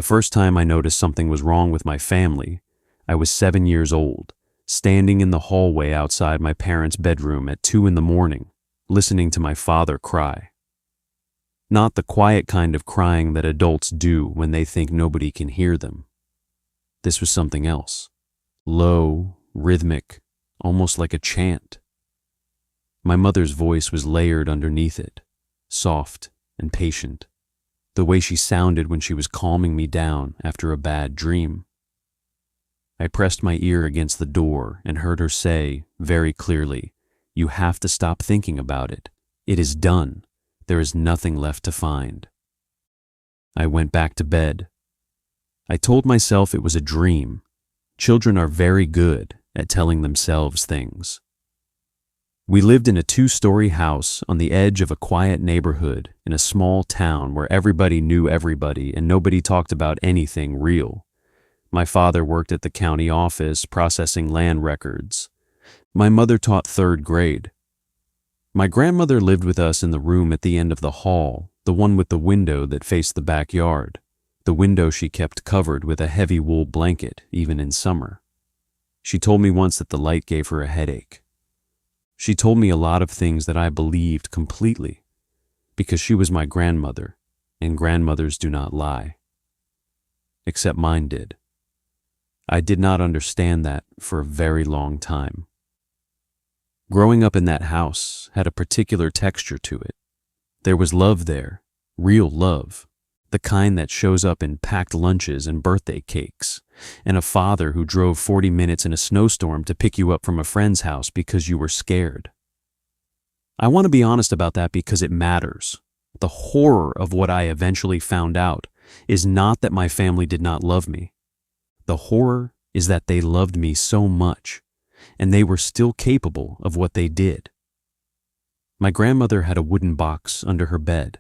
The first time I noticed something was wrong with my family, I was 7 years old, standing in the hallway outside my parents' bedroom at 2 in the morning, listening to my father cry. Not the quiet kind of crying that adults do when they think nobody can hear them. This was something else. Low, rhythmic, almost like a chant. My mother's voice was layered underneath it, soft and patient, the way she sounded when she was calming me down after a bad dream. I pressed my ear against the door and heard her say, very clearly, "You have to stop thinking about it. It is done. There is nothing left to find." I went back to bed. I told myself it was a dream. Children are very good at telling themselves things. We lived in a 2-story house on the edge of a quiet neighborhood in a small town where everybody knew everybody and nobody talked about anything real. My father worked at the county office processing land records. My mother taught 3rd grade. My grandmother lived with us in the room at the end of the hall, the one with the window that faced the backyard. The window she kept covered with a heavy wool blanket, even in summer. She told me once that the light gave her a headache. She told me a lot of things that I believed completely, because she was my grandmother, and grandmothers do not lie. Except mine did. I did not understand that for a very long time. Growing up in that house had a particular texture to it. There was love there, real love, the kind that shows up in packed lunches and birthday cakes, and a father who drove 40 minutes in a snowstorm to pick you up from a friend's house because you were scared. I want to be honest about that because it matters. The horror of what I eventually found out is not that my family did not love me. The horror is that they loved me so much, and they were still capable of what they did. My grandmother had a wooden box under her bed.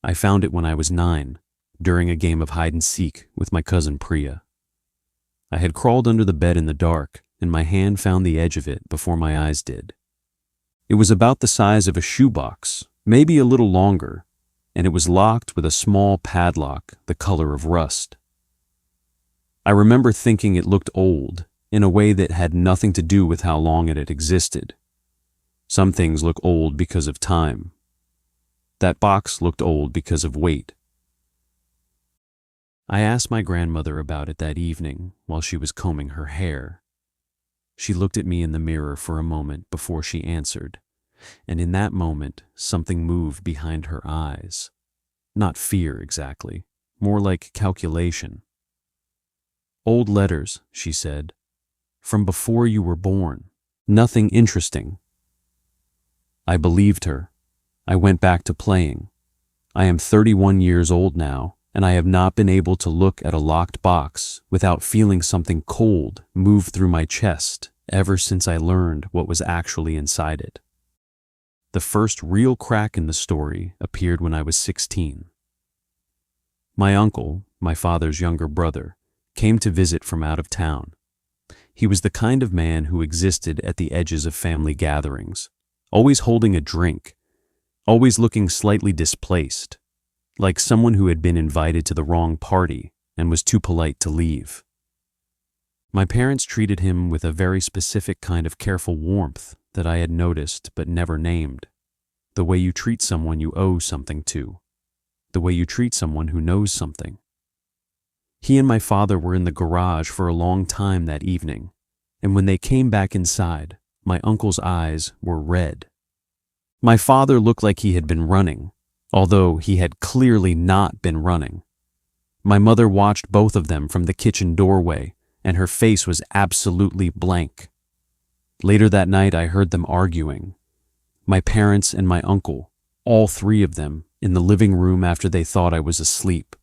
I found it when I was 9, during a game of hide-and-seek with my cousin Priya. I had crawled under the bed in the dark, and my hand found the edge of it before my eyes did. It was about the size of a shoebox, maybe a little longer, and it was locked with a small padlock the color of rust. I remember thinking it looked old, in a way that had nothing to do with how long it had existed. Some things look old because of time. That box looked old because of weight. I asked my grandmother about it that evening while she was combing her hair. She looked at me in the mirror for a moment before she answered, and in that moment something moved behind her eyes. Not fear exactly, more like calculation. "Old letters," she said, "from before you were born. Nothing interesting." I believed her. I went back to playing. I am 31 years old now, and I have not been able to look at a locked box without feeling something cold move through my chest ever since I learned what was actually inside it. The first real crack in the story appeared when I was 16. My uncle, my father's younger brother, came to visit from out of town. He was the kind of man who existed at the edges of family gatherings, always holding a drink, always looking slightly displaced, like someone who had been invited to the wrong party and was too polite to leave. My parents treated him with a very specific kind of careful warmth that I had noticed but never named. The way you treat someone you owe something to. The way you treat someone who knows something. He and my father were in the garage for a long time that evening, and when they came back inside, my uncle's eyes were red. My father looked like he had been running, although he had clearly not been running. My mother watched both of them from the kitchen doorway, and her face was absolutely blank. Later that night, I heard them arguing. My parents and my uncle, all 3 of them, in the living room after they thought I was asleep.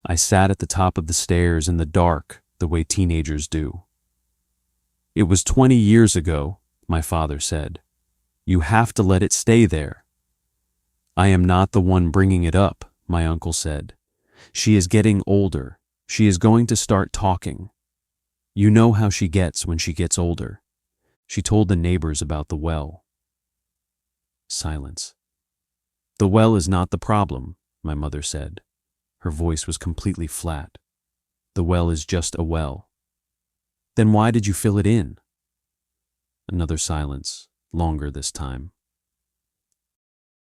I sat at the top of the stairs in the dark, the way teenagers do. "It was 20 years ago," my father said. "You have to let it stay there." "I am not the one bringing it up," my uncle said. "She is getting older. She is going to start talking. You know how she gets when she gets older." She told the neighbors about the well. Silence. "The well is not the problem," my mother said. Her voice was completely flat. The well is just a well. Then why did you fill it in? Another silence, longer this time.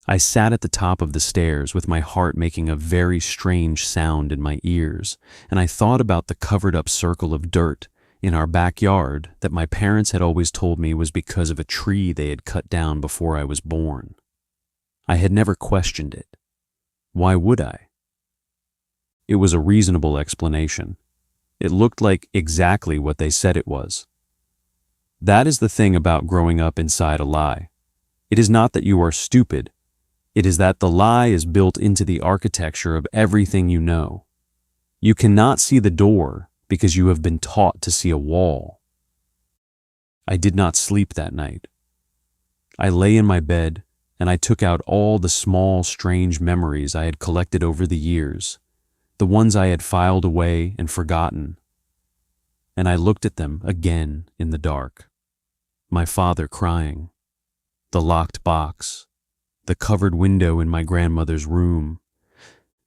I sat at the top of the stairs with my heart making a very strange sound in my ears, and I thought about the covered-up circle of dirt in our backyard that my parents had always told me was because of a tree they had cut down before I was born. I had never questioned it. Why would I? It was a reasonable explanation. It looked like exactly what they said it was. That is the thing about growing up inside a lie. It is not that you are stupid. It is that the lie is built into the architecture of everything you know. You cannot see the door because you have been taught to see a wall. I did not sleep that night. I lay in my bed and I took out all the small, strange memories I had collected over the years, the ones I had filed away and forgotten. And I looked at them again in the dark. My father crying, the locked box, the covered window in my grandmother's room,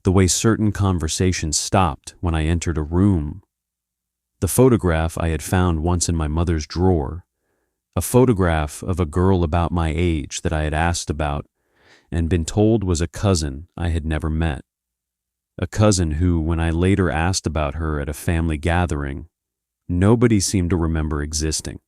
the way certain conversations stopped when I entered a room, the photograph I had found once in my mother's drawer, a photograph of a girl about my age that I had asked about and been told was a cousin I had never met, a cousin who, when I later asked about her at a family gathering, nobody seemed to remember existing.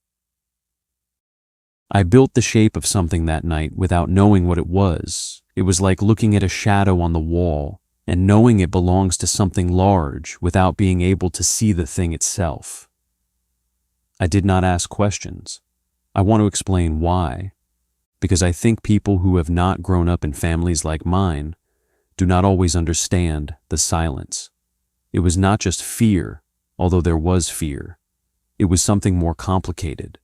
I built the shape of something that night without knowing what it was. It was like looking at a shadow on the wall and knowing it belongs to something large without being able to see the thing itself. I did not ask questions. I want to explain why, because I think people who have not grown up in families like mine do not always understand the silence. It was not just fear, although there was fear. It was something more complicated.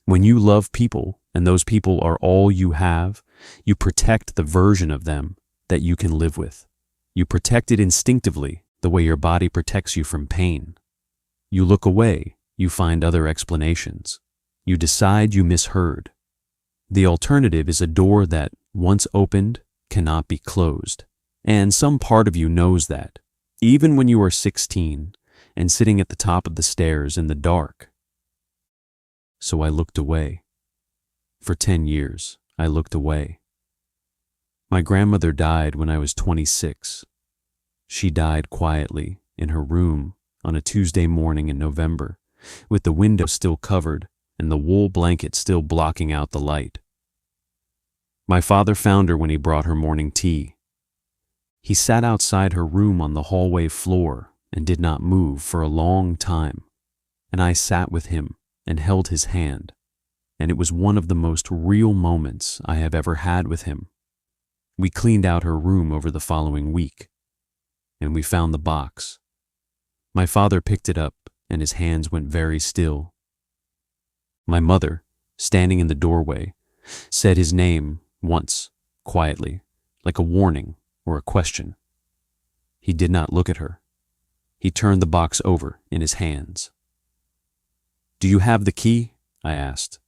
When you love people, and those people are all you have, you protect the version of them that you can live with. You protect it instinctively, the way your body protects you from pain. You look away, you find other explanations. You decide you misheard. The alternative is a door that, once opened, cannot be closed. And some part of you knows that, even when you are 16 and sitting at the top of the stairs in the dark. So I looked away. For 10 years, I looked away. My grandmother died when I was 26. She died quietly in her room on a Tuesday morning in November, with the window still covered and the wool blanket still blocking out the light. My father found her when he brought her morning tea. He sat outside her room on the hallway floor and did not move for a long time, and I sat with him and held his hand, and it was one of the most real moments I have ever had with him. We cleaned out her room over the following week, and we found the box. My father picked it up, and his hands went very still. My mother, standing in the doorway, said his name once, quietly, like a warning or a question. He did not look at her. He turned the box over in his hands. "Do you have the key?" I asked.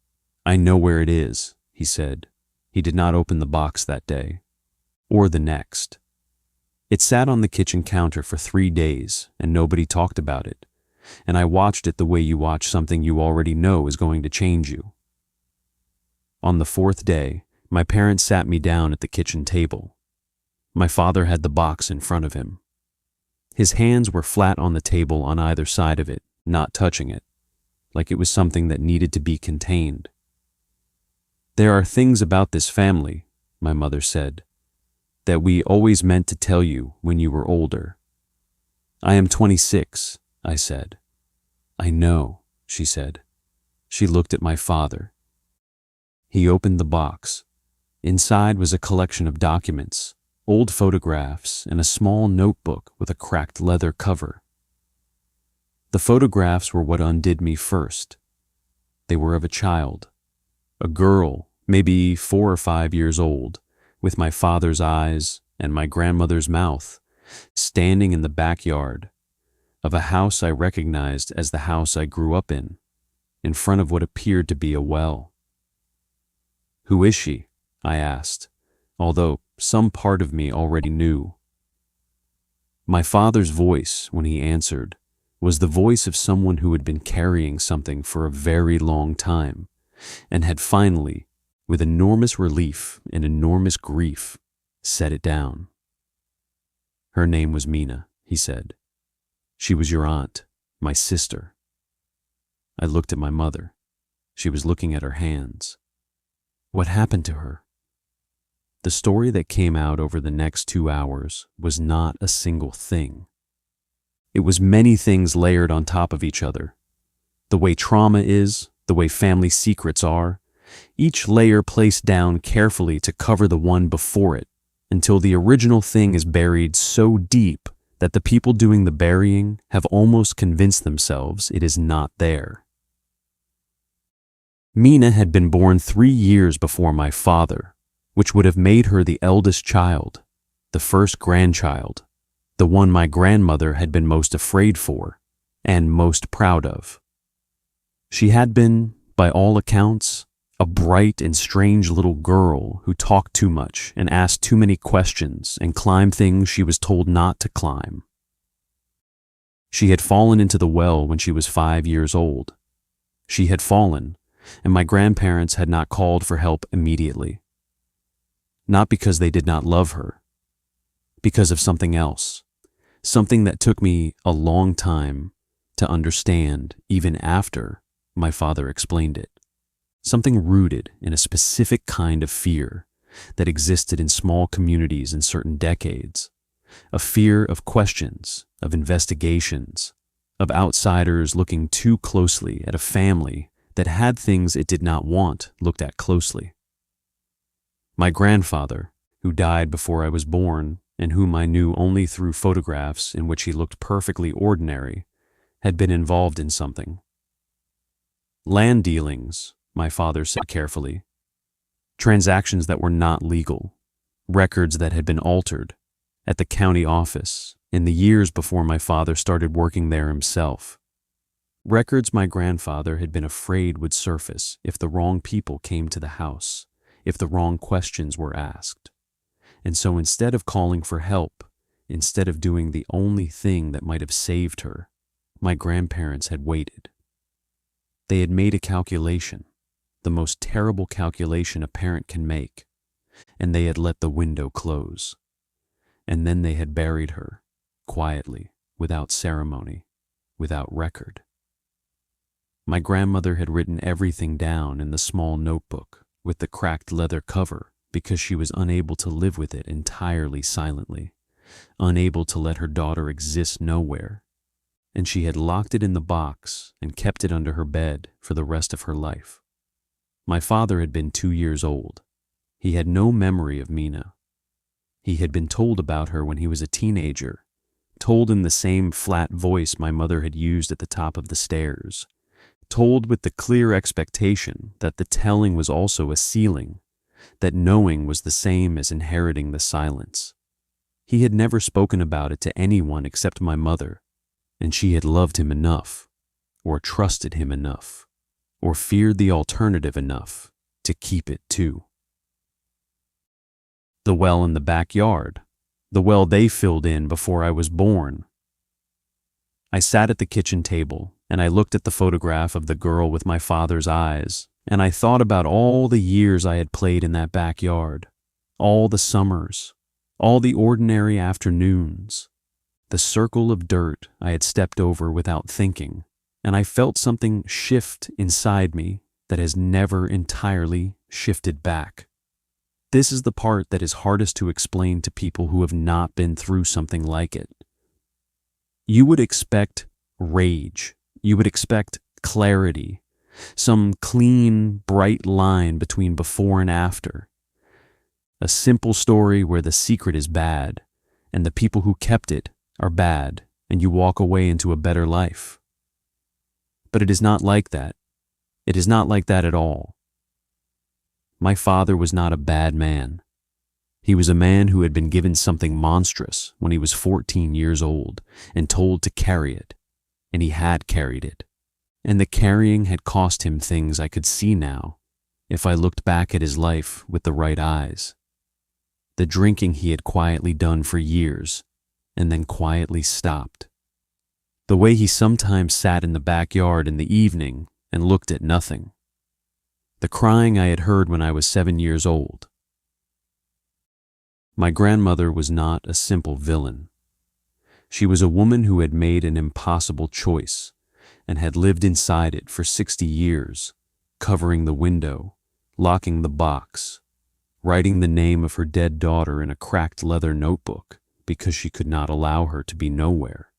"I know where it is," he said. He did not open the box that day, or the next. It sat on the kitchen counter for 3 days, and nobody talked about it, and I watched it the way you watch something you already know is going to change you. On the 4th day, my parents sat me down at the kitchen table. My father had the box in front of him. His hands were flat on the table on either side of it, not touching it, like it was something that needed to be contained. "There are things about this family," my mother said, "that we always meant to tell you when you were older." "I am 26, I said. "I know," she said. She looked at my father. He opened the box. Inside was a collection of documents, old photographs, and a small notebook with a cracked leather cover. The photographs were what undid me first. They were of a child, a girl, maybe 4 or 5 years old, with my father's eyes and my grandmother's mouth, standing in the backyard of a house I recognized as the house I grew up in front of what appeared to be a well. "Who is she?" I asked, although some part of me already knew. My father's voice, when he answered, was the voice of someone who had been carrying something for a very long time and had finally, with enormous relief and enormous grief, set it down. "Her name was Mina," he said. "She was your aunt, my sister." I looked at my mother. She was looking at her hands. What happened to her? The story that came out over the next 2 hours was not a single thing. It was many things layered on top of each other. The way trauma is, the way family secrets are, each layer placed down carefully to cover the one before it, until the original thing is buried so deep that the people doing the burying have almost convinced themselves it is not there. Mina had been born 3 years before my father, which would have made her the eldest child, the first grandchild, the one my grandmother had been most afraid for and most proud of. She had been, by all accounts, a bright and strange little girl who talked too much and asked too many questions and climbed things she was told not to climb. She had fallen into the well when she was 5 years old. She had fallen, and my grandparents had not called for help immediately. Not because they did not love her, because of something else, something that took me a long time to understand even after my father explained it. Something rooted in a specific kind of fear that existed in small communities in certain decades, a fear of questions, of investigations, of outsiders looking too closely at a family that had things it did not want looked at closely. My grandfather, who died before I was born and whom I knew only through photographs in which he looked perfectly ordinary, had been involved in something. Land dealings, my father said carefully. Transactions that were not legal, records that had been altered at the county office in the years before my father started working there himself. Records my grandfather had been afraid would surface if the wrong people came to the house, if the wrong questions were asked. And so instead of calling for help, instead of doing the only thing that might have saved her, my grandparents had waited. They had made a calculation, the most terrible calculation a parent can make, and they had let the window close. And then they had buried her, quietly, without ceremony, without record. My grandmother had written everything down in the small notebook with the cracked leather cover because she was unable to live with it entirely silently, unable to let her daughter exist nowhere, and she had locked it in the box and kept it under her bed for the rest of her life. My father had been 2 years old. He had no memory of Mina. He had been told about her when he was a teenager, told in the same flat voice my mother had used at the top of the stairs, told with the clear expectation that the telling was also a sealing, that knowing was the same as inheriting the silence. He had never spoken about it to anyone except my mother, and she had loved him enough, or trusted him enough, or feared the alternative enough to keep it too. The well in the backyard, the well they filled in before I was born. I sat at the kitchen table and I looked at the photograph of the girl with my father's eyes, and I thought about all the years I had played in that backyard, all the summers, all the ordinary afternoons, the circle of dirt I had stepped over without thinking, and I felt something shift inside me that has never entirely shifted back. This is the part that is hardest to explain to people who have not been through something like it. You would expect rage. You would expect clarity, some clean, bright line between before and after. A simple story where the secret is bad, and the people who kept it are bad, and you walk away into a better life. But it is not like that. It is not like that at all. My father was not a bad man. He was a man who had been given something monstrous when he was 14 years old and told to carry it, and he had carried it. And the carrying had cost him things I could see now, if I looked back at his life with the right eyes. The drinking he had quietly done for years, and then quietly stopped. The way he sometimes sat in the backyard in the evening and looked at nothing. The crying I had heard when I was 7 years old. My grandmother was not a simple villain. She was a woman who had made an impossible choice and had lived inside it for 60 years, covering the window, locking the box, writing the name of her dead daughter in a cracked leather notebook because she could not allow her to be nowhere.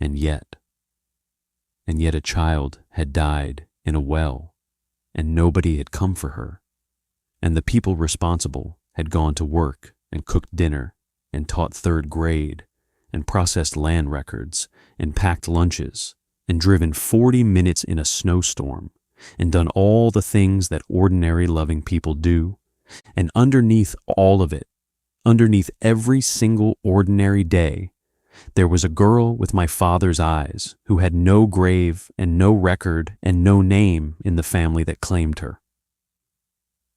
And yet a child had died in a well, and nobody had come for her, and the people responsible had gone to work and cooked dinner and taught third grade and processed land records and packed lunches and driven 40 minutes in a snowstorm and done all the things that ordinary loving people do. And underneath all of it, underneath every single ordinary day, there was a girl with my father's eyes who had no grave and no record and no name in the family that claimed her.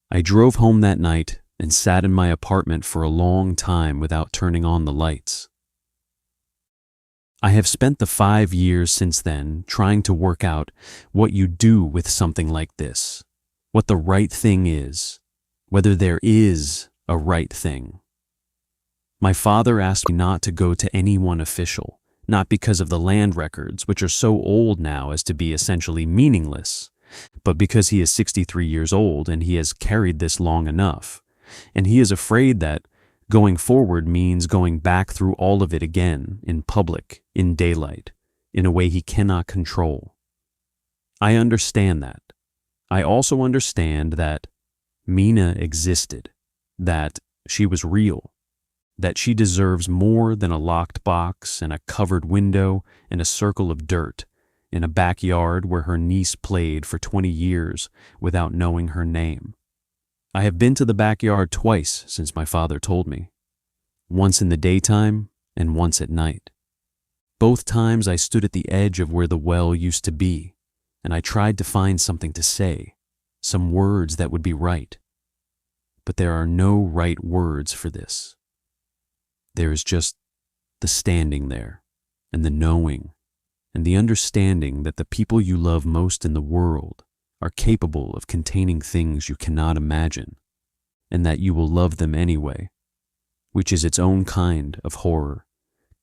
I drove home that night and sat in my apartment for a long time without turning on the lights. I have spent the 5 years since then trying to work out what you do with something like this, what the right thing is, whether there is a right thing. My father asked me not to go to anyone official, not because of the land records, which are so old now as to be essentially meaningless, but because he is 63 years old and he has carried this long enough, and he is afraid that going forward means going back through all of it again, in public, in daylight, in a way he cannot control. I understand that. I also understand that Mina existed, that she was real, that she deserves more than a locked box and a covered window and a circle of dirt in a backyard where her niece played for 20 years without knowing her name. I have been to the backyard twice since my father told me, once in the daytime and once at night. Both times I stood at the edge of where the well used to be, and I tried to find something to say, some words that would be right. But there are no right words for this. There is just the standing there, and the knowing, and the understanding that the people you love most in the world are capable of containing things you cannot imagine, and that you will love them anyway, which is its own kind of horror,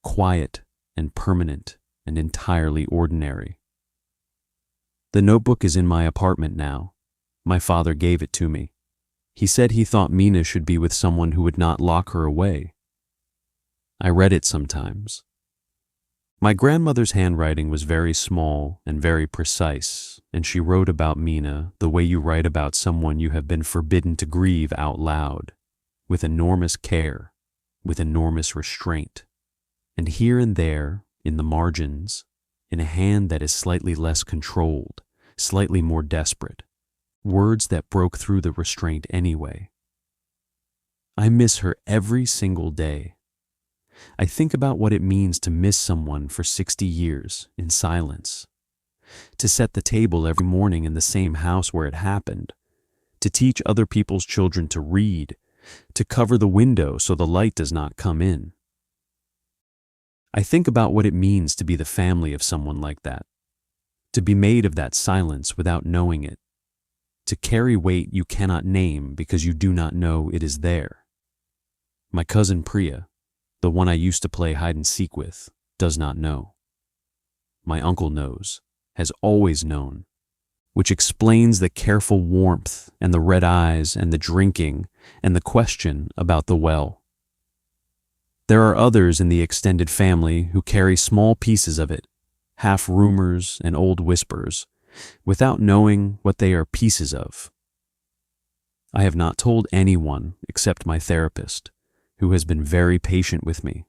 quiet and permanent and entirely ordinary. The notebook is in my apartment now. My father gave it to me. He said he thought Mina should be with someone who would not lock her away. I read it sometimes. My grandmother's handwriting was very small and very precise, and she wrote about Mina the way you write about someone you have been forbidden to grieve out loud, with enormous care, with enormous restraint, and here and there, in the margins, in a hand that is slightly less controlled, slightly more desperate, words that broke through the restraint anyway. I miss her every single day. I think about what it means to miss someone for 60 years in silence, to set the table every morning in the same house where it happened, to teach other people's children to read, to cover the window so the light does not come in. I think about what it means to be the family of someone like that, to be made of that silence without knowing it, to carry weight you cannot name because you do not know it is there. My cousin Priya, the one I used to play hide and seek with, does not know. My uncle knows, has always known, which explains the careful warmth and the red eyes and the drinking and the question about the well. There are others in the extended family who carry small pieces of it, half rumors and old whispers, without knowing what they are pieces of. I have not told anyone except my therapist, who has been very patient with me.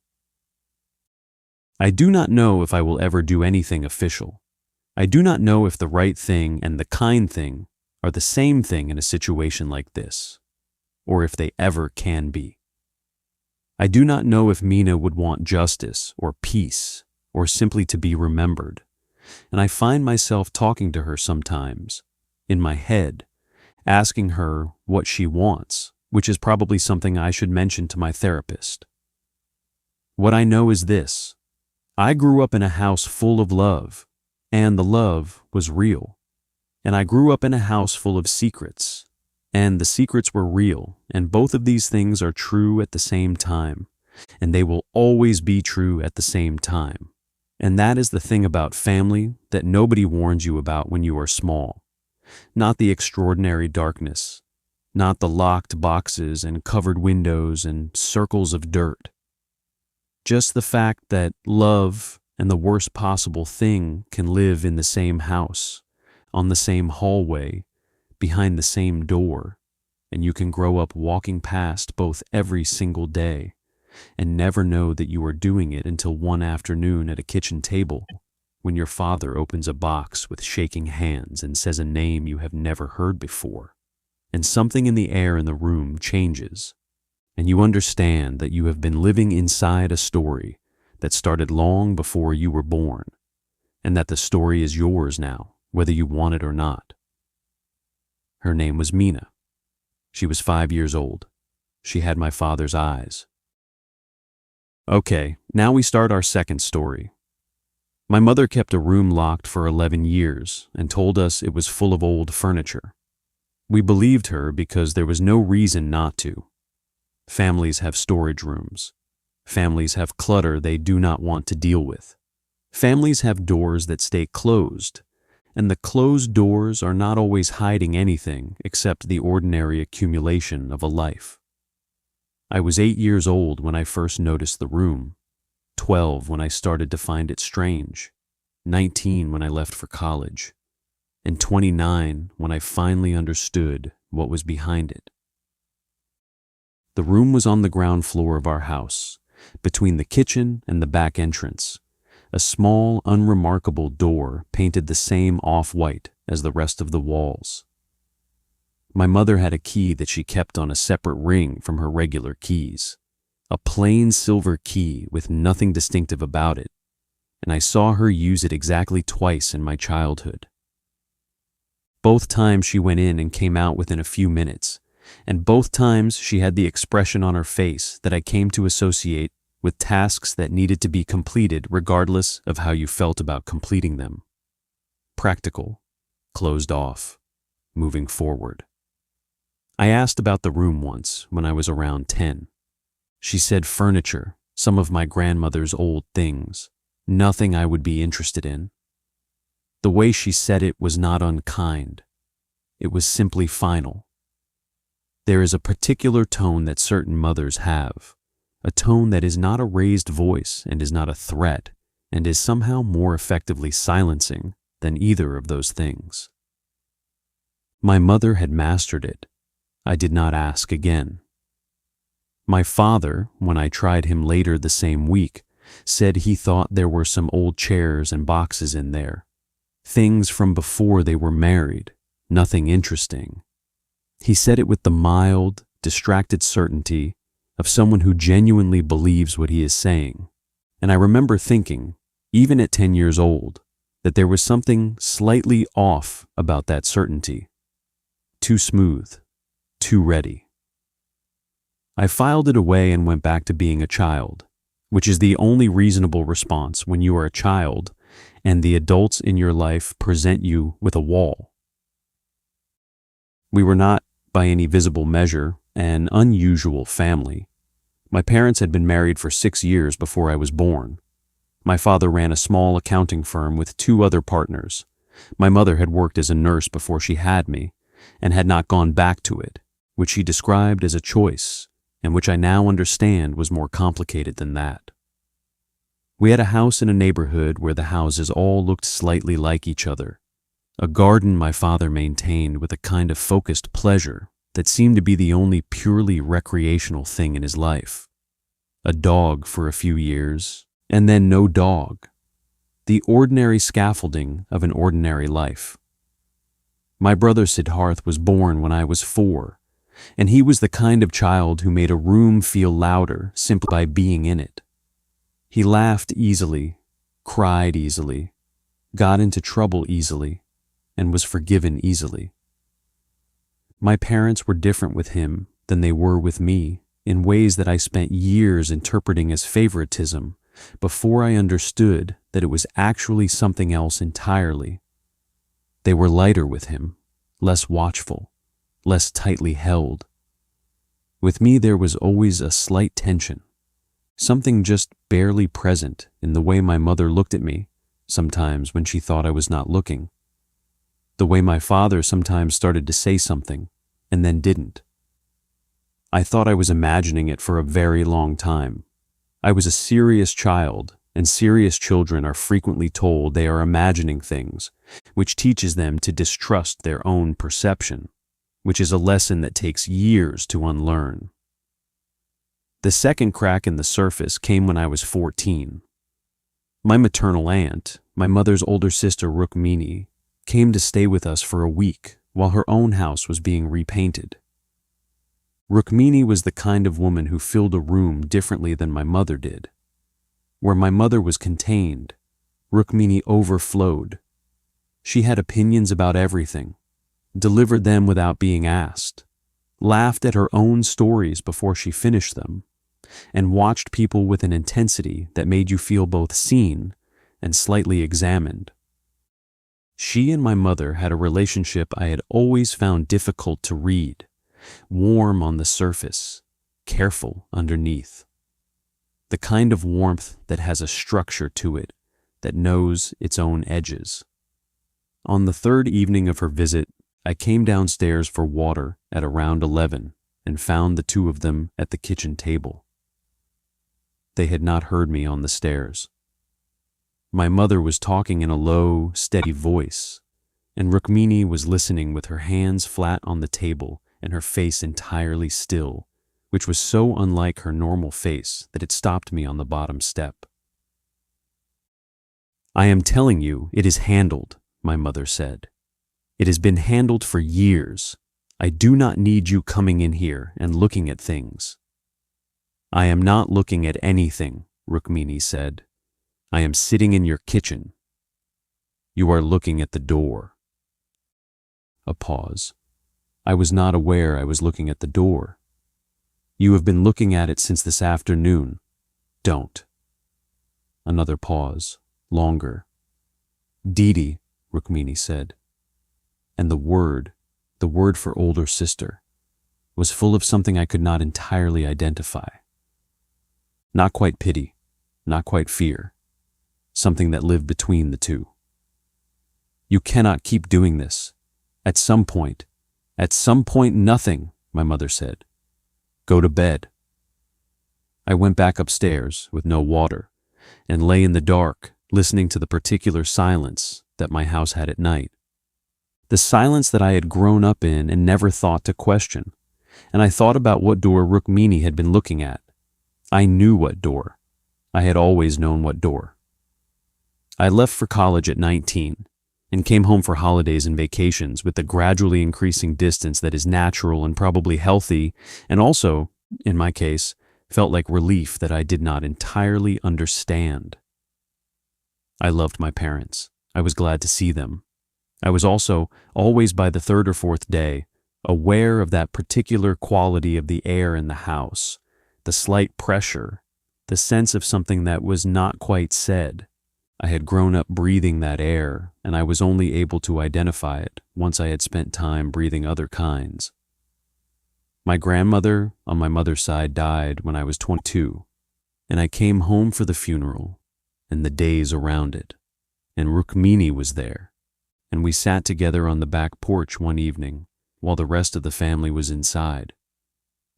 I do not know if I will ever do anything official. I do not know if the right thing and the kind thing are the same thing in a situation like this, or if they ever can be. I do not know if Mina would want justice or peace or simply to be remembered, and I find myself talking to her sometimes, in my head, asking her what she wants, which is probably something I should mention to my therapist. What I know is this: I grew up in a house full of love, and the love was real. And I grew up in a house full of secrets, and the secrets were real, and both of these things are true at the same time, and they will always be true at the same time. And that is the thing about family that nobody warns you about when you are small. Not the extraordinary darkness, not the locked boxes and covered windows and circles of dirt. Just the fact that love and the worst possible thing can live in the same house, on the same hallway, behind the same door, and you can grow up walking past both every single day and never know that you are doing it until one afternoon at a kitchen table when your father opens a box with shaking hands and says a name you have never heard before, and something in the air in the room changes, and you understand that you have been living inside a story that started long before you were born, and that the story is yours now, whether you want it or not. Her name was Mina. She was 5 years old. She had my father's eyes. Okay, now we start our second story. My mother kept a room locked for 11 years and told us it was full of old furniture. We believed her because there was no reason not to. Families have storage rooms. Families have clutter they do not want to deal with. Families have doors that stay closed, and the closed doors are not always hiding anything except the ordinary accumulation of a life. I was 8 years old when I first noticed the room, 12 when I started to find it strange, 19 when I left for college, and 29 when I finally understood what was behind it. The room was on the ground floor of our house, between the kitchen and the back entrance. A small, unremarkable door painted the same off-white as the rest of the walls. My mother had a key that she kept on a separate ring from her regular keys, a plain silver key with nothing distinctive about it, and I saw her use it exactly twice in my childhood. Both times she went in and came out within a few minutes, and both times she had the expression on her face that I came to associate with tasks that needed to be completed regardless of how you felt about completing them. Practical, closed off, moving forward. I asked about the room once when I was around 10. She said furniture, some of my grandmother's old things, nothing I would be interested in. The way she said it was not unkind. It was simply final. There is a particular tone that certain mothers have, a tone that is not a raised voice and is not a threat and is somehow more effectively silencing than either of those things. My mother had mastered it. I did not ask again. My father, when I tried him later the same week, said he thought there were some old chairs and boxes in there, things from before they were married, nothing interesting. He said it with the mild, distracted certainty of someone who genuinely believes what he is saying, and I remember thinking, even at 10 years old, that there was something slightly off about that certainty. Too smooth, too ready. I filed it away and went back to being a child, which is the only reasonable response when you are a child and the adults in your life present you with a wall. We were not, by any visible measure, an unusual family. My parents had been married for 6 years before I was born. My father ran a small accounting firm with 2 other partners. My mother had worked as a nurse before she had me and had not gone back to it, which she described as a choice, and which I now understand was more complicated than that. We had a house in a neighborhood where the houses all looked slightly like each other, a garden my father maintained with a kind of focused pleasure that seemed to be the only purely recreational thing in his life, a dog for a few years, and then no dog, the ordinary scaffolding of an ordinary life. My brother Siddharth was born when I was 4, and he was the kind of child who made a room feel louder simply by being in it. He laughed easily, cried easily, got into trouble easily, and was forgiven easily. My parents were different with him than they were with me, in ways that I spent years interpreting as favoritism before I understood that it was actually something else entirely. They were lighter with him, less watchful, less tightly held. With me there was always a slight tension, something just barely present in the way my mother looked at me, sometimes when she thought I was not looking. The way my father sometimes started to say something and then didn't. I thought I was imagining it for a very long time. I was a serious child, and serious children are frequently told they are imagining things, which teaches them to distrust their own perception, which is a lesson that takes years to unlearn. The second crack in the surface came when I was 14. My maternal aunt, my mother's older sister Rukmini, came to stay with us for a week while her own house was being repainted. Rukmini was the kind of woman who filled a room differently than my mother did. Where my mother was contained, Rukmini overflowed. She had opinions about everything, delivered them without being asked, laughed at her own stories before she finished them, and watched people with an intensity that made you feel both seen and slightly examined. She and my mother had a relationship I had always found difficult to read, warm on the surface, careful underneath. The kind of warmth that has a structure to it, that knows its own edges. On the third evening of her visit, I came downstairs for water at around 11 and found the two of them at the kitchen table. They had not heard me on the stairs. My mother was talking in a low, steady voice, and Rukmini was listening with her hands flat on the table and her face entirely still, which was so unlike her normal face that it stopped me on the bottom step. "I am telling you, it is handled," my mother said. "It has been handled for years. I do not need you coming in here and looking at things." "I am not looking at anything," Rukmini said. "I am sitting in your kitchen. You are looking at the door." A pause. I was not aware I was looking at the door. "You have been looking at it since this afternoon. Don't." Another pause, longer. "Didi," Rukmini said. And the word for older sister, was full of something I could not entirely identify. Not quite pity, not quite fear, something that lived between the two. "You cannot keep doing this. At some point nothing," my mother said. "Go to bed." I went back upstairs with no water and lay in the dark, listening to the particular silence that my house had at night. The silence that I had grown up in and never thought to question. And I thought about what door Rukmini had been looking at. I knew what door. I had always known what door. I left for college at 19 and came home for holidays and vacations with the gradually increasing distance that is natural and probably healthy, and also, in my case, felt like relief that I did not entirely understand. I loved my parents. I was glad to see them. I was also, always by the third or fourth day, aware of that particular quality of the air in the house, the slight pressure, the sense of something that was not quite said. I had grown up breathing that air, and I was only able to identify it once I had spent time breathing other kinds. My grandmother, on my mother's side, died when I was 22, and I came home for the funeral and the days around it, and Rukmini was there, and we sat together on the back porch one evening while the rest of the family was inside,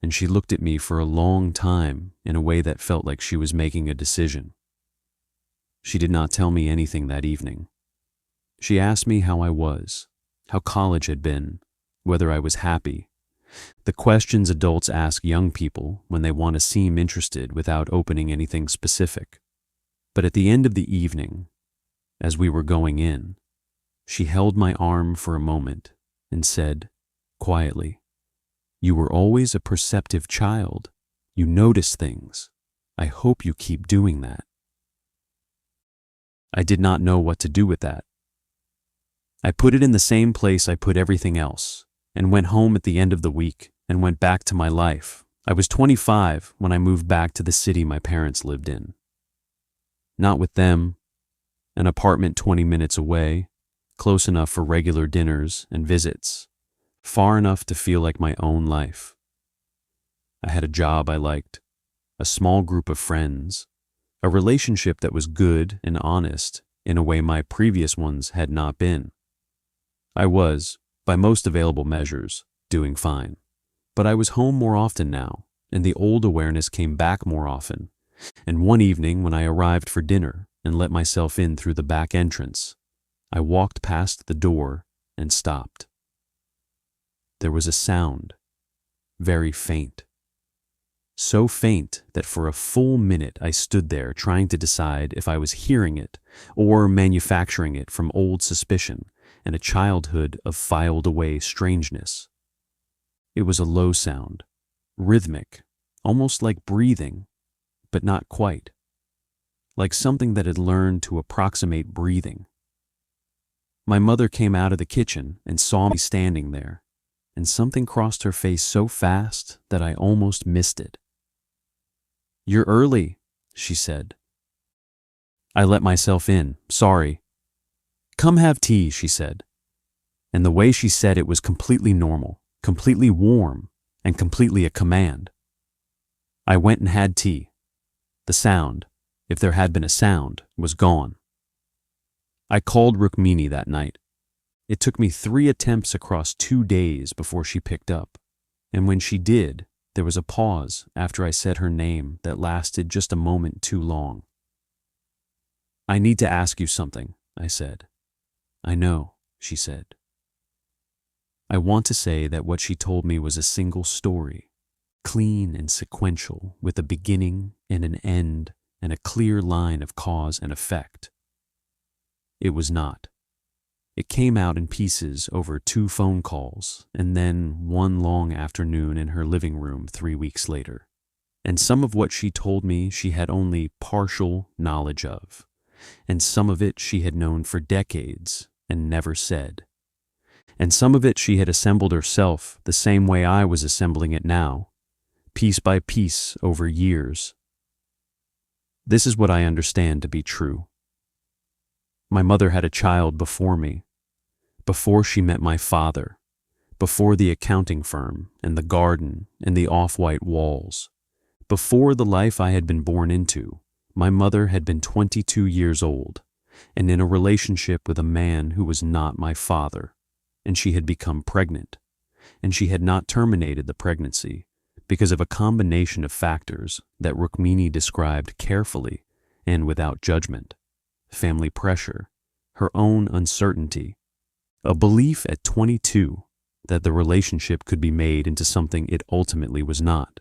and she looked at me for a long time in a way that felt like she was making a decision. She did not tell me anything that evening. She asked me how I was, how college had been, whether I was happy. The questions adults ask young people when they want to seem interested without opening anything specific. But at the end of the evening, as we were going in, she held my arm for a moment and said, quietly, "You were always a perceptive child. You notice things. I hope you keep doing that." I did not know what to do with that. I put it in the same place I put everything else, and went home at the end of the week and went back to my life, I was 25 when I moved back to the city my parents lived in. Not with them, an apartment 20 minutes away, close enough for regular dinners and visits, far enough to feel like my own life. I had a job I liked, a small group of friends, a relationship that was good and honest in a way my previous ones had not been. I was, by most available measures, doing fine. But I was home more often now, and the old awareness came back more often. And one evening when I arrived for dinner and let myself in through the back entrance, I walked past the door and stopped. There was a sound, very faint. So faint that for a full minute I stood there trying to decide if I was hearing it or manufacturing it from old suspicion and a childhood of filed away strangeness. It was a low sound, rhythmic, almost like breathing, but not quite, like something that had learned to approximate breathing. My mother came out of the kitchen and saw me standing there, and something crossed her face so fast that I almost missed it. "You're early," she said. I let myself in, sorry. "Come have tea," she said. And the way she said it was completely normal, completely warm, and completely a command. I went and had tea. The sound, if there had been a sound, was gone. I called Rukmini that night. It took me 3 attempts across 2 days before she picked up, and when she did, there was a pause after I said her name that lasted just a moment too long. "I need to ask you something," I said. "I know," she said. I want to say that what she told me was a single story, clean and sequential, with a beginning and an end and a clear line of cause and effect. It was not. It came out in pieces over 2 phone calls and then one long afternoon in her living room 3 weeks later. And some of what she told me she had only partial knowledge of, and some of it she had known for decades and never said. And some of it she had assembled herself the same way I was assembling it now, piece by piece over years. This is what I understand to be true. My mother had a child before me, before she met my father, before the accounting firm and the garden and the off-white walls. Before the life I had been born into, my mother had been 22 years old and in a relationship with a man who was not my father, and she had become pregnant, and she had not terminated the pregnancy because of a combination of factors that Rukmini described carefully and without judgment: family pressure, her own uncertainty, a belief at 22 that the relationship could be made into something it ultimately was not.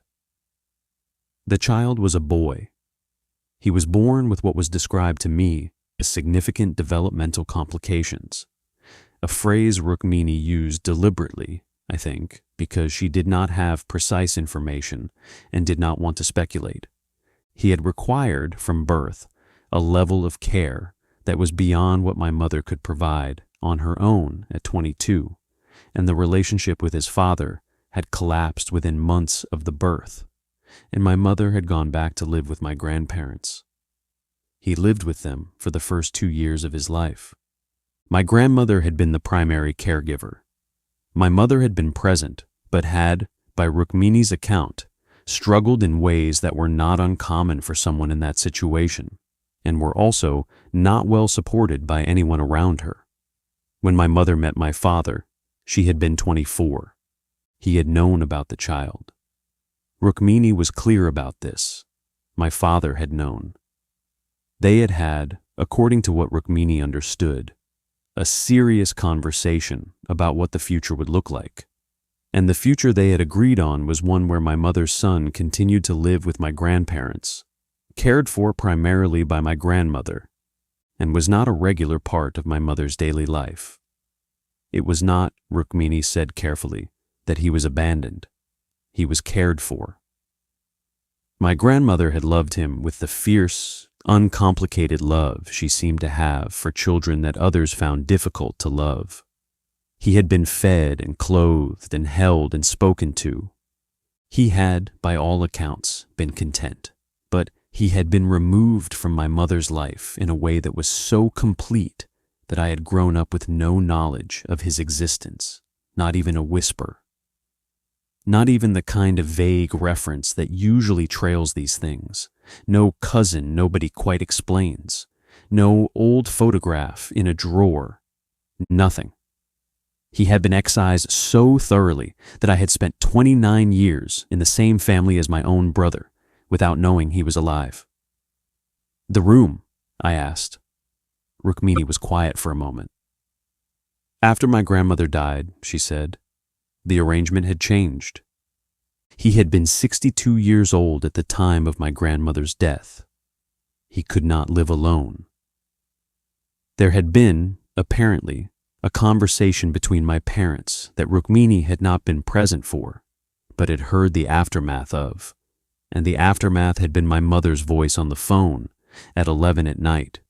The child was a boy. He was born with what was described to me as significant developmental complications, a phrase Rukmini used deliberately, I think, because she did not have precise information and did not want to speculate. He had required from birth a level of care that was beyond what my mother could provide on her own at 22, and the relationship with his father had collapsed within months of the birth, and my mother had gone back to live with my grandparents. He lived with them for the first 2 years of his life. My grandmother had been the primary caregiver. My mother had been present, but had, by Rukmini's account, struggled in ways that were not uncommon for someone in that situation, and were also not well supported by anyone around her. When my mother met my father, she had been 24. He had known about the child. Rukmini was clear about this. My father had known. They had had, according to what Rukmini understood, a serious conversation about what the future would look like. And the future they had agreed on was one where my mother's son continued to live with my grandparents, cared for primarily by my grandmother, and was not a regular part of my mother's daily life. It was not, Rukmini said carefully, that he was abandoned. He was cared for. My grandmother had loved him with the fierce, uncomplicated love she seemed to have for children that others found difficult to love. He had been fed and clothed and held and spoken to. He had, by all accounts, been content, but he had been removed from my mother's life in a way that was so complete that I had grown up with no knowledge of his existence, not even a whisper. Not even the kind of vague reference that usually trails these things. No cousin nobody quite explains. No old photograph in a drawer. Nothing. He had been excised so thoroughly that I had spent 29 years in the same family as my own brother, without knowing he was alive. "The room?" I asked. Rukmini was quiet for a moment. "After my grandmother died," she said, "the arrangement had changed. He had been 62 years old at the time of my grandmother's death. He could not live alone. There had been, apparently, a conversation between my parents that Rukmini had not been present for, but had heard the aftermath of, and the aftermath had been my mother's voice on the phone at 11 at night,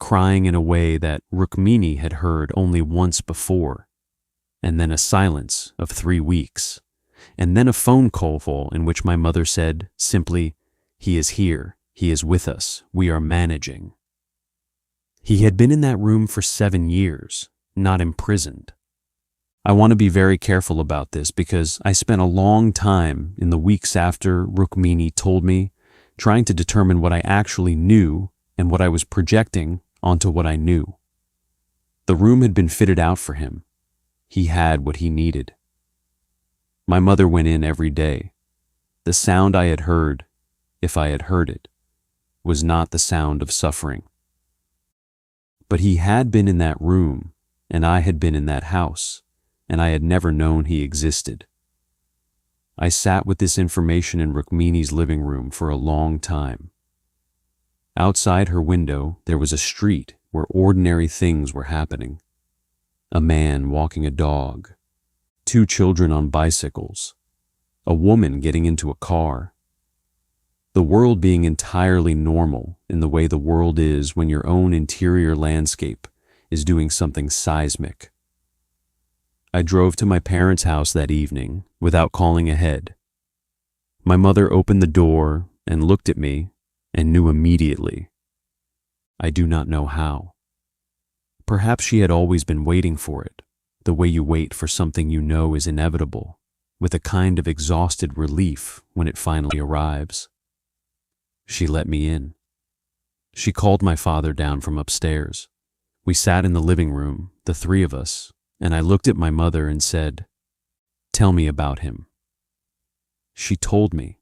crying in a way that Rukmini had heard only once before, and then a silence of 3 weeks, and then a phone call in which my mother said simply, "He is here, he is with us, we are managing." He had been in that room for 7 years, not imprisoned. I want to be very careful about this because I spent a long time in the weeks after Rukmini told me trying to determine what I actually knew and what I was projecting onto what I knew. The room had been fitted out for him. He had what he needed. My mother went in every day. The sound I had heard, if I had heard it, was not the sound of suffering. But he had been in that room, and I had been in that house, and I had never known he existed. I sat with this information in Rukmini's living room for a long time. Outside her window, there was a street where ordinary things were happening. A man walking a dog, 2 children on bicycles, a woman getting into a car. The world being entirely normal in the way the world is when your own interior landscape is doing something seismic. I drove to my parents' house that evening without calling ahead. My mother opened the door and looked at me and knew immediately. I do not know how. Perhaps she had always been waiting for it, the way you wait for something you know is inevitable, with a kind of exhausted relief when it finally arrives. She let me in. She called my father down from upstairs. We sat in the living room, the 3 of us, and I looked at my mother and said, "Tell me about him." She told me.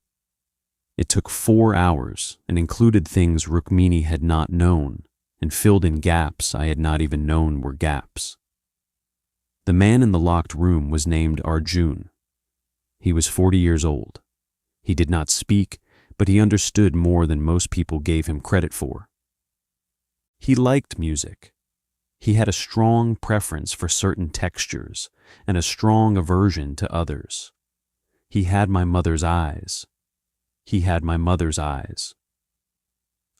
It took 4 hours and included things Rukmini had not known and filled in gaps I had not even known were gaps. The man in the locked room was named Arjun. He was 40 years old. He did not speak, but he understood more than most people gave him credit for. He liked music. He had a strong preference for certain textures and a strong aversion to others. He had my mother's eyes. He had my mother's eyes.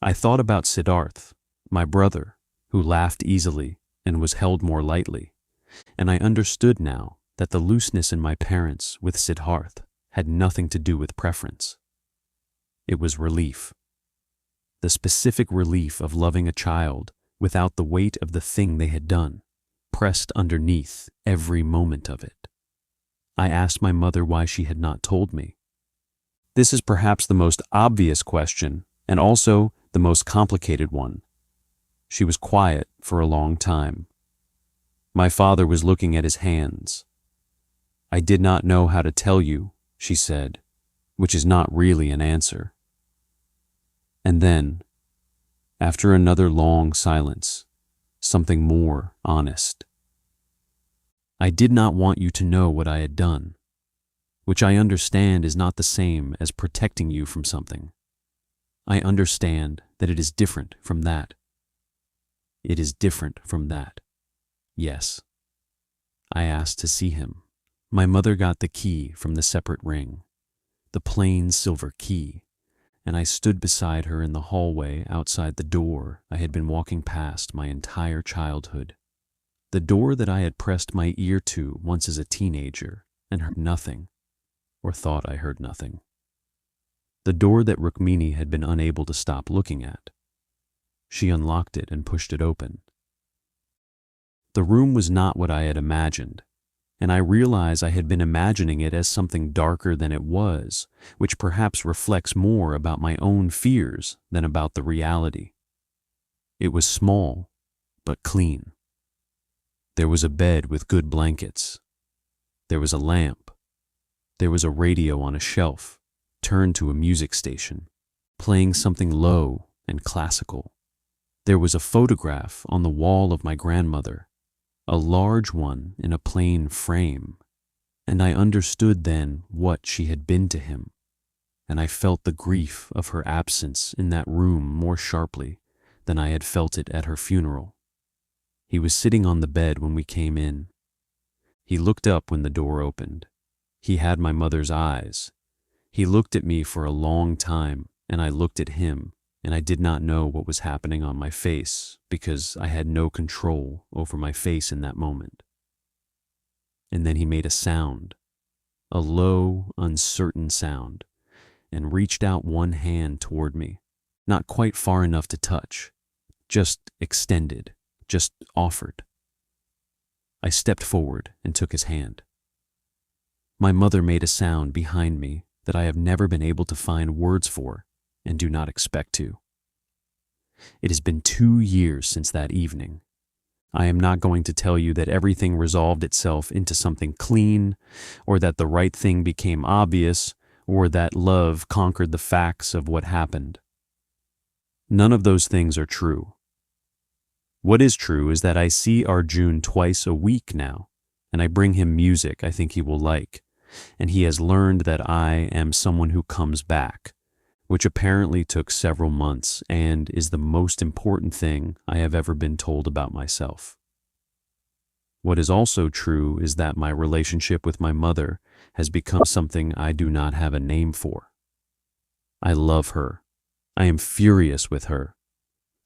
I thought about Siddharth, my brother, who laughed easily and was held more lightly, and I understood now that the looseness in my parents with Siddharth had nothing to do with preference. It was relief. The specific relief of loving a child without the weight of the thing they had done, pressed underneath every moment of it. I asked my mother why she had not told me. This is perhaps the most obvious question and also the most complicated one. She was quiet for a long time. My father was looking at his hands. "I did not know how to tell you," she said, which is not really an answer. And then, after another long silence, something more honest. "I did not want you to know what I had done, which I understand is not the same as protecting you from something. I understand that it is different from that. It is different from that. Yes." I asked to see him. My mother got the key from the separate ring, the plain silver key, and I stood beside her in the hallway outside the door I had been walking past my entire childhood, the door that I had pressed my ear to once as a teenager and heard nothing, or thought I heard nothing. The door that Rukmini had been unable to stop looking at. She unlocked it and pushed it open. The room was not what I had imagined, and I realized I had been imagining it as something darker than it was, which perhaps reflects more about my own fears than about the reality. It was small, but clean. There was a bed with good blankets. There was a lamp. There was a radio on a shelf, turned to a music station, playing something low and classical. There was a photograph on the wall of my grandmother, a large one in a plain frame, and I understood then what she had been to him, and I felt the grief of her absence in that room more sharply than I had felt it at her funeral. He was sitting on the bed when we came in. He looked up when the door opened. He had my mother's eyes. He looked at me for a long time, and I looked at him, and I did not know what was happening on my face because I had no control over my face in that moment. And then he made a sound, a low, uncertain sound, and reached out one hand toward me, not quite far enough to touch, just extended, just offered. I stepped forward and took his hand. My mother made a sound behind me that I have never been able to find words for and do not expect to. It has been 2 years since that evening. I am not going to tell you that everything resolved itself into something clean, or that the right thing became obvious, or that love conquered the facts of what happened. None of those things are true. What is true is that I see Arjun twice a week now, and I bring him music I think he will like, and he has learned that I am someone who comes back, which apparently took several months and is the most important thing I have ever been told about myself. What is also true is that my relationship with my mother has become something I do not have a name for. I love her. I am furious with her.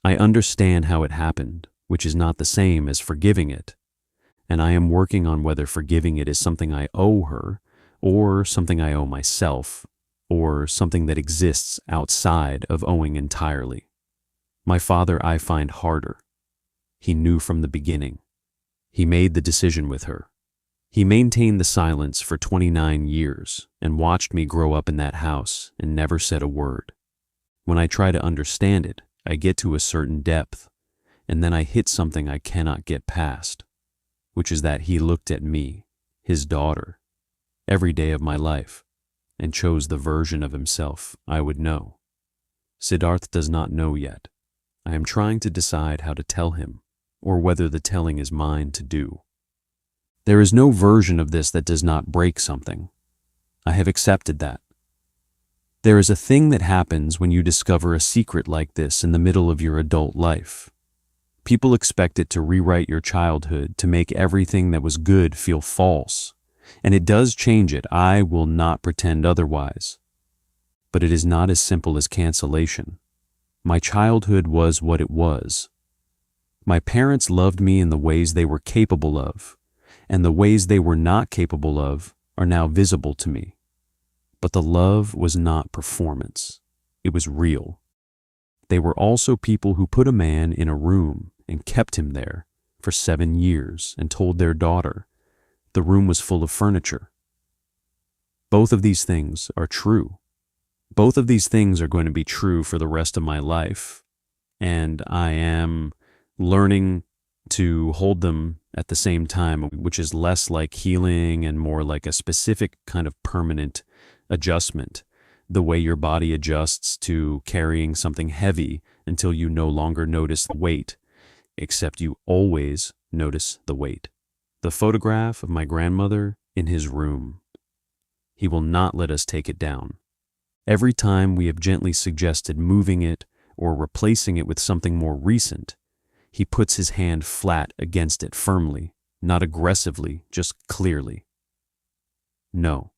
I understand how it happened, which is not the same as forgiving it, and I am working on whether forgiving it is something I owe her, or something I owe myself, or something that exists outside of owing entirely. My father I find harder. He knew from the beginning. He made the decision with her. He maintained the silence for 29 years and watched me grow up in that house and never said a word. When I try to understand it, I get to a certain depth, and then I hit something I cannot get past, which is that he looked at me, his daughter, every day of my life, and chose the version of himself I would know. Siddharth does not know yet. I am trying to decide how to tell him, or whether the telling is mine to do. There is no version of this that does not break something. I have accepted that. There is a thing that happens when you discover a secret like this in the middle of your adult life. People expect it to rewrite your childhood, to make everything that was good feel false. And it does change it. I will not pretend otherwise. But it is not as simple as cancellation. My childhood was what it was. My parents loved me in the ways they were capable of, and the ways they were not capable of are now visible to me. But the love was not performance. It was real. They were also people who put a man in a room and kept him there for 7 years and told their daughter the room was full of furniture. Both of these things are true. Both of these things are going to be true for the rest of my life, and I am learning to hold them at the same time, which is less like healing and more like a specific kind of permanent adjustment, the way your body adjusts to carrying something heavy until you no longer notice the weight, except you always notice the weight. The photograph of my grandmother in his room. He will not let us take it down. Every time we have gently suggested moving it or replacing it with something more recent, he puts his hand flat against it firmly, not aggressively, just clearly. No.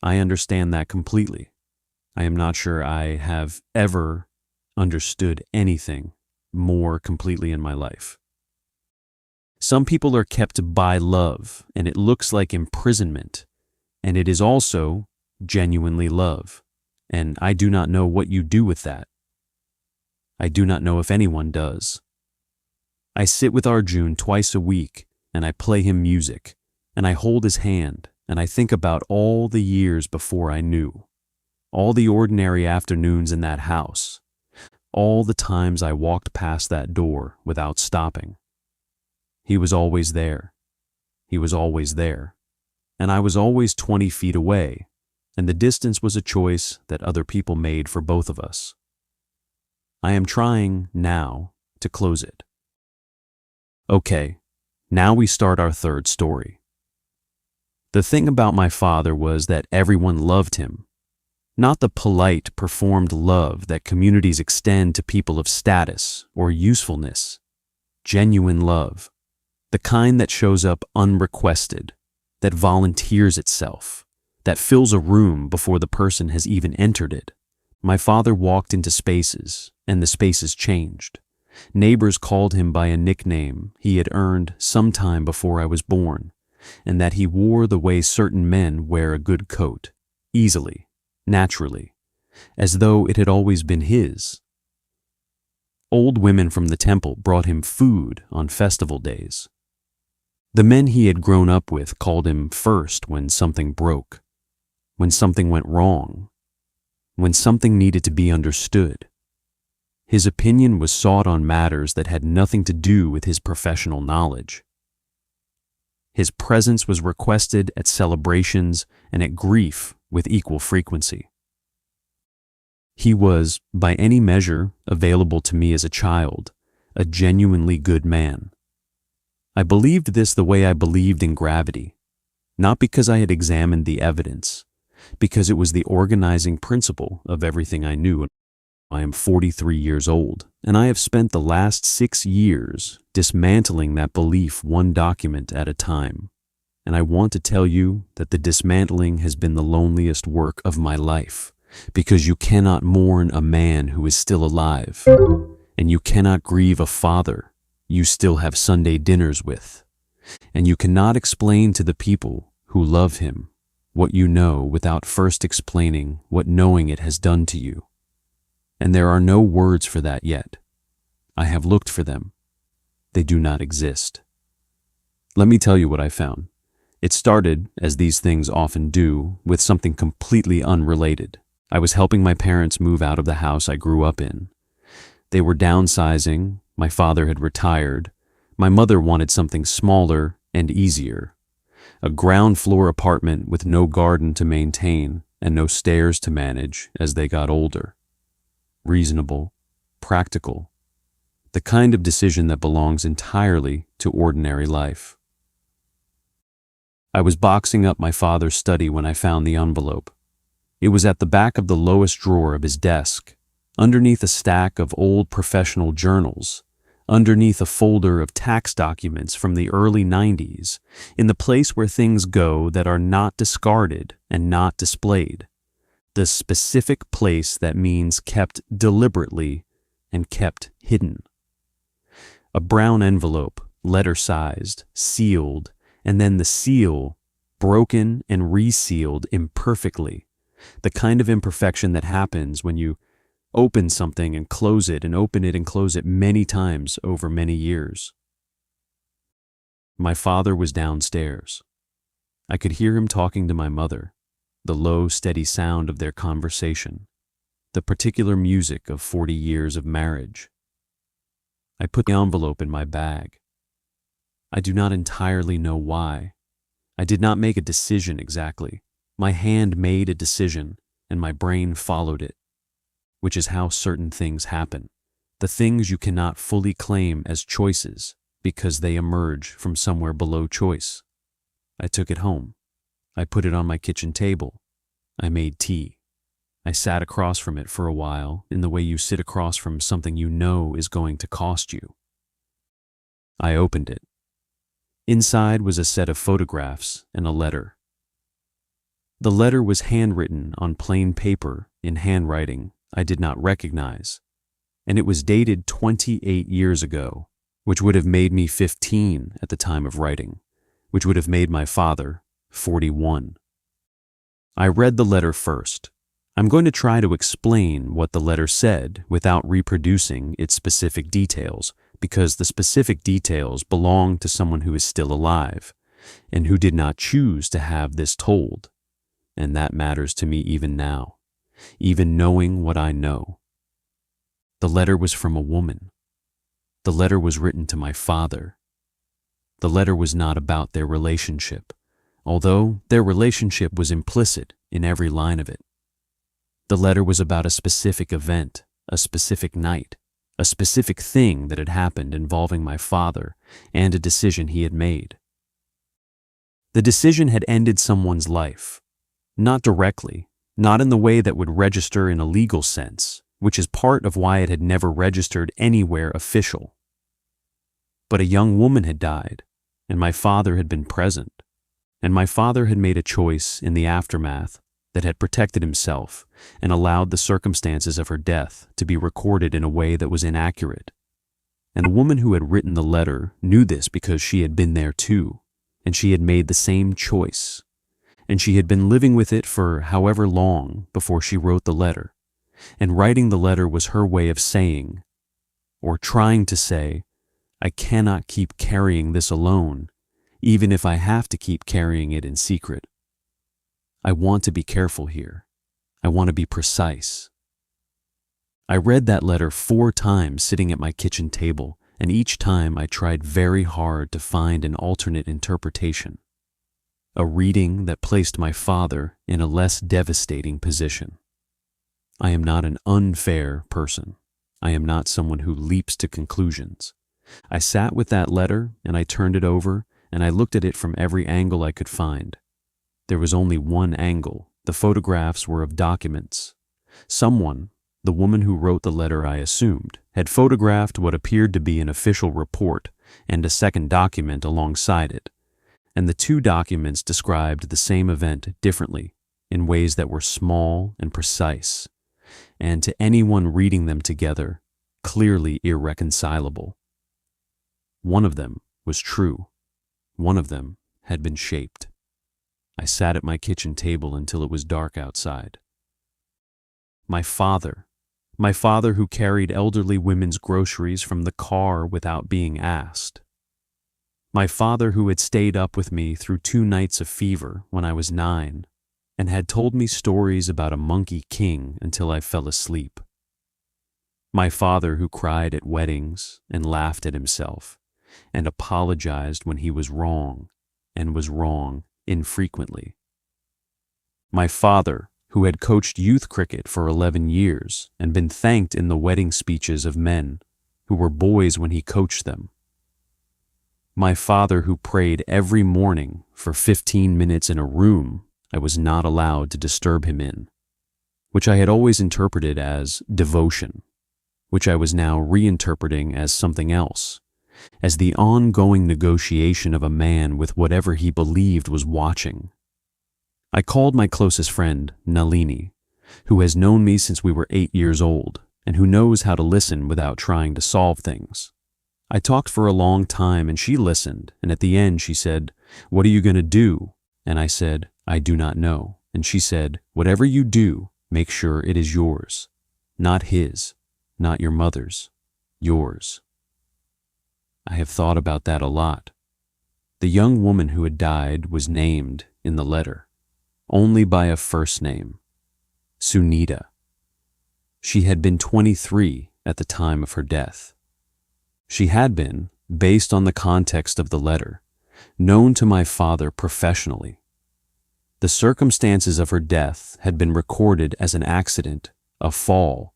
I understand that completely. I am not sure I have ever understood anything more completely in my life. Some people are kept by love, and it looks like imprisonment, And it is also genuinely love. And I do not know what you do with that. I do not know if anyone does. I sit with Arjun twice a week, and I play him music, and I hold his hand, and I think about all the years before I knew, all the ordinary afternoons in that house, all the times I walked past that door without stopping. He was always there. He was always there. And I was always 20 feet away, and the distance was a choice that other people made for both of us. I am trying now to close it. Okay, now we start our third story. The thing about my father was that everyone loved him. Not the polite, performed love that communities extend to people of status or usefulness. Genuine love. The kind that shows up unrequested, that volunteers itself, that fills a room before the person has even entered it. My father walked into spaces, and the spaces changed. Neighbors called him by a nickname he had earned sometime before I was born, and that he wore the way certain men wear a good coat, easily, naturally, as though it had always been his. Old women from the temple brought him food on festival days. The men he had grown up with called him first when something broke, when something went wrong, when something needed to be understood. His opinion was sought on matters that had nothing to do with his professional knowledge. His presence was requested at celebrations and at grief with equal frequency. He was, by any measure available to me as a child, a genuinely good man. I believed this the way I believed in gravity, not because I had examined the evidence, because it was the organizing principle of everything I knew. I am 43 years old, and I have spent the last 6 years dismantling that belief one document at a time. And I want to tell you that the dismantling has been the loneliest work of my life, because you cannot mourn a man who is still alive, and you cannot grieve a father you still have Sunday dinners with, and you cannot explain to the people who love him what you know without first explaining what knowing it has done to you. And there are no words for that yet. I have looked for them. They do not exist. Let me tell you what I found. It started, as these things often do, with something completely unrelated. I was helping my parents move out of the house I grew up in. They were downsizing, my father had retired, my mother wanted something smaller and easier. A ground floor apartment with no garden to maintain and no stairs to manage as they got older. Reasonable, practical, the kind of decision that belongs entirely to ordinary life. I was boxing up my father's study when I found the envelope. It was at the back of the lowest drawer of his desk, underneath a stack of old professional journals, underneath a folder of tax documents from the early 90s, in the place where things go that are not discarded and not displayed. The specific place that means kept deliberately and kept hidden. A brown envelope, letter-sized, sealed, and then the seal broken and resealed imperfectly, the kind of imperfection that happens when you open something and close it and open it and close it many times over many years. My father was downstairs. I could hear him talking to my mother, the low, steady sound of their conversation, the particular music of 40 years of marriage. I put the envelope in my bag. I do not entirely know why. I did not make a decision exactly. My hand made a decision, and my brain followed it, which is how certain things happen. The things you cannot fully claim as choices because they emerge from somewhere below choice. I took it home. I put it on my kitchen table. I made tea. I sat across from it for a while in the way you sit across from something you know is going to cost you. I opened it. Inside was a set of photographs and a letter. The letter was handwritten on plain paper in handwriting I did not recognize, and it was dated 28 years ago, which would have made me 15 at the time of writing, which would have made my father 41. I read the letter first. I'm going to try to explain what the letter said without reproducing its specific details, because the specific details belong to someone who is still alive and who did not choose to have this told. And that matters to me even now, even knowing what I know. The letter was from a woman. The letter was written to my father. The letter was not about their relationship, although their relationship was implicit in every line of it. The letter was about a specific event, a specific night, a specific thing that had happened involving my father and a decision he had made. The decision had ended someone's life, not directly, not in the way that would register in a legal sense, which is part of why it had never registered anywhere official. But a young woman had died, and my father had been present, and my father had made a choice in the aftermath that had protected himself and allowed the circumstances of her death to be recorded in a way that was inaccurate. And the woman who had written the letter knew this because she had been there too, and she had made the same choice, and she had been living with it for however long before she wrote the letter, and writing the letter was her way of saying, or trying to say, I cannot keep carrying this alone, even if I have to keep carrying it in secret. I want to be careful here. I want to be precise. I read that letter 4 times sitting at my kitchen table, and each time I tried very hard to find an alternate interpretation, a reading that placed my father in a less devastating position. I am not an unfair person. I am not someone who leaps to conclusions. I sat with that letter and I turned it over and I looked at it from every angle I could find. There was only one angle. The photographs were of documents. Someone, the woman who wrote the letter I assumed, had photographed what appeared to be an official report and a second document alongside it, and the 2 documents described the same event differently in ways that were small and precise, and to anyone reading them together, clearly irreconcilable. One of them was true. One of them had been shaped. I sat at my kitchen table until it was dark outside. My father who carried elderly women's groceries from the car without being asked. My father who had stayed up with me through 2 nights of fever when I was 9 and had told me stories about a monkey king until I fell asleep. My father who cried at weddings and laughed at himself and apologized when he was wrong and was wrong infrequently. My father who had coached youth cricket for 11 years and been thanked in the wedding speeches of men who were boys when he coached them. My father who prayed every morning for 15 minutes in a room I was not allowed to disturb him in, which I had always interpreted as devotion, which I was now reinterpreting as something else, as the ongoing negotiation of a man with whatever he believed was watching. I called my closest friend, Nalini, who has known me since we were 8 years old and who knows how to listen without trying to solve things. I talked for a long time and she listened, and at the end she said, "What are you going to do?" And I said, "I do not know." And she said, "Whatever you do, make sure it is yours, not his, not your mother's, yours." I have thought about that a lot. The young woman who had died was named in the letter, only by a first name, Sunita. She had been 23 at the time of her death. She had been, based on the context of the letter, known to my father professionally. The circumstances of her death had been recorded as an accident, a fall,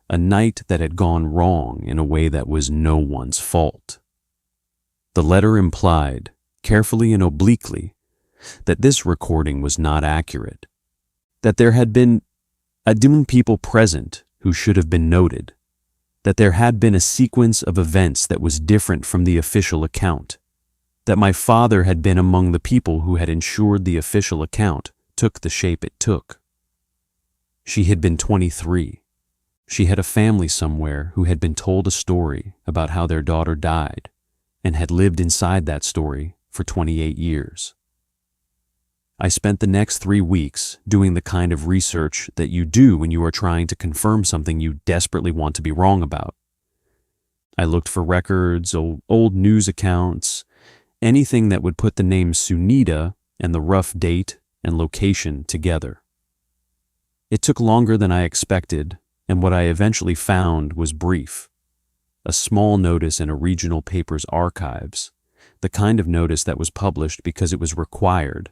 a night that had gone wrong in a way that was no one's fault. The letter implied, carefully and obliquely, that this recording was not accurate, that there had been people present who should have been noted, that there had been a sequence of events that was different from the official account, that my father had been among the people who had ensured the official account took the shape it took. She had been 23. She had a family somewhere who had been told a story about how their daughter died and had lived inside that story for 28 years. I spent the next 3 weeks doing the kind of research that you do when you are trying to confirm something you desperately want to be wrong about. I looked for records, old news accounts, anything that would put the name Sunita and the rough date and location together. It took longer than I expected, and what I eventually found was brief. A small notice in a regional paper's archives, the kind of notice that was published because it was required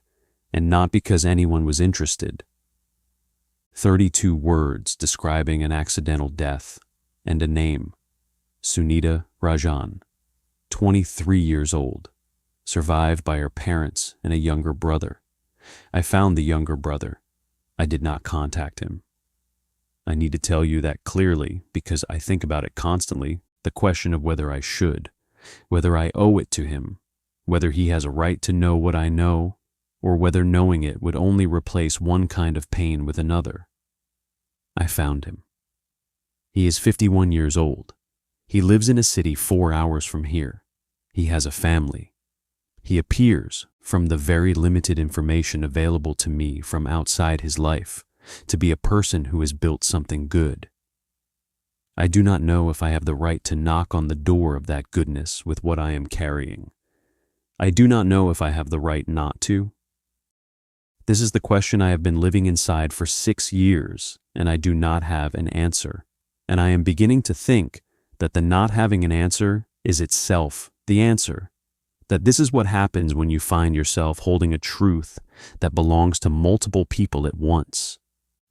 and not because anyone was interested. 32 words describing an accidental death and a name, Sunita Rajan, 23 years old, survived by her parents and a younger brother. I found the younger brother. I did not contact him. I need to tell you that clearly because I think about it constantly, the question of whether I should, whether I owe it to him, whether he has a right to know what I know, or whether knowing it would only replace one kind of pain with another. I found him. He is 51 years old. He lives in a city 4 hours from here. He has a family. He appears, from the very limited information available to me from outside his life, to be a person who has built something good. I do not know if I have the right to knock on the door of that goodness with what I am carrying. I do not know if I have the right not to. This is the question I have been living inside for 6 years, and I do not have an answer. And I am beginning to think that the not having an answer is itself the answer. That this is what happens when you find yourself holding a truth that belongs to multiple people at once.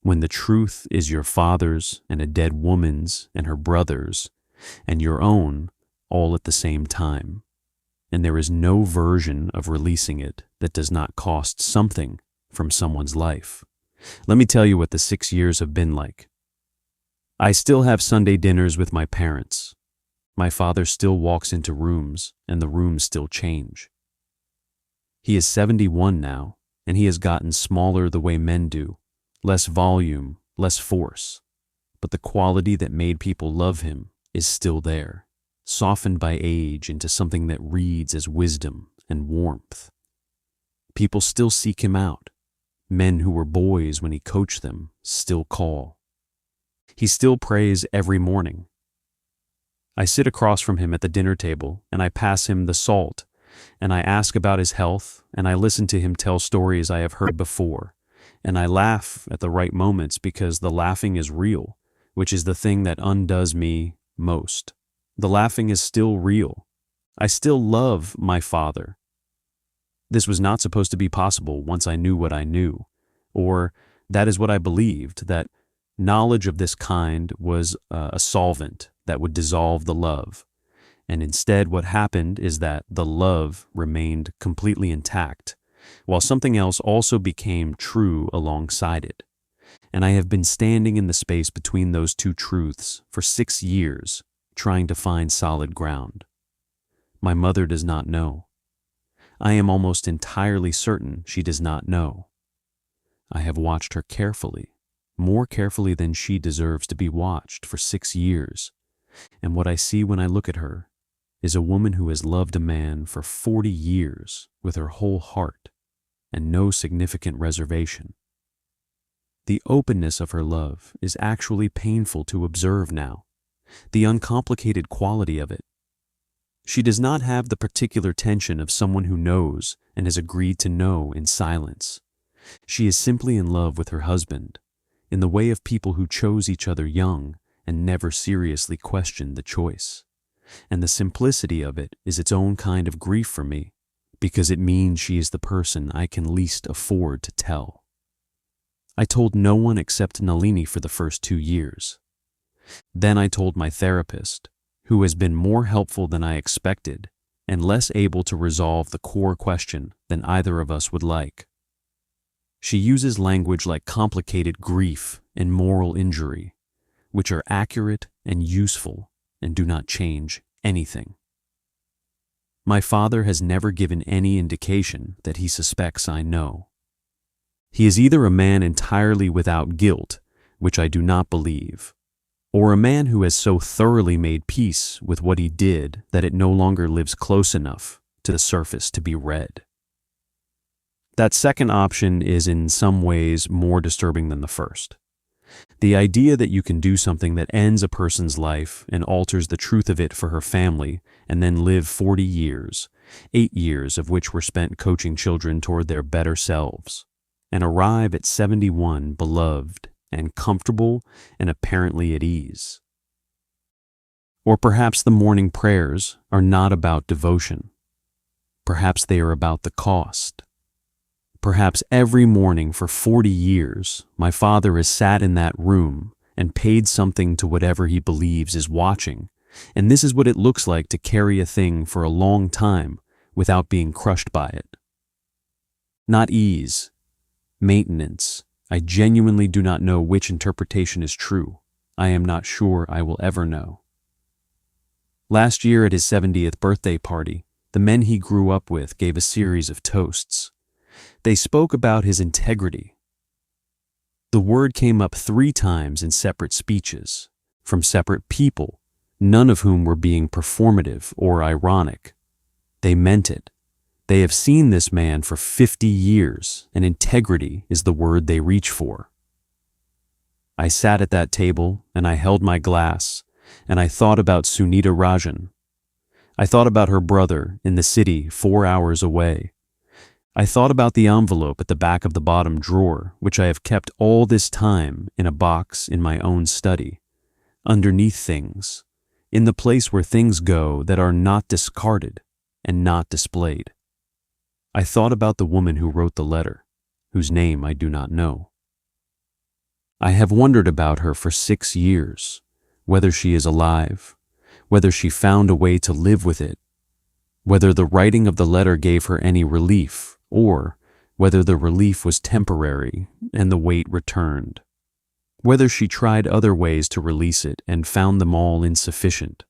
When the truth is your father's and a dead woman's and her brother's and your own all at the same time. And there is no version of releasing it that does not cost something from someone's life. Let me tell you what the 6 years have been like. I still have Sunday dinners with my parents. My father still walks into rooms, and the rooms still change. He is 71 now, and he has gotten smaller the way men do. Less volume, less force. But the quality that made people love him is still there, softened by age into something that reads as wisdom and warmth. People still seek him out. Men who were boys when he coached them still call. He still prays every morning. I sit across from him at the dinner table and I pass him the salt and I ask about his health and I listen to him tell stories I have heard before and I laugh at the right moments because the laughing is real, which is the thing that undoes me most. The laughing is still real. I still love my father. This was not supposed to be possible once I knew what I knew, or that is what I believed, that knowledge of this kind was a solvent that would dissolve the love. And instead what happened is that the love remained completely intact, while something else also became true alongside it. And I have been standing in the space between those two truths for 6 years, trying to find solid ground. My mother does not know. I am almost entirely certain she does not know. I have watched her carefully, more carefully than she deserves to be watched for 6 years, and what I see when I look at her is a woman who has loved a man for 40 years with her whole heart and no significant reservation. The openness of her love is actually painful to observe now, the uncomplicated quality of it. She does not have the particular tension of someone who knows and has agreed to know in silence. She is simply in love with her husband, in the way of people who chose each other young and never seriously questioned the choice. And the simplicity of it is its own kind of grief for me, because it means she is the person I can least afford to tell. I told no one except Nalini for the first 2 years. Then I told my therapist, who has been more helpful than I expected and less able to resolve the core question than either of us would like. She uses language like complicated grief and moral injury, which are accurate and useful and do not change anything. My father has never given any indication that he suspects I know. He is either a man entirely without guilt, which I do not believe, or a man who has so thoroughly made peace with what he did that it no longer lives close enough to the surface to be read. That second option is in some ways more disturbing than the first. The idea that you can do something that ends a person's life and alters the truth of it for her family and then live 40 years, 8 years of which were spent coaching children toward their better selves, and arrive at 71 beloved and comfortable and apparently at ease. Or perhaps the morning prayers are not about devotion. Perhaps they are about the cost. Perhaps every morning for 40 years, my father has sat in that room and paid something to whatever he believes is watching, and this is what it looks like to carry a thing for a long time without being crushed by it. Not ease, maintenance. I genuinely do not know which interpretation is true. I am not sure I will ever know. Last year at his 70th birthday party, the men he grew up with gave a series of toasts. They spoke about his integrity. The word came up 3 times in separate speeches, from separate people, none of whom were being performative or ironic. They meant it. They have seen this man for 50 years, and integrity is the word they reach for. I sat at that table, and I held my glass, and I thought about Sunita Rajan. I thought about her brother in the city 4 hours away. I thought about the envelope at the back of the bottom drawer, which I have kept all this time in a box in my own study, underneath things, in the place where things go that are not discarded and not displayed. I thought about the woman who wrote the letter, whose name I do not know. I have wondered about her for 6 years, whether she is alive, whether she found a way to live with it, whether the writing of the letter gave her any relief, or whether the relief was temporary and the weight returned, whether she tried other ways to release it and found them all insufficient,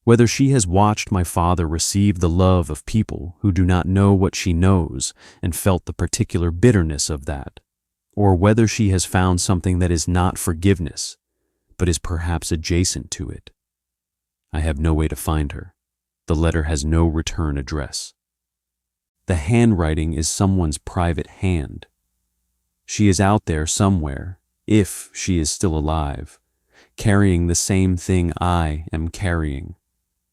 whether she has watched my father receive the love of people who do not know what she knows and felt the particular bitterness of that, or whether she has found something that is not forgiveness, but is perhaps adjacent to it. I have no way to find her. The letter has no return address. The handwriting is someone's private hand. She is out there somewhere, if she is still alive, carrying the same thing I am carrying,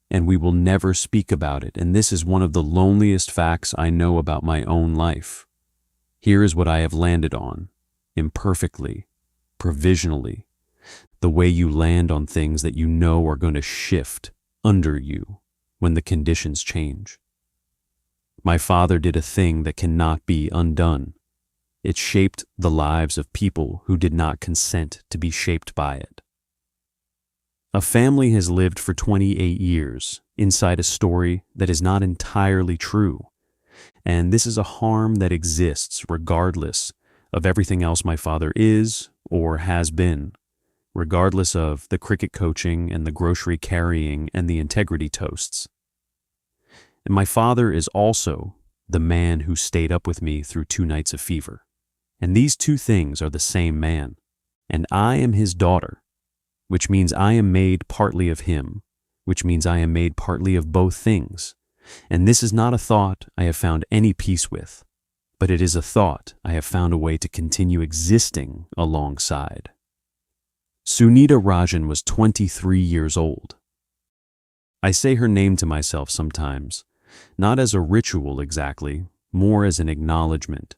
and we will never speak about it, and this is one of the loneliest facts I know about my own life. Here is what I have landed on, imperfectly, provisionally, the way you land on things that you know are going to shift under you when the conditions change. My father did a thing that cannot be undone. It shaped the lives of people who did not consent to be shaped by it. A family has lived for 28 years inside a story that is not entirely true, and this is a harm that exists regardless of everything else my father is or has been, regardless of the cricket coaching and the grocery carrying and the integrity toasts. And my father is also the man who stayed up with me through 2 nights of fever. And these 2 things are the same man. And I am his daughter, which means I am made partly of him, which means I am made partly of both things. And this is not a thought I have found any peace with, but it is a thought I have found a way to continue existing alongside. Sunita Rajan was 23 years old. I say her name to myself sometimes, not as a ritual exactly, more as an acknowledgement,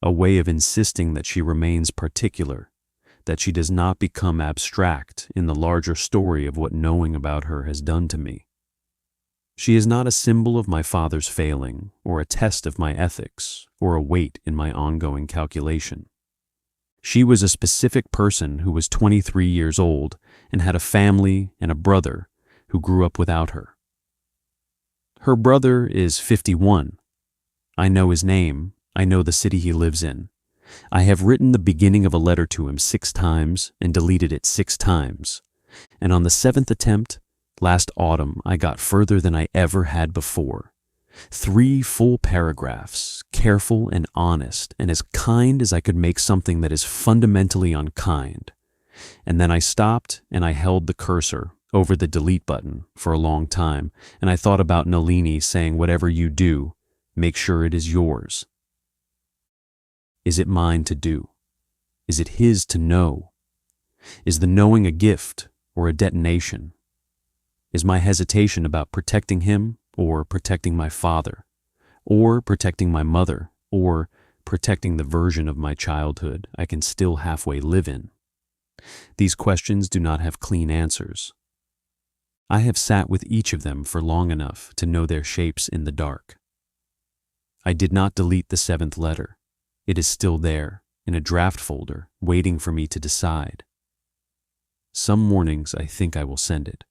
a way of insisting that she remains particular, that she does not become abstract in the larger story of what knowing about her has done to me. She is not a symbol of my father's failing, or a test of my ethics, or a weight in my ongoing calculation. She was a specific person who was 23 years old and had a family and a brother who grew up without her. Her brother is 51. I know his name. I know the city he lives in. I have written the beginning of a letter to him 6 times and deleted it 6 times. And on the 7th attempt, last autumn, I got further than I ever had before. 3 full paragraphs, careful and honest, and as kind as I could make something that is fundamentally unkind. And then I stopped and I held the cursor over the delete button for a long time, and I thought about Nalini saying, "Whatever you do, make sure it is yours." Is it mine to do? Is it his to know? Is the knowing a gift or a detonation? Is my hesitation about protecting him or protecting my father, or protecting my mother, or protecting the version of my childhood I can still halfway live in? These questions do not have clean answers. I have sat with each of them for long enough to know their shapes in the dark. I did not delete the 7th letter. It is still there, in a draft folder, waiting for me to decide. Some mornings I think I will send it.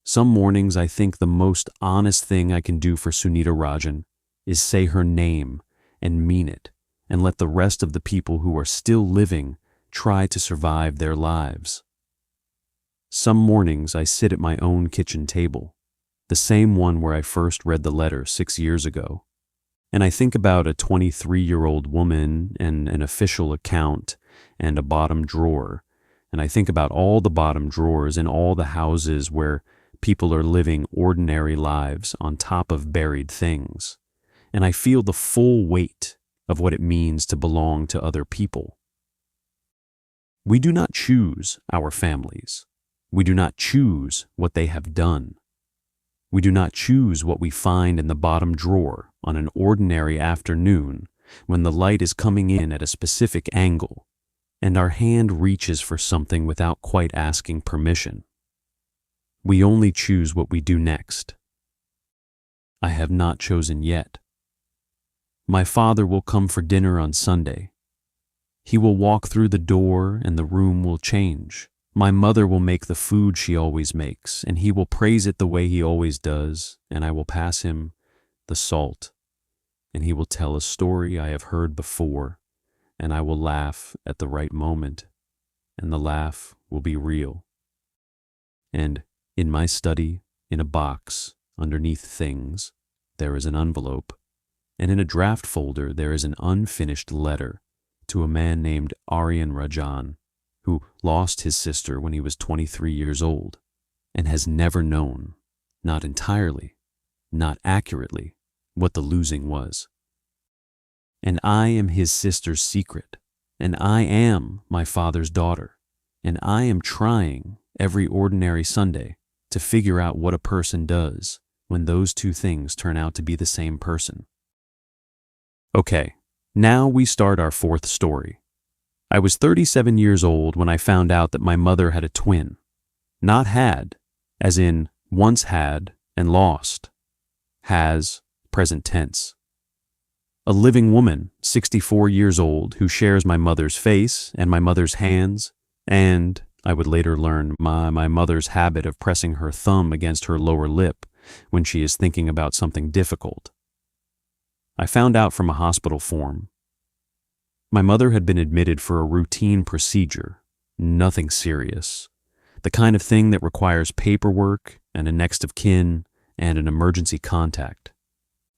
Some mornings I think the most honest thing I can do for Sunita Rajan is say her name and mean it, and let the rest of the people who are still living try to survive their lives. Some mornings I sit at my own kitchen table, the same one where I first read the letter 6 years ago, and I think about a 23-year-old woman and an official account and a bottom drawer, and I think about all the bottom drawers in all the houses where people are living ordinary lives on top of buried things, and I feel the full weight of what it means to belong to other people. We do not choose our families. We do not choose what they have done. We do not choose what we find in the bottom drawer on an ordinary afternoon when the light is coming in at a specific angle and our hand reaches for something without quite asking permission. We only choose what we do next. I have not chosen yet. My father will come for dinner on Sunday. He will walk through the door and the room will change. My mother will make the food she always makes, and he will praise it the way he always does, and I will pass him the salt, and he will tell a story I have heard before, and I will laugh at the right moment, and the laugh will be real. And in my study, in a box, underneath things, there is an envelope, and in a draft folder there is an unfinished letter to a man named Aryan Rajan, who lost his sister when he was 23 years old, and has never known, not entirely, not accurately, what the losing was. And I am his sister's secret, and I am my father's daughter, and I am trying every ordinary Sunday to figure out what a person does when those two things turn out to be the same person. Okay, now we start our 4th story. I was 37 years old when I found out that my mother had a twin. Not had, as in once had and lost. Has, present tense. A living woman, 64 years old, who shares my mother's face and my mother's hands, and, I would later learn, my mother's habit of pressing her thumb against her lower lip when she is thinking about something difficult. I found out from a hospital form. My mother had been admitted for a routine procedure, nothing serious, the kind of thing that requires paperwork and a next of kin and an emergency contact.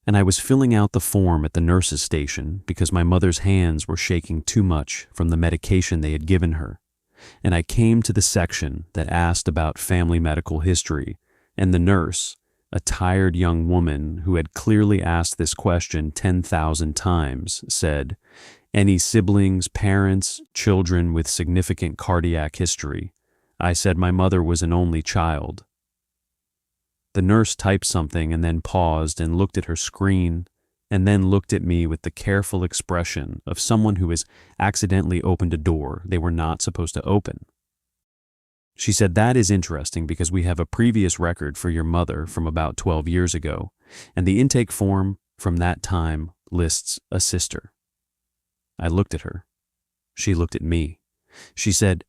And I was filling out the form at the nurse's station because my mother's hands were shaking too much from the medication they had given her, and I came to the section that asked about family medical history, and the nurse, a tired young woman who had clearly asked this question 10,000 times, said, "Any siblings, parents, children with significant cardiac history?" I said my mother was an only child. The nurse typed something and then paused and looked at her screen, and then looked at me with the careful expression of someone who has accidentally opened a door they were not supposed to open. She said, "That is interesting because we have a previous record for your mother from about 12 years ago, and the intake form from that time lists a sister." I looked at her. She looked at me. She said,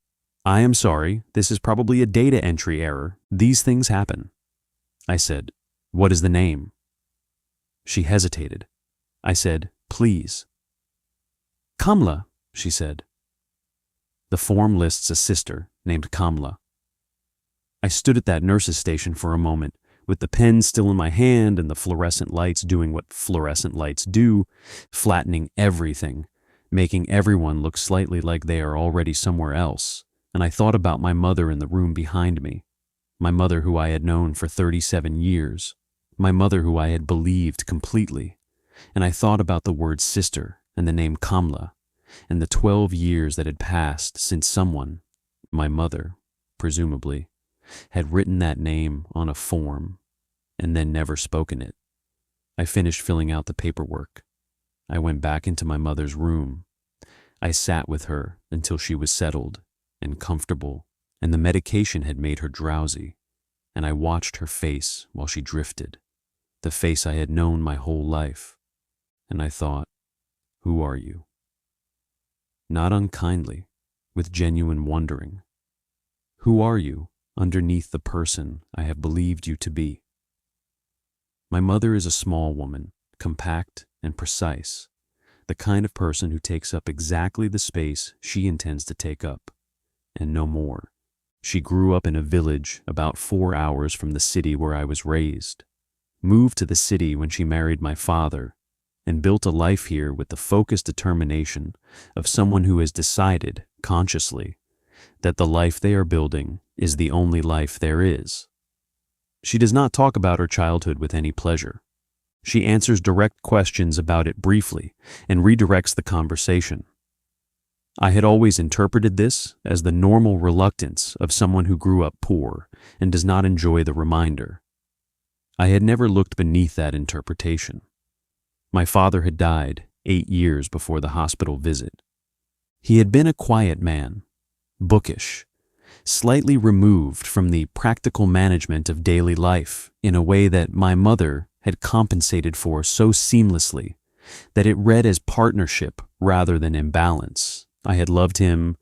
"I am sorry, this is probably a data entry error. These things happen." I said, "What is the name?" She hesitated. I said, "Please." "Kamla," she said. The form lists a sister named Kamla. I stood at that nurse's station for a moment, with the pen still in my hand and the fluorescent lights doing what fluorescent lights do, flattening everything, making everyone look slightly like they are already somewhere else, and I thought about my mother in the room behind me, my mother who I had known for 37 years, my mother who I had believed completely, and I thought about the word sister and the name Kamla, and the 12 years that had passed since someone, my mother, presumably, had written that name on a form and then never spoken it. I finished filling out the paperwork. I went back into my mother's room. I sat with her until she was settled and comfortable, and the medication had made her drowsy, and I watched her face while she drifted, the face I had known my whole life, and I thought, who are you? Not unkindly, with genuine wondering. Who are you underneath the person I have believed you to be? My mother is a small woman, compact and precise, the kind of person who takes up exactly the space she intends to take up, and no more. She grew up in a village about 4 hours from the city where I was raised, moved to the city when she married my father, and built a life here with the focused determination of someone who has decided, consciously, that the life they are building is the only life there is. She does not talk about her childhood with any pleasure. She answers direct questions about it briefly and redirects the conversation. I had always interpreted this as the normal reluctance of someone who grew up poor and does not enjoy the reminder. I had never looked beneath that interpretation. My father had died 8 years before the hospital visit. He had been a quiet man, bookish, slightly removed from the practical management of daily life in a way that my mother had compensated for so seamlessly that it read as partnership rather than imbalance. I had loved him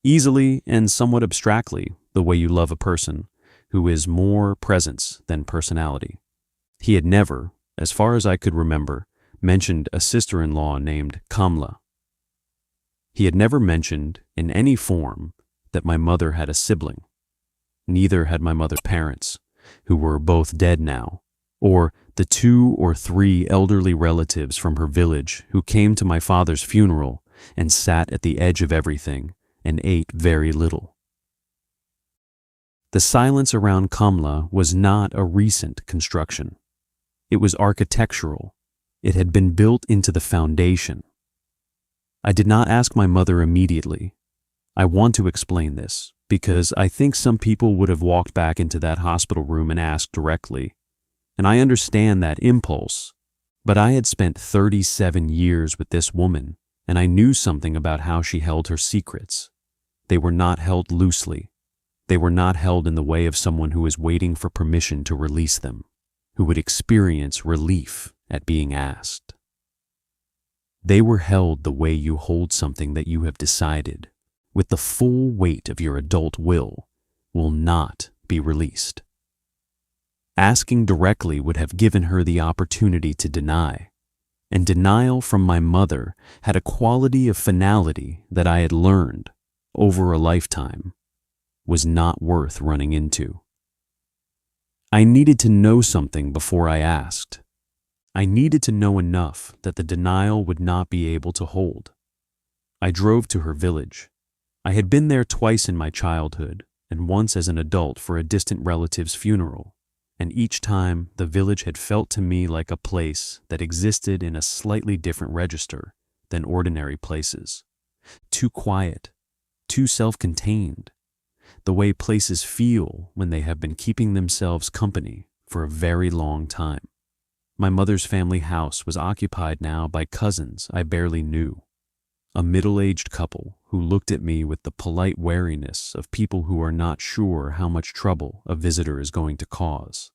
easily and somewhat abstractly, the way you love a person who is more presence than personality. He had never, as far as I could remember, mentioned a sister-in-law named Kamla. He had never mentioned in any form that my mother had a sibling. Neither had my mother's parents, who were both dead now, or the 2 or 3 elderly relatives from her village who came to my father's funeral and sat at the edge of everything and ate very little. The silence around Kamla was not a recent construction. It was architectural. It had been built into the foundation. I did not ask my mother immediately. I want to explain this because I think some people would have walked back into that hospital room and asked directly, and I understand that impulse, but I had spent 37 years with this woman, and I knew something about how she held her secrets. They were not held loosely. They were not held in the way of someone who is waiting for permission to release them, who would experience relief at being asked. They were held the way you hold something that you have decided, with the full weight of your adult will not be released. Asking directly would have given her the opportunity to deny, and denial from my mother had a quality of finality that I had learned, over a lifetime, was not worth running into. I needed to know something before I asked. I needed to know enough that the denial would not be able to hold. I drove to her village. I had been there twice in my childhood, and once as an adult for a distant relative's funeral, and each time the village had felt to me like a place that existed in a slightly different register than ordinary places. Too quiet, too self-contained, the way places feel when they have been keeping themselves company for a very long time. My mother's family house was occupied now by cousins I barely knew, a middle-aged couple who looked at me with the polite wariness of people who are not sure how much trouble a visitor is going to cause.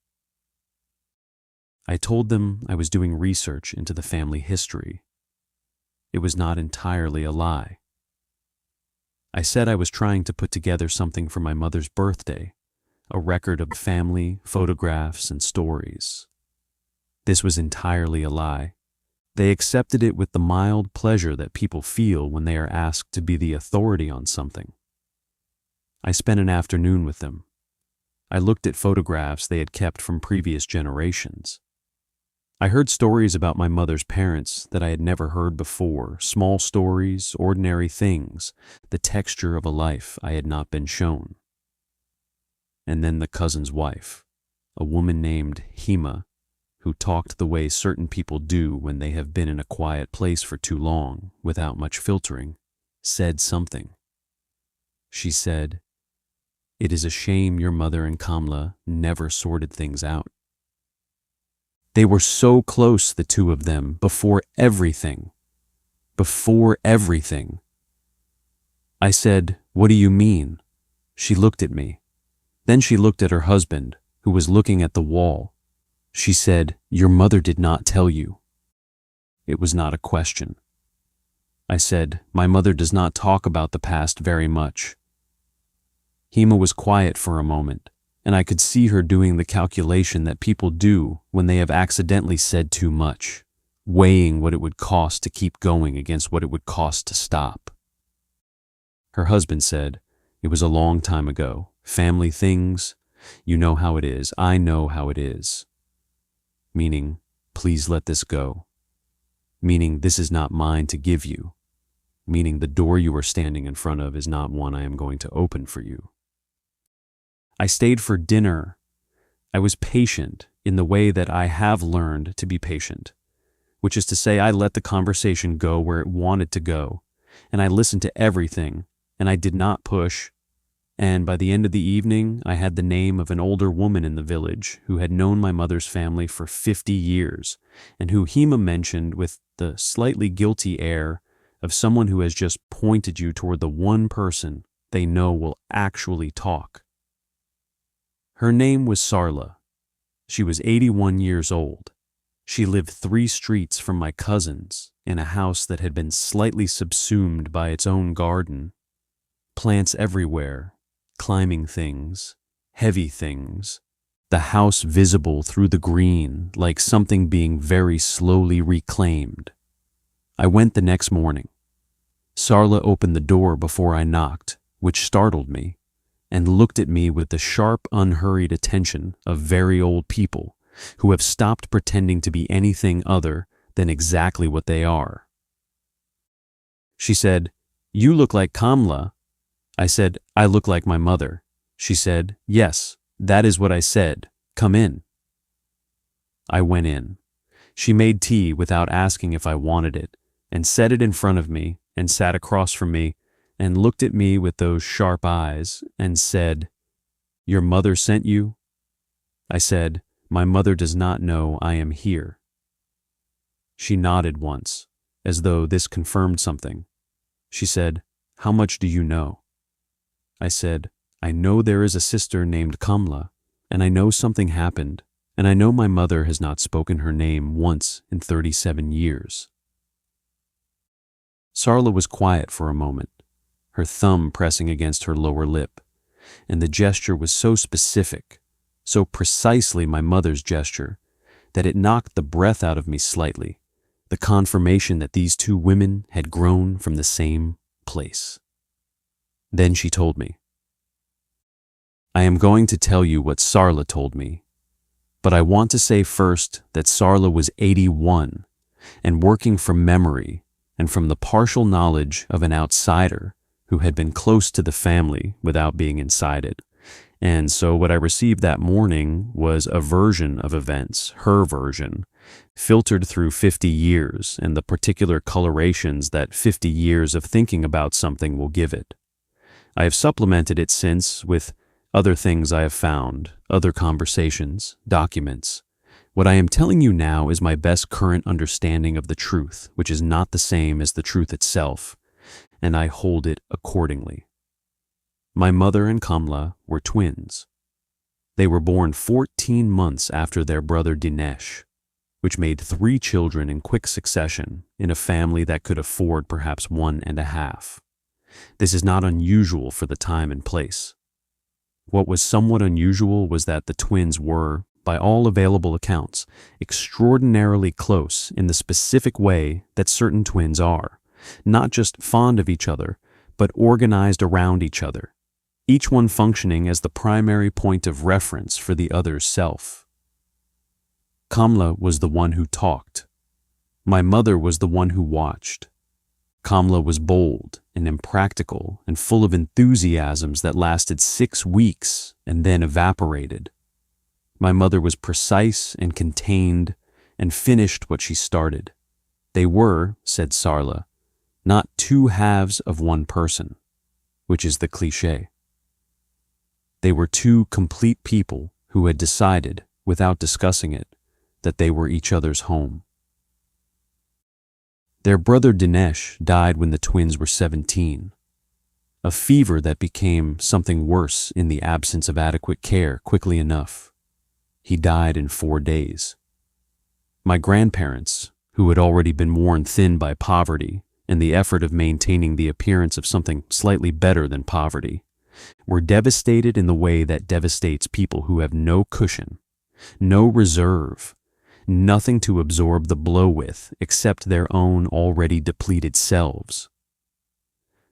I told them I was doing research into the family history. It was not entirely a lie. I said I was trying to put together something for my mother's birthday, a record of family, photographs, and stories. This was entirely a lie. They accepted it with the mild pleasure that people feel when they are asked to be the authority on something. I spent an afternoon with them. I looked at photographs they had kept from previous generations. I heard stories about my mother's parents that I had never heard before, small stories, ordinary things, the texture of a life I had not been shown. And then the cousin's wife, a woman named Hema, who talked the way certain people do when they have been in a quiet place for too long, without much filtering, said something. She said, "It is a shame your mother and Kamla never sorted things out." They were so close, the two of them, before everything. Before everything. I said, "What do you mean?" She looked at me. Then she looked at her husband, who was looking at the wall. She said, "Your mother did not tell you." It was not a question. I said, "My mother does not talk about the past very much." Hema was quiet for a moment, and I could see her doing the calculation that people do when they have accidentally said too much, weighing what it would cost to keep going against what it would cost to stop. Her husband said, "It was a long time ago. Family things, you know how it is. I know how it is." Meaning, please let this go. Meaning, this is not mine to give you. Meaning, the door you are standing in front of is not one I am going to open for you. I stayed for dinner. I was patient in the way that I have learned to be patient, which is to say I let the conversation go where it wanted to go, and I listened to everything, and I did not push. And by the end of the evening, I had the name of an older woman in the village who had known my mother's family for 50 years, and who Hema mentioned with the slightly guilty air of someone who has just pointed you toward the one person they know will actually talk. Her name was Sarla. She was 81 years old. She lived 3 streets from my cousins in a house that had been slightly subsumed by its own garden. Plants everywhere, climbing things, heavy things, the house visible through the green like something being very slowly reclaimed. I went the next morning. Sarla opened the door before I knocked, which startled me, and looked at me with the sharp, unhurried attention of very old people who have stopped pretending to be anything other than exactly what they are. She said, "You look like Kamla." I said, "I look like my mother." She said, "Yes, that is what I said. Come in." I went in. She made tea without asking if I wanted it, and set it in front of me, and sat across from me, and looked at me with those sharp eyes, and said, "Your mother sent you?" I said, "My mother does not know I am here." She nodded once, as though this confirmed something. She said, "How much do you know?" I said, "I know there is a sister named Kamla, and I know something happened, and I know my mother has not spoken her name once in 37 years. Sarla was quiet for a moment, her thumb pressing against her lower lip, and the gesture was so specific, so precisely my mother's gesture, that it knocked the breath out of me slightly, the confirmation that these two women had grown from the same place. Then she told me, "I am going to tell you what Sarla told me, but I want to say first that Sarla was 81 and working from memory and from the partial knowledge of an outsider who had been close to the family without being inside it. And so what I received that morning was a version of events, her version, filtered through 50 years and the particular colorations that 50 years of thinking about something will give it. I have supplemented it since with other things I have found, other conversations, documents. What I am telling you now is my best current understanding of the truth, which is not the same as the truth itself, and I hold it accordingly. My mother and Kamla were twins. They were born 14 months after their brother Dinesh, which made 3 children in quick succession in a family that could afford perhaps 1.5. This is not unusual for the time and place. What was somewhat unusual was that the twins were, by all available accounts, extraordinarily close in the specific way that certain twins are, not just fond of each other, but organized around each other, each one functioning as the primary point of reference for the other's self. Kamla was the one who talked. My mother was the one who watched. Kamla was bold and impractical and full of enthusiasms that lasted 6 weeks and then evaporated. My mother was precise and contained and finished what she started. They were, said Sarla, not two halves of one person, which is the cliché. They were two complete people who had decided, without discussing it, that they were each other's home. Their brother Dinesh died when the twins were 17. A fever that became something worse in the absence of adequate care quickly enough. He died in 4 days. My grandparents, who had already been worn thin by poverty and the effort of maintaining the appearance of something slightly better than poverty, were devastated in the way that devastates people who have no cushion, no reserve, nothing to absorb the blow with except their own already depleted selves.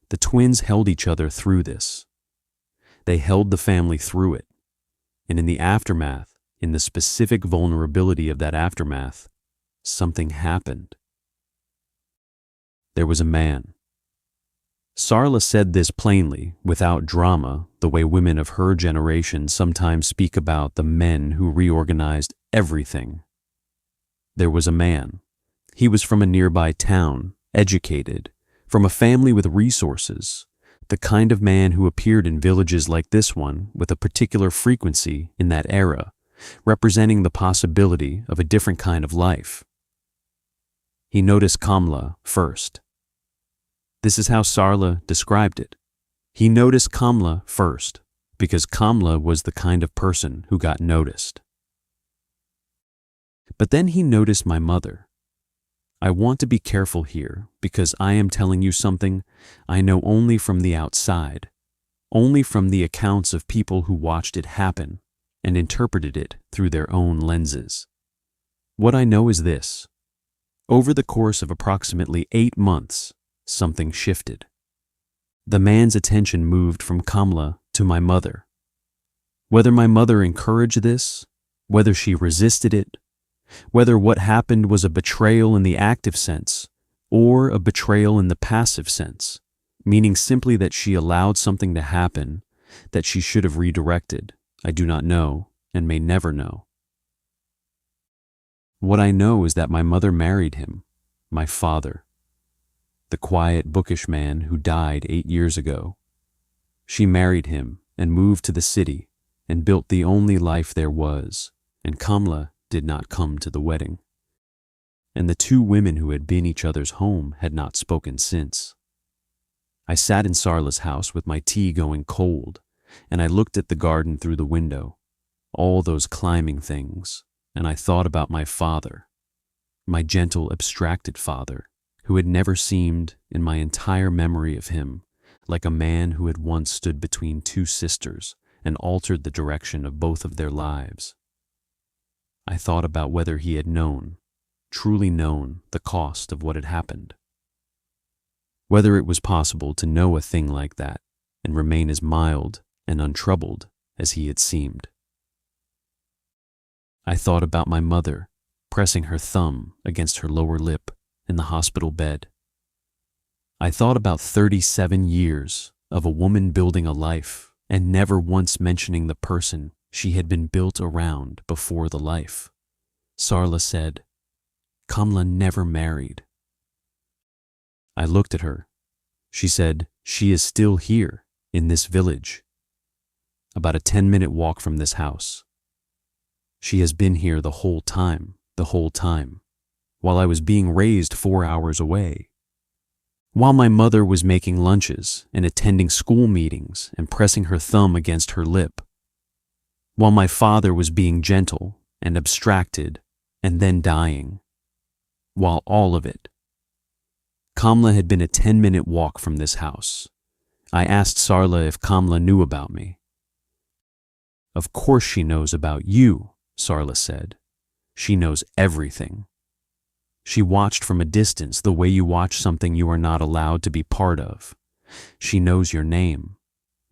The twins held each other through this. They held the family through it, and in the aftermath, in the specific vulnerability of that aftermath, something happened. There was a man. Sarla said this plainly, without drama, the way women of her generation sometimes speak about the men who reorganized everything. There was a man. He was from a nearby town, educated, from a family with resources, the kind of man who appeared in villages like this one with a particular frequency in that era, representing the possibility of a different kind of life. He noticed Kamla first. This is how Sarla described it. He noticed Kamla first, because Kamla was the kind of person who got noticed. But then he noticed my mother. I want to be careful here because I am telling you something I know only from the outside, only from the accounts of people who watched it happen and interpreted it through their own lenses. What I know is this. Over the course of approximately 8 months, something shifted. The man's attention moved from Kamla to my mother. Whether my mother encouraged this, whether she resisted it, whether what happened was a betrayal in the active sense or a betrayal in the passive sense, meaning simply that she allowed something to happen that she should have redirected, I do not know and may never know. What I know is that my mother married him, my father, the quiet, bookish man who died 8 years ago. She married him and moved to the city and built the only life there was, and Kamla did not come to the wedding. And the two women who had been each other's home had not spoken since. I sat in Sarla's house with my tea going cold, and I looked at the garden through the window, all those climbing things, and I thought about my father, my gentle, abstracted father, who had never seemed, in my entire memory of him, like a man who had once stood between two sisters and altered the direction of both of their lives. I thought about whether he had known, truly known, the cost of what had happened. Whether it was possible to know a thing like that and remain as mild and untroubled as he had seemed. I thought about my mother pressing her thumb against her lower lip in the hospital bed. I thought about 37 years of a woman building a life and never once mentioning the person she had been built around before the life. Sarla said, Kamla never married. I looked at her. She said, she is still here, in this village, about a 10-minute walk from this house. She has been here the whole time, while I was being raised 4 hours away. While my mother was making lunches and attending school meetings and pressing her thumb against her lip. While my father was being gentle and abstracted and then dying. While all of it. Kamla had been a 10-minute walk from this house. I asked Sarla if Kamla knew about me. Of course she knows about you, Sarla said. She knows everything. She watched from a distance the way you watch something you are not allowed to be part of. She knows your name.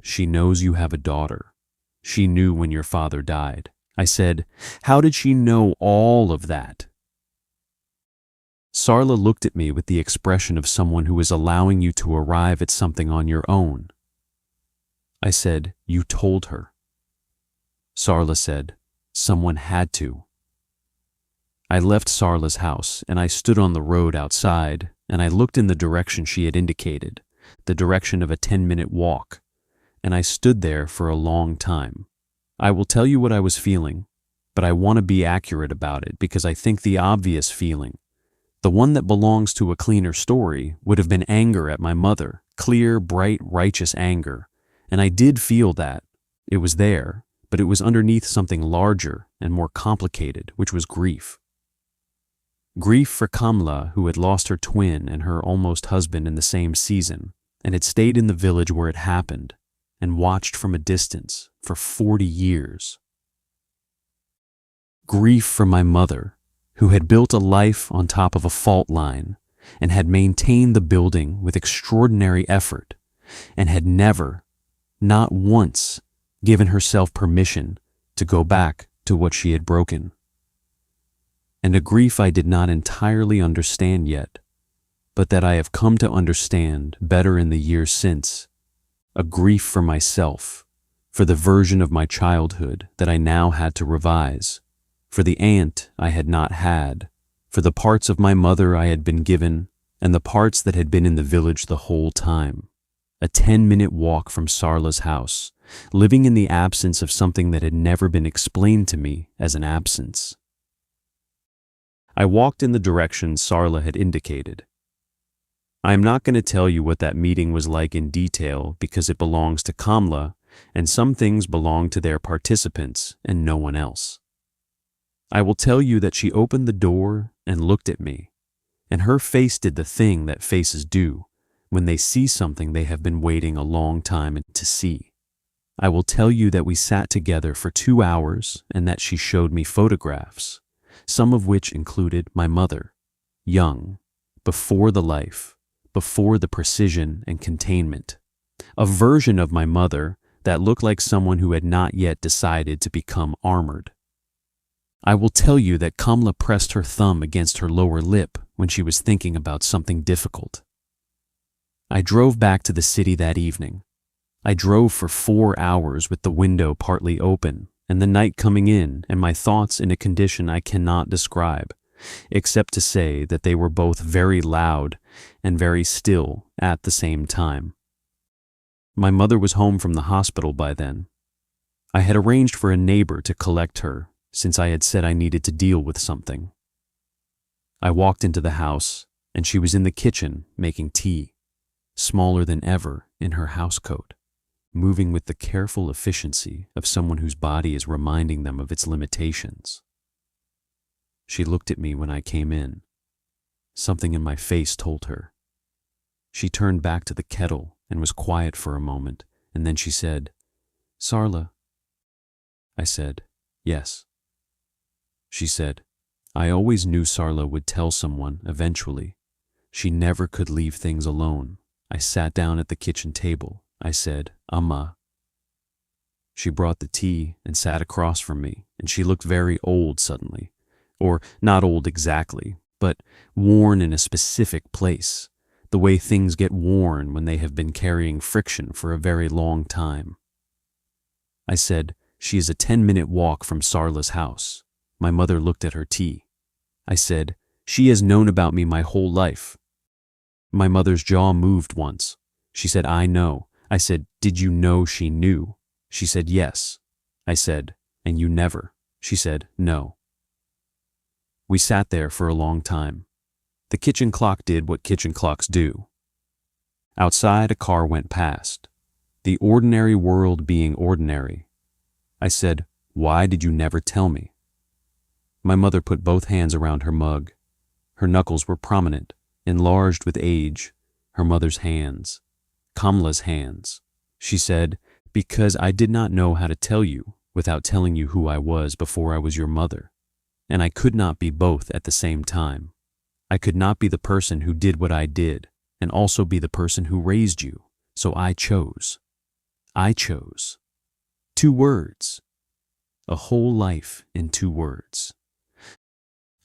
She knows you have a daughter. She knew when your father died. I said, how did she know all of that? Sarla looked at me with the expression of someone who is allowing you to arrive at something on your own. I said, you told her. Sarla said, Someone had to. I left Sarla's house and I stood on the road outside and I looked in the direction she had indicated, the direction of a 10-minute walk, and I stood there for a long time. I will tell you what I was feeling, but I want to be accurate about it because I think the obvious feeling, the one that belongs to a cleaner story, would have been anger at my mother, clear, bright, righteous anger, and I did feel that. It was there, but it was underneath something larger and more complicated, which was grief. Grief for Kamla, who had lost her twin and her almost husband in the same season, and had stayed in the village where it happened, and watched from a distance for 40 years. Grief for my mother, who had built a life on top of a fault line, and had maintained the building with extraordinary effort, and had never, not once, given herself permission to go back to what she had broken. And a grief I did not entirely understand yet, but that I have come to understand better in the years since. A grief for myself, for the version of my childhood that I now had to revise, for the aunt I had not had, for the parts of my mother I had been given, and the parts that had been in the village the whole time. A 10-minute walk from Sarla's house, living in the absence of something that had never been explained to me as an absence. I walked in the direction Sarla had indicated. I am not going to tell you what that meeting was like in detail because it belongs to Kamla, and some things belong to their participants and no one else. I will tell you that she opened the door and looked at me, and her face did the thing that faces do when they see something they have been waiting a long time to see. I will tell you that we sat together for 2 hours and that she showed me photographs, some of which included my mother, young, before the life, before the precision and containment, a version of my mother that looked like someone who had not yet decided to become armored. I will tell you that Kamla pressed her thumb against her lower lip when she was thinking about something difficult. I drove back to the city that evening. I drove for 4 hours with the window partly open and the night coming in and my thoughts in a condition I cannot describe, except to say that they were both very loud and very still at the same time. My mother was home from the hospital by then. I had arranged for a neighbor to collect her since I had said I needed to deal with something. I walked into the house and she was in the kitchen making tea, smaller than ever in her housecoat, moving with the careful efficiency of someone whose body is reminding them of its limitations. She looked at me when I came in. Something in my face told her. She turned back to the kettle and was quiet for a moment, and then she said, "Sarla." I said, "Yes." She said, "I always knew Sarla would tell someone eventually. She never could leave things alone." I sat down at the kitchen table. I said, "Amma." She brought the tea and sat across from me, and she looked very old suddenly. Or not old exactly, but worn in a specific place, the way things get worn when they have been carrying friction for a very long time. I said, "She is a 10-minute walk from Sarla's house." My mother looked at her tea. I said, "She has known about me my whole life." My mother's jaw moved once. She said, "I know." I said, "Did you know she knew?" She said, "Yes." I said, "And you never?" She said, "No." We sat there for a long time. The kitchen clock did what kitchen clocks do. Outside, a car went past. The ordinary world being ordinary. I said, "Why did you never tell me?" My mother put both hands around her mug. Her knuckles were prominent, enlarged with age. Her mother's hands. Kamla's hands. She said, "Because I did not know how to tell you without telling you who I was before I was your mother. And I could not be both at the same time. I could not be the person who did what I did and also be the person who raised you. So I chose. I chose. 2 words. A whole life in 2 words.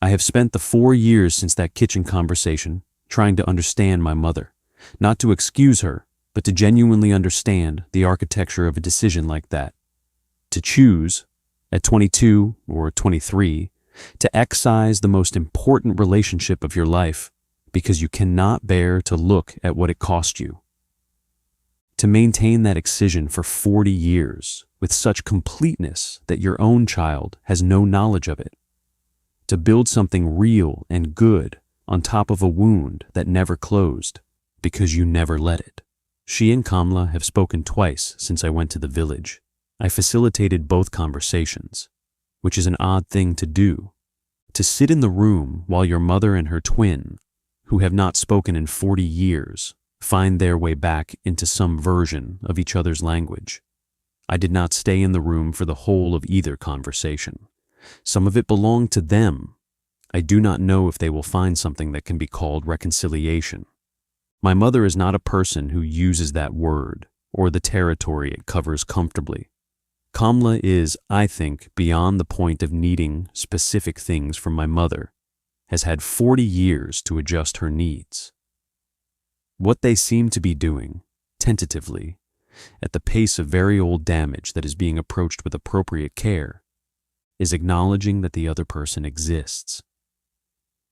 I have spent the 4 years since that kitchen conversation trying to understand my mother, not to excuse her, but to genuinely understand the architecture of a decision like that. To choose at 22 or 23, to excise the most important relationship of your life because you cannot bear to look at what it cost you. To maintain that excision for 40 years with such completeness that your own child has no knowledge of it. To build something real and good on top of a wound that never closed because you never let it. She and Kamla have spoken twice since I went to the village. I facilitated both conversations, which is an odd thing to do. To sit in the room while your mother and her twin, who have not spoken in 40 years, find their way back into some version of each other's language. I did not stay in the room for the whole of either conversation. Some of it belonged to them. I do not know if they will find something that can be called reconciliation. My mother is not a person who uses that word or the territory it covers comfortably. Kamla is, I think, beyond the point of needing specific things from my mother, has had 40 years to adjust her needs. What they seem to be doing, tentatively, at the pace of very old damage that is being approached with appropriate care, is acknowledging that the other person exists,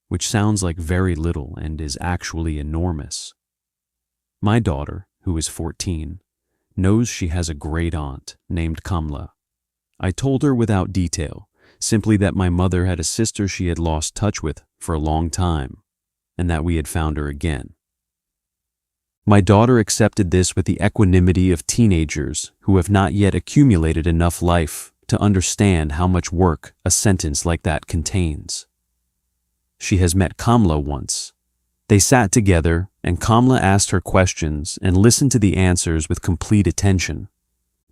which sounds like very little and is actually enormous. My daughter, who is 14, knows she has a great aunt named Kamla. I told her without detail, simply that my mother had a sister she had lost touch with for a long time, and that we had found her again. My daughter accepted this with the equanimity of teenagers who have not yet accumulated enough life to understand how much work a sentence like that contains. She has met Kamla once. They sat together, and Kamla asked her questions and listened to the answers with complete attention,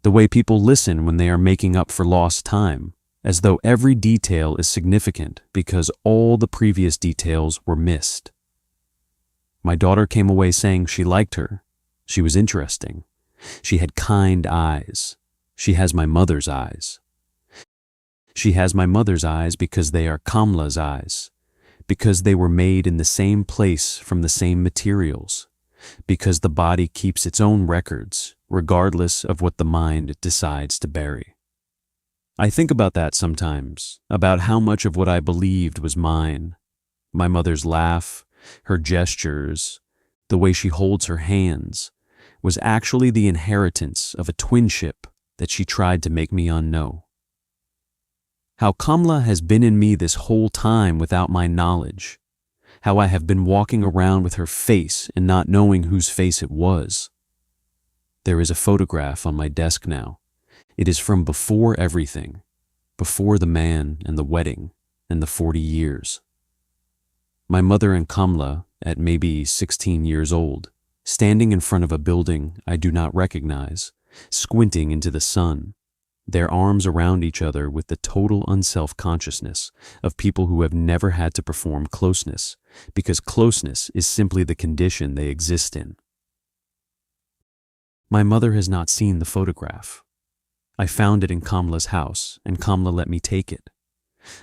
the way people listen when they are making up for lost time, as though every detail is significant because all the previous details were missed. My daughter came away saying she liked her. She was interesting. She had kind eyes. She has my mother's eyes. She has my mother's eyes because they are Kamla's eyes, because they were made in the same place from the same materials, because the body keeps its own records, regardless of what the mind decides to bury. I think about that sometimes, about how much of what I believed was mine. My mother's laugh, her gestures, the way she holds her hands, was actually the inheritance of a twinship that she tried to make me unknow. How Kamla has been in me this whole time without my knowledge. How I have been walking around with her face and not knowing whose face it was. There is a photograph on my desk now. It is from before everything, before the man and the wedding and the 40 years. My mother and Kamla, at maybe 16 years old, standing in front of a building I do not recognize, squinting into the sun, their arms around each other with the total unself-consciousness of people who have never had to perform closeness, because closeness is simply the condition they exist in. My mother has not seen the photograph. I found it in Kamla's house, and Kamla let me take it.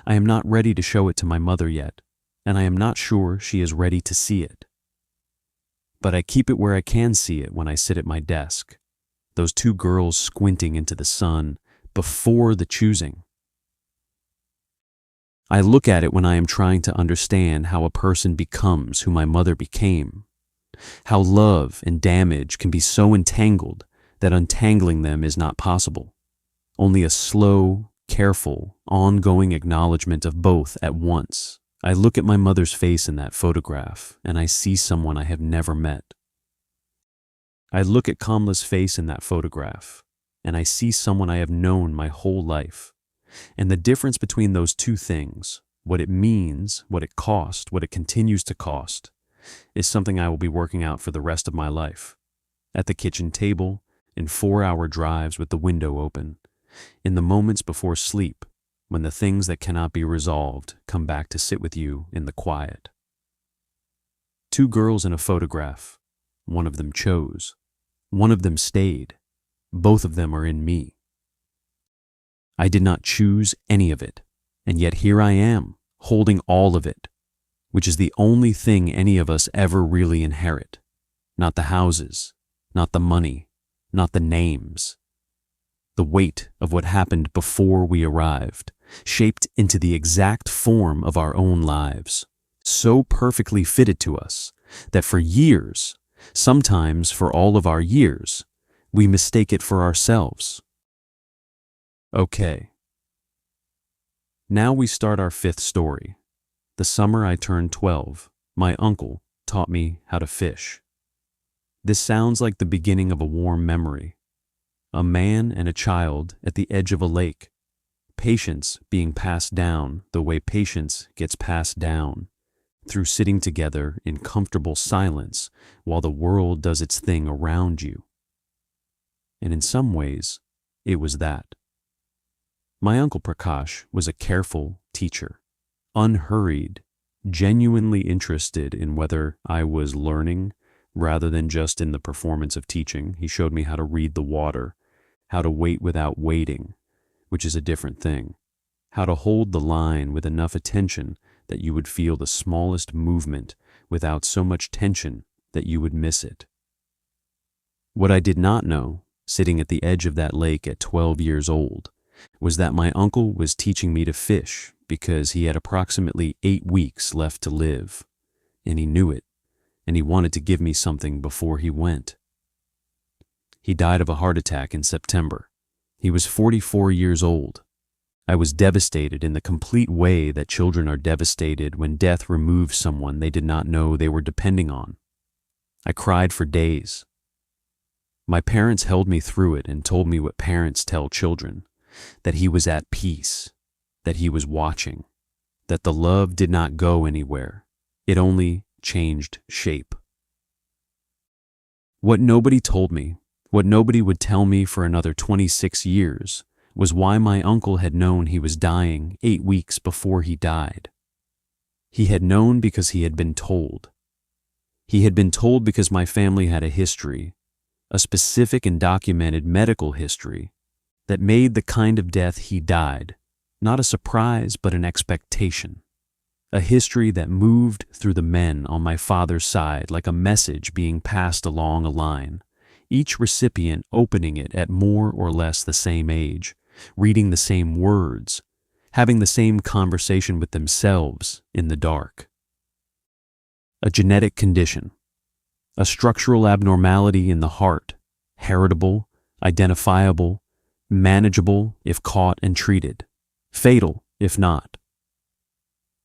I am not ready to show it to my mother yet, and I am not sure she is ready to see it. But I keep it where I can see it when I sit at my desk. Those two girls squinting into the sun, before the choosing. I look at it when I am trying to understand how a person becomes who my mother became, how love and damage can be so entangled that untangling them is not possible. Only a slow, careful, ongoing acknowledgement of both at once. I look at my mother's face in that photograph, and I see someone I have never met. I look at Kamla's face in that photograph, and I see someone I have known my whole life. And the difference between those two things, what it means, what it cost, what it continues to cost, is something I will be working out for the rest of my life. At the kitchen table, in 4-hour drives with the window open, in the moments before sleep, when the things that cannot be resolved come back to sit with you in the quiet. Two girls in a photograph. One of them chose. One of them stayed. Both of them are in me. I did not choose any of it, and yet here I am, holding all of it, which is the only thing any of us ever really inherit. Not the houses, not the money, not the names. the weight of what happened before we arrived, shaped into the exact form of our own lives, so perfectly fitted to us that for years, sometimes for all of our years, we mistake it for ourselves. Okay. Now we start our fifth story. The summer I turned 12, my uncle taught me how to fish. This sounds like the beginning of a warm memory. A man and a child at the edge of a lake, patience being passed down the way patience gets passed down, through sitting together in comfortable silence while the world does its thing around you. And in some ways, it was that. My Uncle Prakash was a careful teacher, unhurried, genuinely interested in whether I was learning rather than just in the performance of teaching. He showed me how to read the water, how to wait without waiting, which is a different thing, how to hold the line with enough attention that you would feel the smallest movement without so much tension that you would miss it. What I did not know, sitting at the edge of that lake at 12 years old, was that my uncle was teaching me to fish because he had approximately 8 weeks left to live, and he knew it, and he wanted to give me something before he went. He died of a heart attack in September. He was 44 years old. I was devastated in the complete way that children are devastated when death removes someone they did not know they were depending on. I cried for days. My parents held me through it and told me what parents tell children, that he was at peace, that he was watching, that the love did not go anywhere. It only changed shape. What nobody told me, what nobody would tell me for another 26 years, was why my uncle had known he was dying 8 weeks before he died. He had known because he had been told. He had been told because my family had a history, a specific and documented medical history, that made the kind of death he died not a surprise but an expectation. A history that moved through the men on my father's side like a message being passed along a line, each recipient opening it at more or less the same age, reading the same words, having the same conversation with themselves in the dark. A genetic condition, a structural abnormality in the heart, heritable, identifiable, manageable if caught and treated, fatal if not.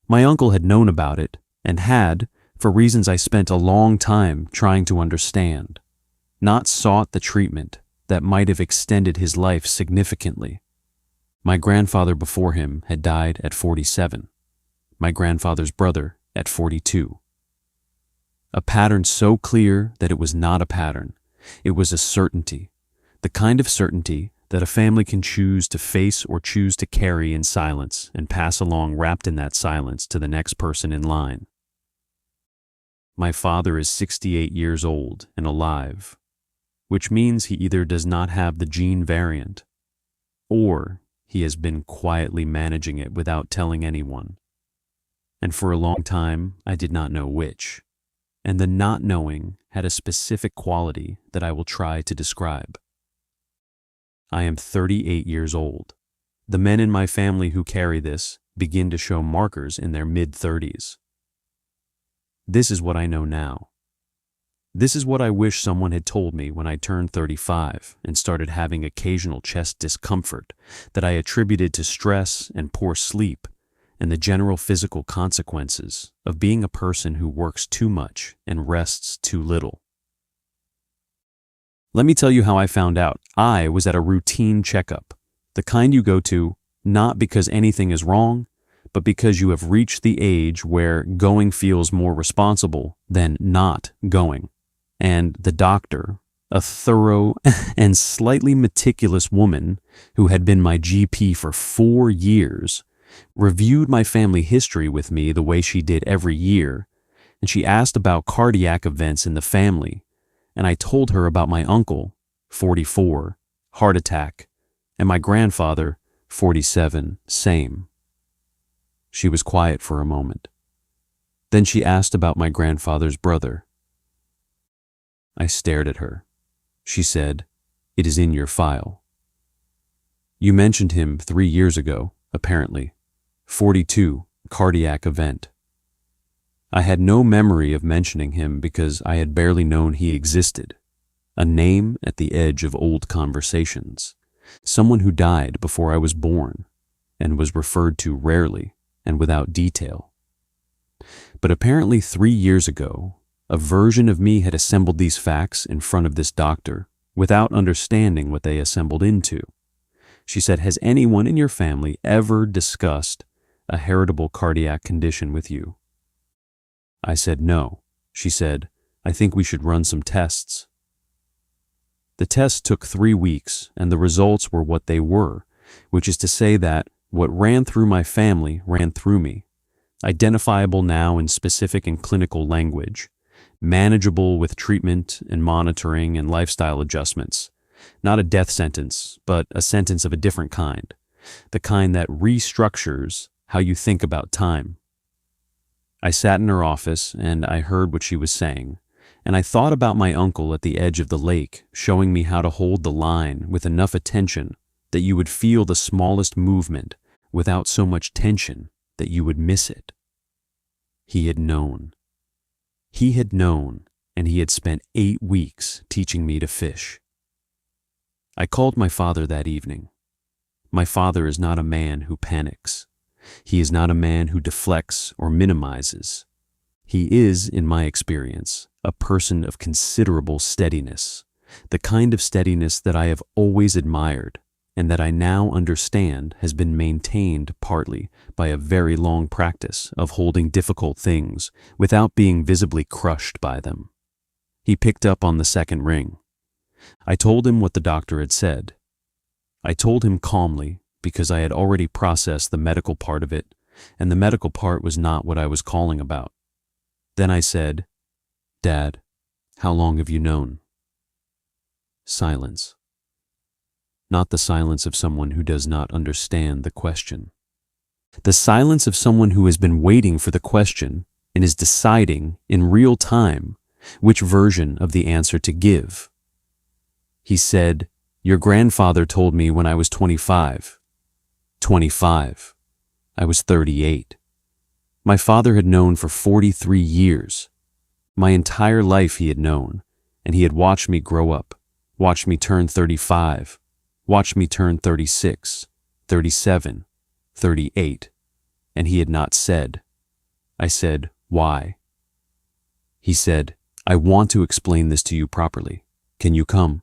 My uncle had known about it and had, for reasons I spent a long time trying to understand, not sought the treatment that might have extended his life significantly. My grandfather before him had died at 47, my grandfather's brother at 42. A pattern so clear that it was not a pattern, it was a certainty, the kind of certainty that a family can choose to face or choose to carry in silence and pass along wrapped in that silence to the next person in line. My father is 68 years old and alive, which means he either does not have the gene variant, or he has been quietly managing it without telling anyone. And for a long time, I did not know which, and the not knowing had a specific quality that I will try to describe. I am 38 years old. The men in my family who carry this begin to show markers in their mid-30s. This is what I know now. This is what I wish someone had told me when I turned 35 and started having occasional chest discomfort that I attributed to stress and poor sleep and the general physical consequences of being a person who works too much and rests too little. Let me tell you how I found out. I was at a routine checkup, the kind you go to not because anything is wrong, but because you have reached the age where going feels more responsible than not going. And the doctor, a thorough and slightly meticulous woman who had been my GP for 4 years, reviewed my family history with me the way she did every year, and she asked about cardiac events in the family, and I told her about my uncle, 44, heart attack, and my grandfather, 47, same. She was quiet for a moment. Then she asked about my grandfather's brother. I stared at her. She said, "It is in your file." You mentioned him 3 years ago, apparently. 42, cardiac event. I had no memory of mentioning him because I had barely known he existed. A name at the edge of old conversations. Someone who died before I was born and was referred to rarely and without detail. But apparently 3 years ago, a version of me had assembled these facts in front of this doctor without understanding what they assembled into. She said, "Has anyone in your family ever discussed a heritable cardiac condition with you?" I said no. She said, "I think we should run some tests." The tests took 3 weeks, and the results were what they were, which is to say that what ran through my family ran through me, identifiable now in specific and clinical language, manageable with treatment and monitoring and lifestyle adjustments. Not a death sentence, but a sentence of a different kind, the kind that restructures how you think about time. I sat in her office and I heard what she was saying, and I thought about my uncle at the edge of the lake showing me how to hold the line with enough attention that you would feel the smallest movement without so much tension that you would miss it. He had known. He had known, and he had spent 8 weeks teaching me to fish. I called my father that evening. My father is not a man who panics. He is not a man who deflects or minimizes. He is, in my experience, a person of considerable steadiness, the kind of steadiness that I have always admired and that I now understand has been maintained partly by a very long practice of holding difficult things without being visibly crushed by them. He picked up on the second ring. I told him what the doctor had said. I told him calmly because I had already processed the medical part of it, and the medical part was not what I was calling about. Then I said, "Dad, how long have you known?" Silence. Not the silence of someone who does not understand the question. The silence of someone who has been waiting for the question and is deciding in real time which version of the answer to give. He said, "Your grandfather told me when I was 25. 25. I was 38. My father had known for 43 years. My entire life he had known, and he had watched me grow up, watched me turn 35, watched me turn 36, 37, 38, and he had not said." I said, "Why?" He said, "I want to explain this to you properly. Can you come?"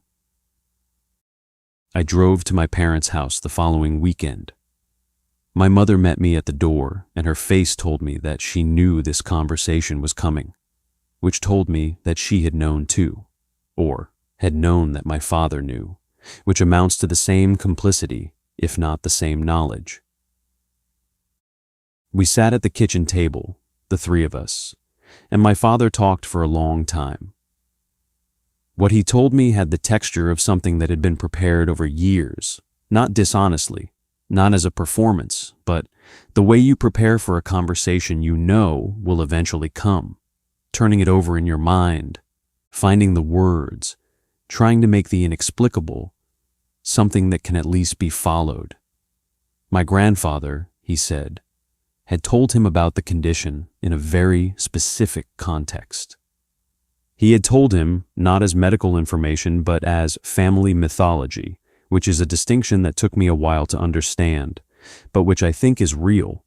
I drove to my parents' house the following weekend. My mother met me at the door, and her face told me that she knew this conversation was coming, which told me that she had known too, or had known that my father knew, which amounts to the same complicity, if not the same knowledge. We sat at the kitchen table, the 3 of us, and my father talked for a long time. What he told me had the texture of something that had been prepared over years, not dishonestly, not as a performance, but the way you prepare for a conversation you know will eventually come, turning it over in your mind, finding the words, trying to make the inexplicable something that can at least be followed. My grandfather, he said, had told him about the condition in a very specific context. He had told him not as medical information but as family mythology, which is a distinction that took me a while to understand, but which I think is real.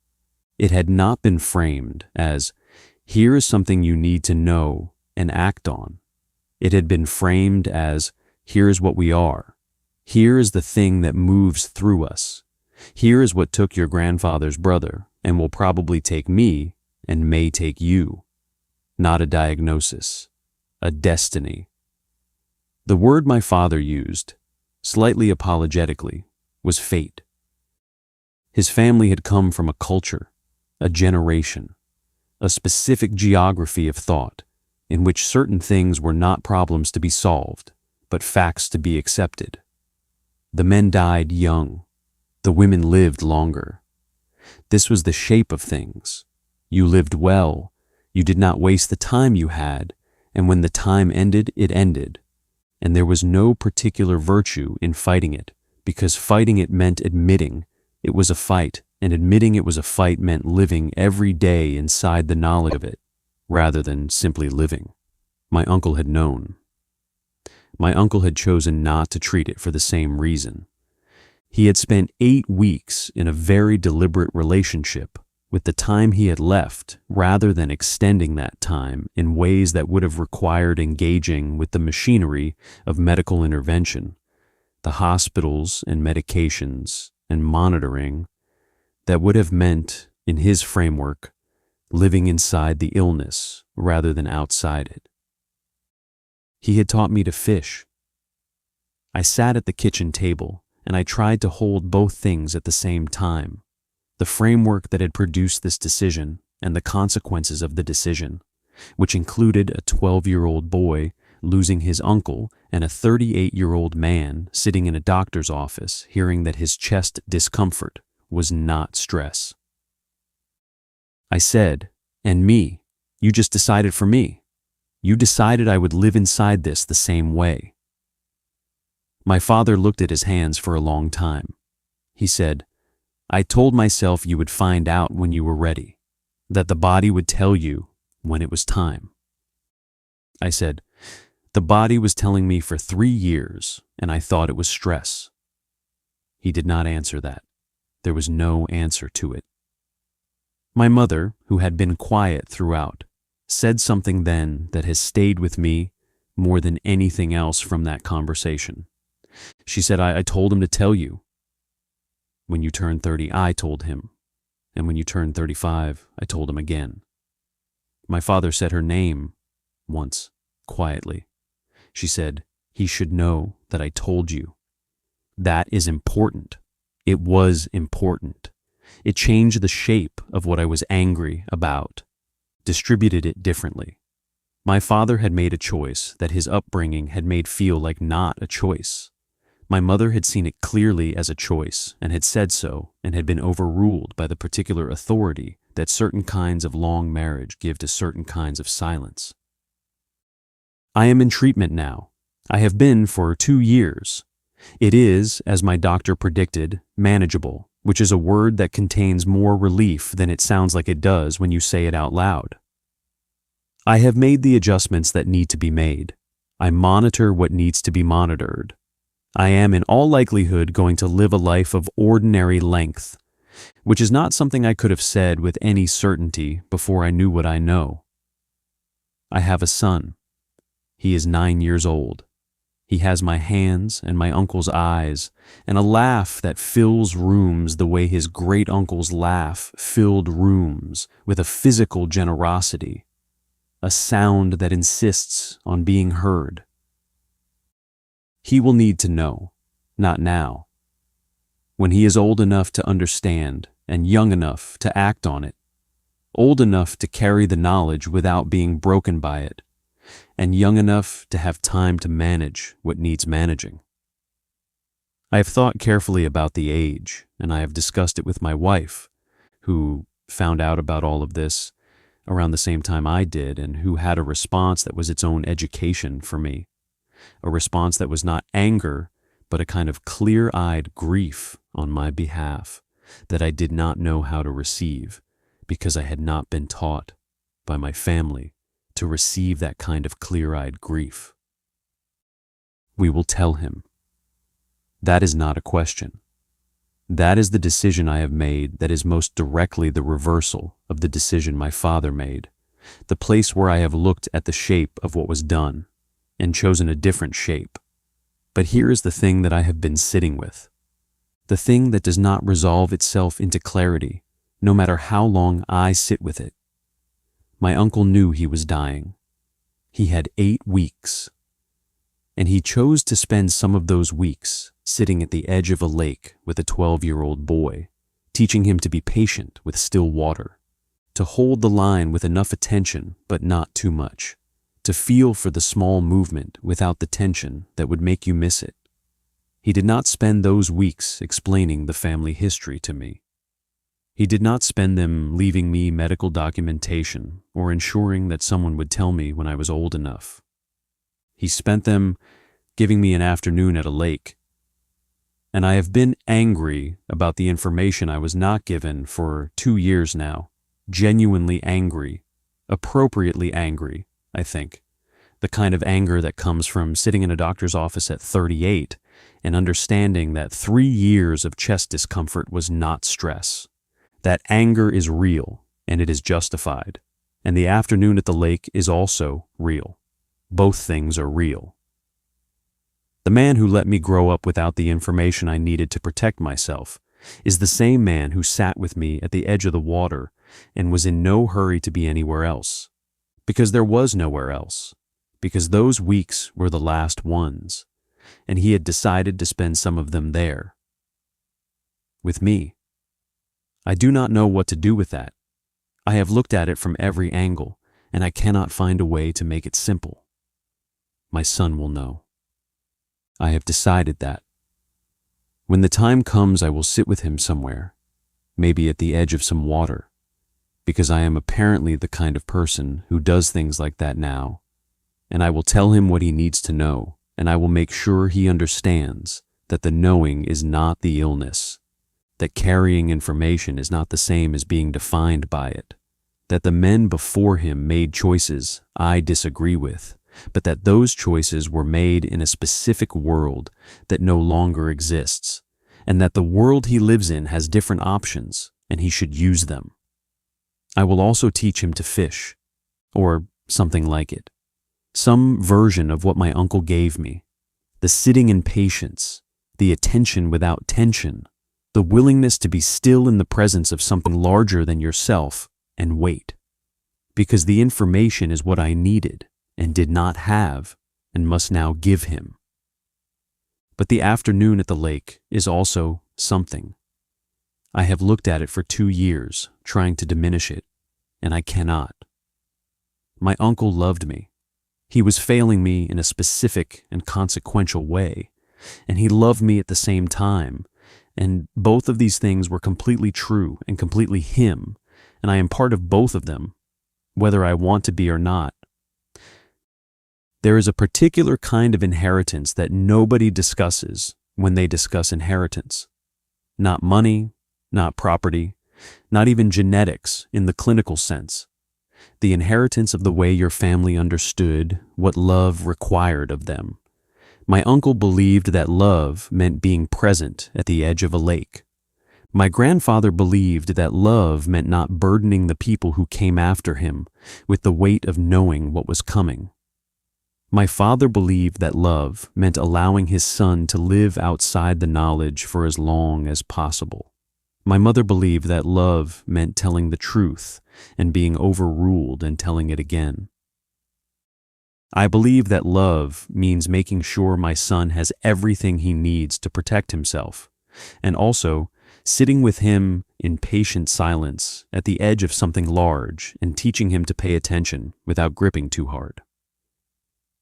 It had not been framed as, "Here is something you need to know and act on." It had been framed as, "Here is what we are. Here is the thing that moves through us. Here is what took your grandfather's brother and will probably take me and may take you." Not a diagnosis, a destiny. The word my father used, slightly apologetically, was fate. His family had come from a culture, a generation, a specific geography of thought in which certain things were not problems to be solved, but facts to be accepted. The men died young. The women lived longer. This was the shape of things. You lived well. You did not waste the time you had, and when the time ended, it ended. And there was no particular virtue in fighting it, because fighting it meant admitting it was a fight, and admitting it was a fight meant living every day inside the knowledge of it, rather than simply living. My uncle had known. My uncle had chosen not to treat it for the same reason. He had spent 8 weeks in a very deliberate relationship with the time he had left, rather than extending that time in ways that would have required engaging with the machinery of medical intervention, the hospitals and medications and monitoring that would have meant, in his framework, living inside the illness rather than outside it. He had taught me to fish. I sat at the kitchen table and I tried to hold both things at the same time, the framework that had produced this decision and the consequences of the decision, which included a 12-year-old boy losing his uncle and a 38-year-old man sitting in a doctor's office hearing that his chest discomfort was not stress. I said, "And me, you just decided for me. You decided I would live inside this the same way." My father looked at his hands for a long time. He said, "I told myself you would find out when you were ready, that the body would tell you when it was time." I said, "The body was telling me for 3 years, and I thought it was stress." He did not answer that. There was no answer to it. My mother, who had been quiet throughout, said something then that has stayed with me more than anything else from that conversation. She said, I told him to tell you. When you turned 30, I told him. And when you turned 35, I told him again." My father said her name once, quietly. She said, "He should know that I told you." That is important. It was important. It changed the shape of what I was angry about, distributed it differently. My father had made a choice that his upbringing had made feel like not a choice. My mother had seen it clearly as a choice and had said so, and had been overruled by the particular authority that certain kinds of long marriage give to certain kinds of silence. I am in treatment now. I have been for 2 years. It is, as my doctor predicted, manageable, which is a word that contains more relief than it sounds like it does when you say it out loud. I have made the adjustments that need to be made. I monitor what needs to be monitored. I am in all likelihood going to live a life of ordinary length, which is not something I could have said with any certainty before I knew what I know. I have a son. He is 9 years old. He has my hands and my uncle's eyes, and a laugh that fills rooms the way his great-uncle's laugh filled rooms with a physical generosity, a sound that insists on being heard. He will need to know, not now. When he is old enough to understand and young enough to act on it, old enough to carry the knowledge without being broken by it, and young enough to have time to manage what needs managing. I have thought carefully about the age, and I have discussed it with my wife, who found out about all of this around the same time I did, and who had a response that was its own education for me. A response that was not anger, but a kind of clear-eyed grief on my behalf that I did not know how to receive, because I had not been taught by my family to receive that kind of clear-eyed grief. We will tell him. That is not a question. That is the decision I have made that is most directly the reversal of the decision my father made, the place where I have looked at the shape of what was done and chosen a different shape. But here is the thing that I have been sitting with, the thing that does not resolve itself into clarity, no matter how long I sit with it. My uncle knew he was dying. He had 8 weeks, and he chose to spend some of those weeks sitting at the edge of a lake with a 12-year-old boy, teaching him to be patient with still water, to hold the line with enough attention but not too much, to feel for the small movement without the tension that would make you miss it. He did not spend those weeks explaining the family history to me. He did not spend them leaving me medical documentation or ensuring that someone would tell me when I was old enough. He spent them giving me an afternoon at a lake. And I have been angry about the information I was not given for 2 years now. Genuinely angry. Appropriately angry, I think. The kind of anger that comes from sitting in a doctor's office at 38 and understanding that 3 years of chest discomfort was not stress. That anger is real, and it is justified. And the afternoon at the lake is also real. Both things are real. The man who let me grow up without the information I needed to protect myself is the same man who sat with me at the edge of the water and was in no hurry to be anywhere else. Because there was nowhere else. Because those weeks were the last ones, and he had decided to spend some of them there. With me. I do not know what to do with that. I have looked at it from every angle, and I cannot find a way to make it simple. My son will know. I have decided that. When the time comes, I will sit with him somewhere, maybe at the edge of some water, because I am apparently the kind of person who does things like that now, and I will tell him what he needs to know, and I will make sure he understands that the knowing is not the illness, that carrying information is not the same as being defined by it, that the men before him made choices I disagree with, but that those choices were made in a specific world that no longer exists, and that the world he lives in has different options, and he should use them. I will also teach him to fish, or something like it, some version of what my uncle gave me, the sitting in patience, the attention without tension, the willingness to be still in the presence of something larger than yourself and wait, because the information is what I needed and did not have and must now give him. But the afternoon at the lake is also something. I have looked at it for 2 years, trying to diminish it, and I cannot. My uncle loved me. He was failing me in a specific and consequential way, and he loved me at the same time, and both of these things were completely true and completely him, and I am part of both of them, whether I want to be or not. There is a particular kind of inheritance that nobody discusses when they discuss inheritance. Not money, not property, not even genetics in the clinical sense. The inheritance of the way your family understood what love required of them. My uncle believed that love meant being present at the edge of a lake. My grandfather believed that love meant not burdening the people who came after him with the weight of knowing what was coming. My father believed that love meant allowing his son to live outside the knowledge for as long as possible. My mother believed that love meant telling the truth and being overruled and telling it again. I believe that love means making sure my son has everything he needs to protect himself, and also sitting with him in patient silence at the edge of something large and teaching him to pay attention without gripping too hard.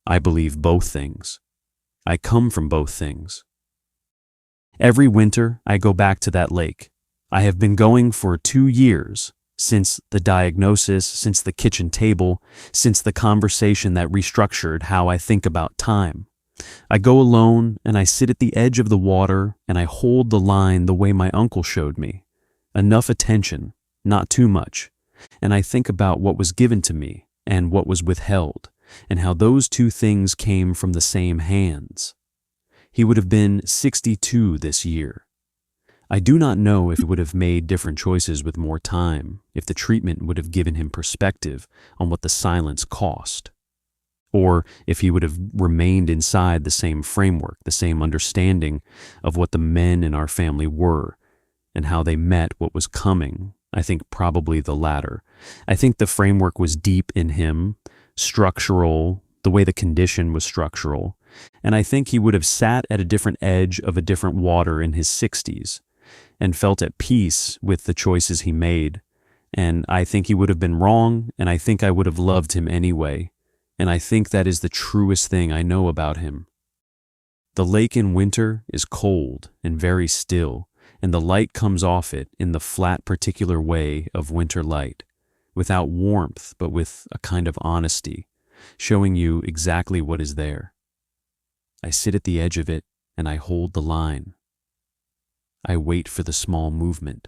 I believe both things. I come from both things. Every winter, I go back to that lake. I have been going for 2 years, since the diagnosis, since the kitchen table, since the conversation that restructured how I think about time. I go alone and I sit at the edge of the water and I hold the line the way my uncle showed me. Enough attention, not too much, and I think about what was given to me and what was withheld, and how those two things came from the same hands. He would have been 62 this year. I do not know if he would have made different choices with more time, if the treatment would have given him perspective on what the silence cost, or if he would have remained inside the same framework, the same understanding of what the men in our family were, and how they met what was coming. I think probably the latter. I think the framework was deep in him, structural, the way the condition was structural, and I think he would have sat at a different edge of a different water in his 60s and felt at peace with the choices he made, and I think he would have been wrong, and I think I would have loved him anyway, and I think that is the truest thing I know about him. The lake in winter is cold and very still, and the light comes off it in the flat particular way of winter light, without warmth but with a kind of honesty, showing you exactly what is there. I sit at the edge of it and I hold the line. I wait for the small movement.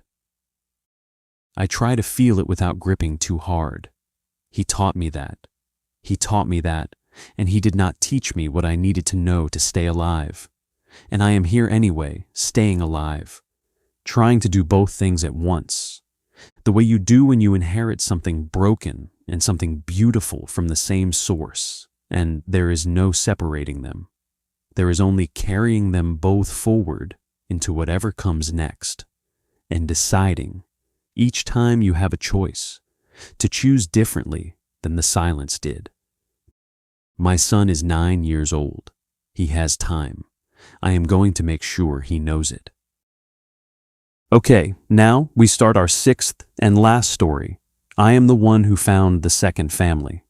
I try to feel it without gripping too hard. He taught me that. He taught me that, and he did not teach me what I needed to know to stay alive. And I am here anyway, staying alive, trying to do both things at once, the way you do when you inherit something broken and something beautiful from the same source, and there is no separating them. There is only carrying them both forward into whatever comes next, and deciding, each time you have a choice, to choose differently than the silence did. My son is 9 years old. He has time. I am going to make sure he knows it. Okay, now we start our sixth and last story. I am the one who found the second family.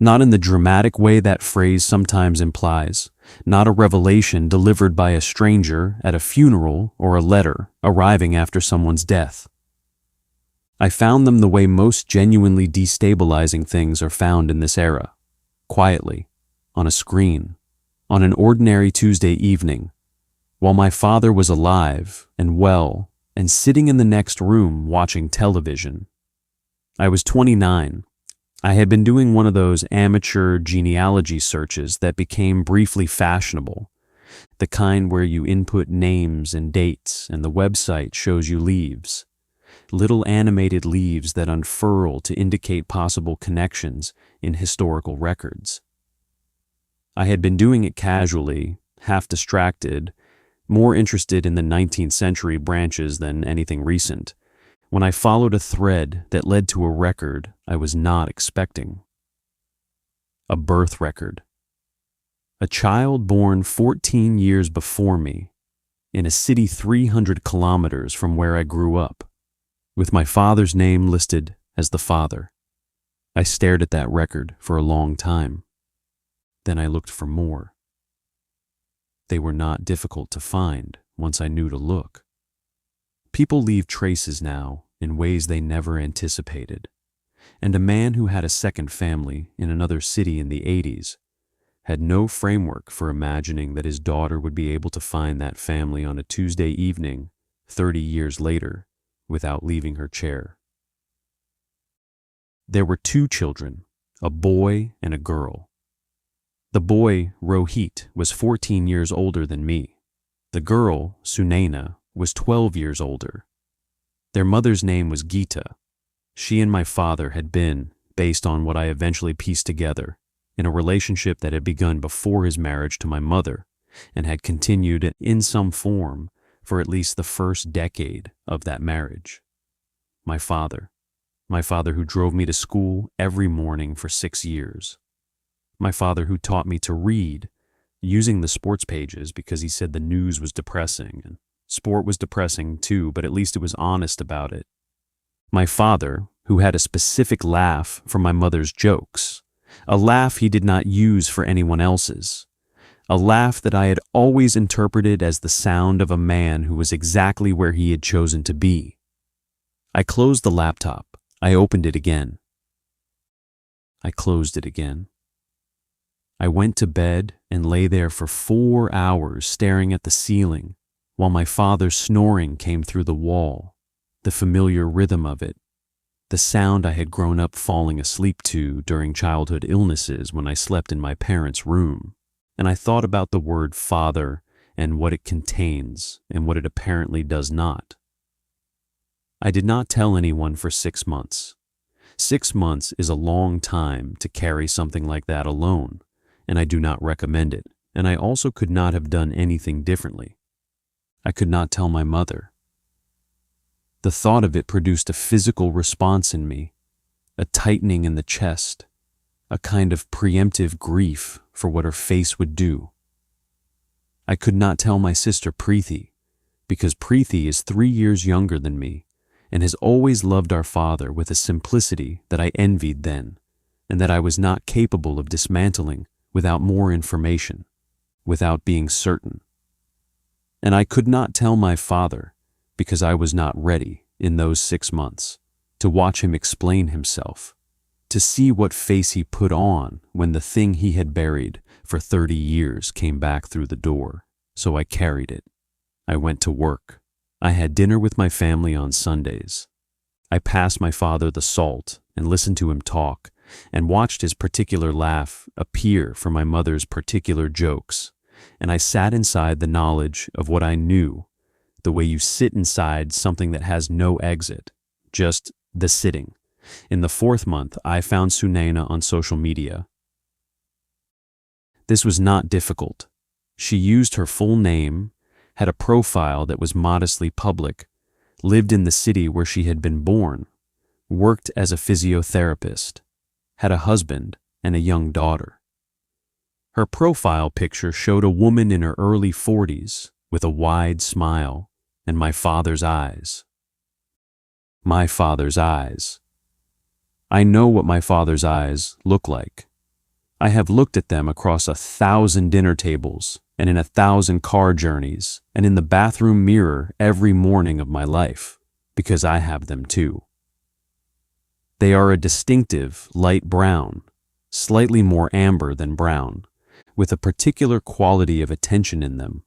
Not in the dramatic way that phrase sometimes implies, not a revelation delivered by a stranger at a funeral or a letter arriving after someone's death. I found them the way most genuinely destabilizing things are found in this era, quietly, on a screen, on an ordinary Tuesday evening, while my father was alive and well and sitting in the next room watching television. I was 29. I had been doing one of those amateur genealogy searches that became briefly fashionable, the kind where you input names and dates and the website shows you leaves, little animated leaves that unfurl to indicate possible connections in historical records. I had been doing it casually, half distracted, more interested in the 19th century branches than anything recent, when I followed a thread that led to a record I was not expecting. A birth record. A child born 14 years before me, in a city 300 kilometers from where I grew up, with my father's name listed as the father. I stared at that record for a long time. Then I looked for more. They were not difficult to find once I knew to look. People leave traces now in ways they never anticipated, and a man who had a second family in another city in the 80s had no framework for imagining that his daughter would be able to find that family on a Tuesday evening 30 years later without leaving her chair. There were 2 children, a boy and a girl. The boy, Rohit, was 14 years older than me. The girl, Sunaina, was 12 years older. Their mother's name was Geeta. She and my father had been, based on what I eventually pieced together, in a relationship that had begun before his marriage to my mother and had continued in some form for at least the first decade of that marriage. My father who drove me to school every morning for 6 years. My father who taught me to read, using the sports pages because he said the news was depressing, and sport was depressing too, but at least it was honest about it. My father who had a specific laugh for my mother's jokes, a laugh he did not use for anyone else's, a laugh that I had always interpreted as the sound of a man who was exactly where he had chosen to be. I closed the laptop. I opened it again. I closed it again. I went to bed and lay there for 4 hours staring at the ceiling while my father's snoring came through the wall, the familiar rhythm of it, the sound I had grown up falling asleep to during childhood illnesses when I slept in my parents' room. And I thought about the word father and what it contains and what it apparently does not. I did not tell anyone for 6 months. 6 months is a long time to carry something like that alone, and I do not recommend it, and I also could not have done anything differently. I could not tell my mother. The thought of it produced a physical response in me, a tightening in the chest, a kind of preemptive grief for what her face would do. I could not tell my sister Preethi, because Preethi is 3 years younger than me and has always loved our father with a simplicity that I envied then, and that I was not capable of dismantling without more information, without being certain. And I could not tell my father because I was not ready in those 6 months to watch him explain himself, to see what face he put on when the thing he had buried for 30 years came back through the door, so I carried it. I went to work. I had dinner with my family on Sundays. I passed my father the salt and listened to him talk and watched his particular laugh appear for my mother's particular jokes. And I sat inside the knowledge of what I knew, the way you sit inside something that has no exit, just the sitting. In the 4th month, I found Sunaina on social media. This was not difficult. She used her full name, had a profile that was modestly public, lived in the city where she had been born, worked as a physiotherapist, had a husband and a young daughter. Her profile picture showed a woman in her early 40s with a wide smile and my father's eyes. My father's eyes. I know what my father's eyes look like. I have looked at them across 1,000 dinner tables and in 1,000 car journeys and in the bathroom mirror every morning of my life, because I have them too. They are a distinctive light brown, slightly more amber than brown, with a particular quality of attention in them,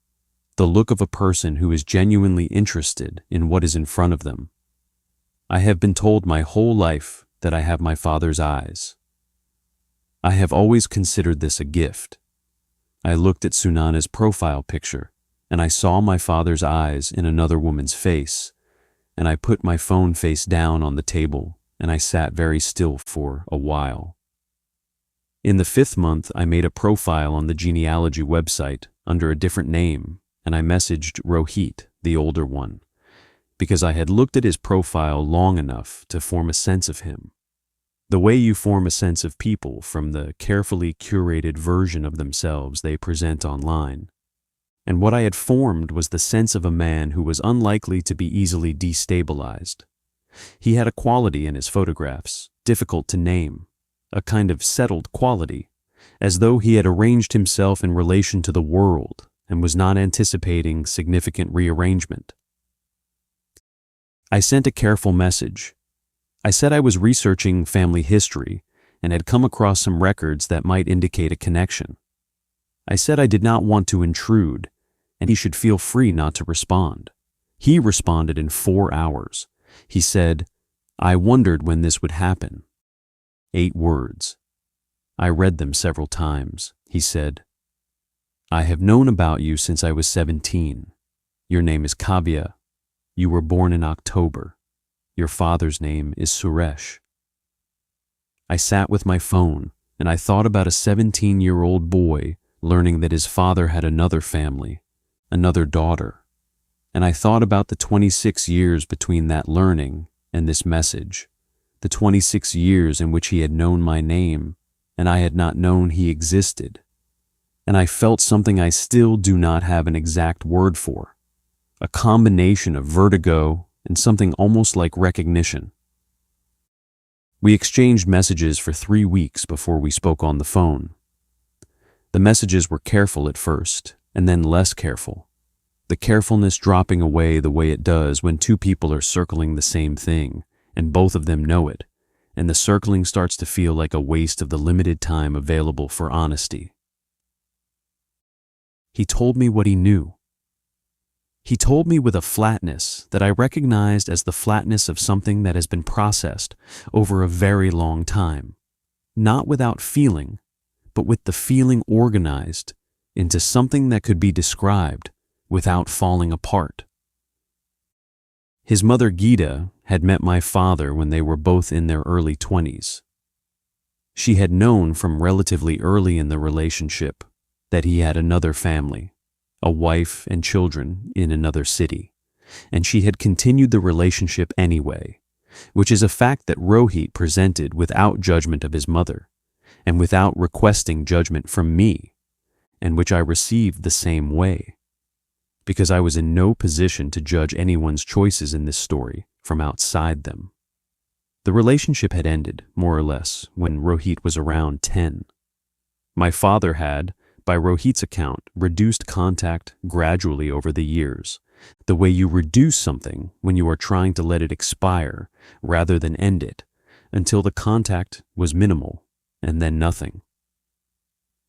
the look of a person who is genuinely interested in what is in front of them. I have been told my whole life that I have my father's eyes. I have always considered this a gift. I looked at Sunaina's profile picture, and I saw my father's eyes in another woman's face, and I put my phone face down on the table, and I sat very still for a while. In the 5th month, I made a profile on the genealogy website under a different name, and I messaged Rohit, the older one, because I had looked at his profile long enough to form a sense of him. The way you form a sense of people from the carefully curated version of themselves they present online. And what I had formed was the sense of a man who was unlikely to be easily destabilized. He had a quality in his photographs, difficult to name, a kind of settled quality, as though he had arranged himself in relation to the world and was not anticipating significant rearrangement. I sent a careful message. I said I was researching family history and had come across some records that might indicate a connection. I said I did not want to intrude, and he should feel free not to respond. He responded in 4 hours. He said, "I wondered when this would happen." 8 words. I read them several times. He said, "I have known about you since I was 17. Your name is Kavya. You were born in October. Your father's name is Suresh." I sat with my phone and I thought about a 17-year-old boy learning that his father had another family, another daughter. And I thought about the 26 years between that learning and this message, the 26 years in which he had known my name and I had not known he existed. And I felt something I still do not have an exact word for, a combination of vertigo and something almost like recognition. We exchanged messages for 3 weeks before we spoke on the phone. The messages were careful at first, and then less careful, the carefulness dropping away the way it does when 2 people are circling the same thing, and both of them know it, and the circling starts to feel like a waste of the limited time available for honesty. He told me what he knew. He told me with a flatness that I recognized as the flatness of something that has been processed over a very long time, not without feeling, but with the feeling organized into something that could be described without falling apart. His mother Gita had met my father when they were both in their early 20s. She had known from relatively early in the relationship that he had another family, a wife and children in another city, and she had continued the relationship anyway, which is a fact that Rohit presented without judgment of his mother, and without requesting judgment from me, and which I received the same way, because I was in no position to judge anyone's choices in this story from outside them. The relationship had ended, more or less, when Rohit was around 10. My father had, by Rohit's account, reduced contact gradually over the years, the way you reduce something when you are trying to let it expire rather than end it, until the contact was minimal and then nothing.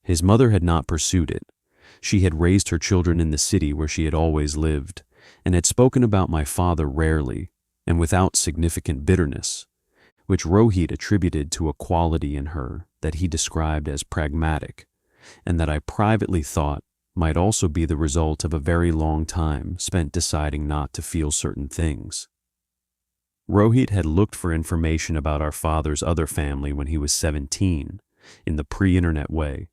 His mother had not pursued it, She had raised her children in the city where she had always lived, and had spoken about my father rarely and without significant bitterness, which Rohit attributed to a quality in her that he described as pragmatic, and that I privately thought might also be the result of a very long time spent deciding not to feel certain things. Rohit had looked for information about our father's other family when he was 17, in the pre-internet way,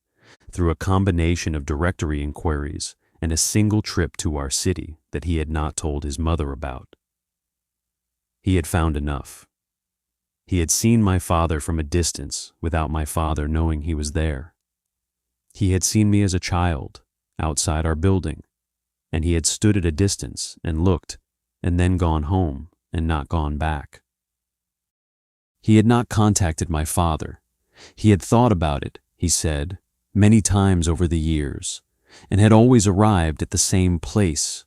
through a combination of directory inquiries and a single trip to our city that he had not told his mother about. He had found enough. He had seen my father from a distance without my father knowing he was there. He had seen me as a child, outside our building, and he had stood at a distance and looked, and then gone home and not gone back. He had not contacted my father. He had thought about it, he said, many times over the years, and had always arrived at the same place,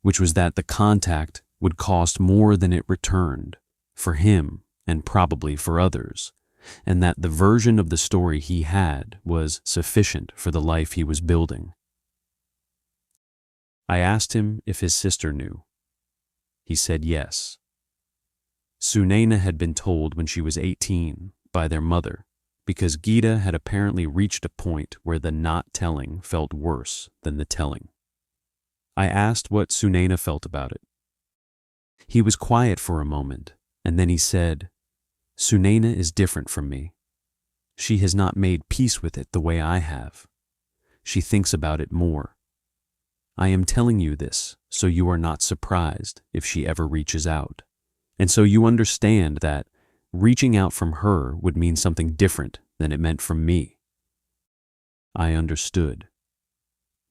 which was that the contact would cost more than it returned, for him and probably for others, and that the version of the story he had was sufficient for the life he was building. I asked him if his sister knew. He said yes. Sunaina had been told when she was 18 by their mother, because Geeta had apparently reached a point where the not telling felt worse than the telling. I asked what Sunaina felt about it. He was quiet for a moment, and then he said, "Sunaina is different from me. She has not made peace with it the way I have. She thinks about it more. I am telling you this so you are not surprised if she ever reaches out, and so you understand that reaching out from her would mean something different than it meant from me." I understood.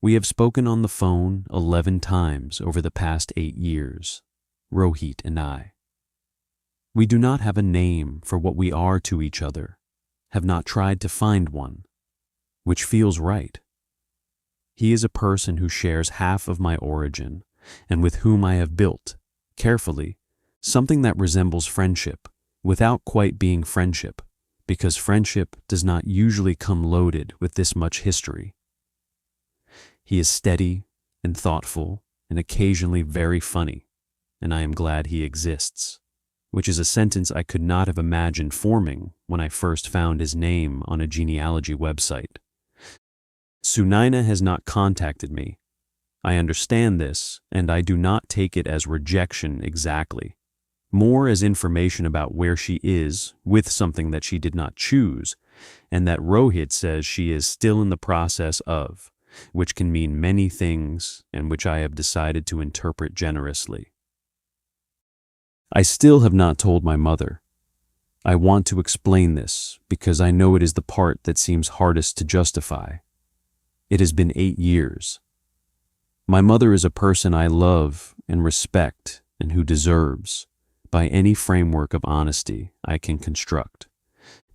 We have spoken on the phone 11 times over the past 8 years, Rohit and I. We do not have a name for what we are to each other, have not tried to find one, which feels right. He is a person who shares half of my origin and with whom I have built, carefully, something that resembles friendship, without quite being friendship, because friendship does not usually come loaded with this much history. He is steady and thoughtful and occasionally very funny, and I am glad he exists, which is a sentence I could not have imagined forming when I first found his name on a genealogy website. Sunaina has not contacted me. I understand this, and I do not take it as rejection exactly, more as information about where she is with something that she did not choose, and that Rohit says she is still in the process of, which can mean many things and which I have decided to interpret generously. I still have not told my mother. I want to explain this because I know it is the part that seems hardest to justify. It has been 8 years. My mother is a person I love and respect and who deserves, by any framework of honesty I can construct,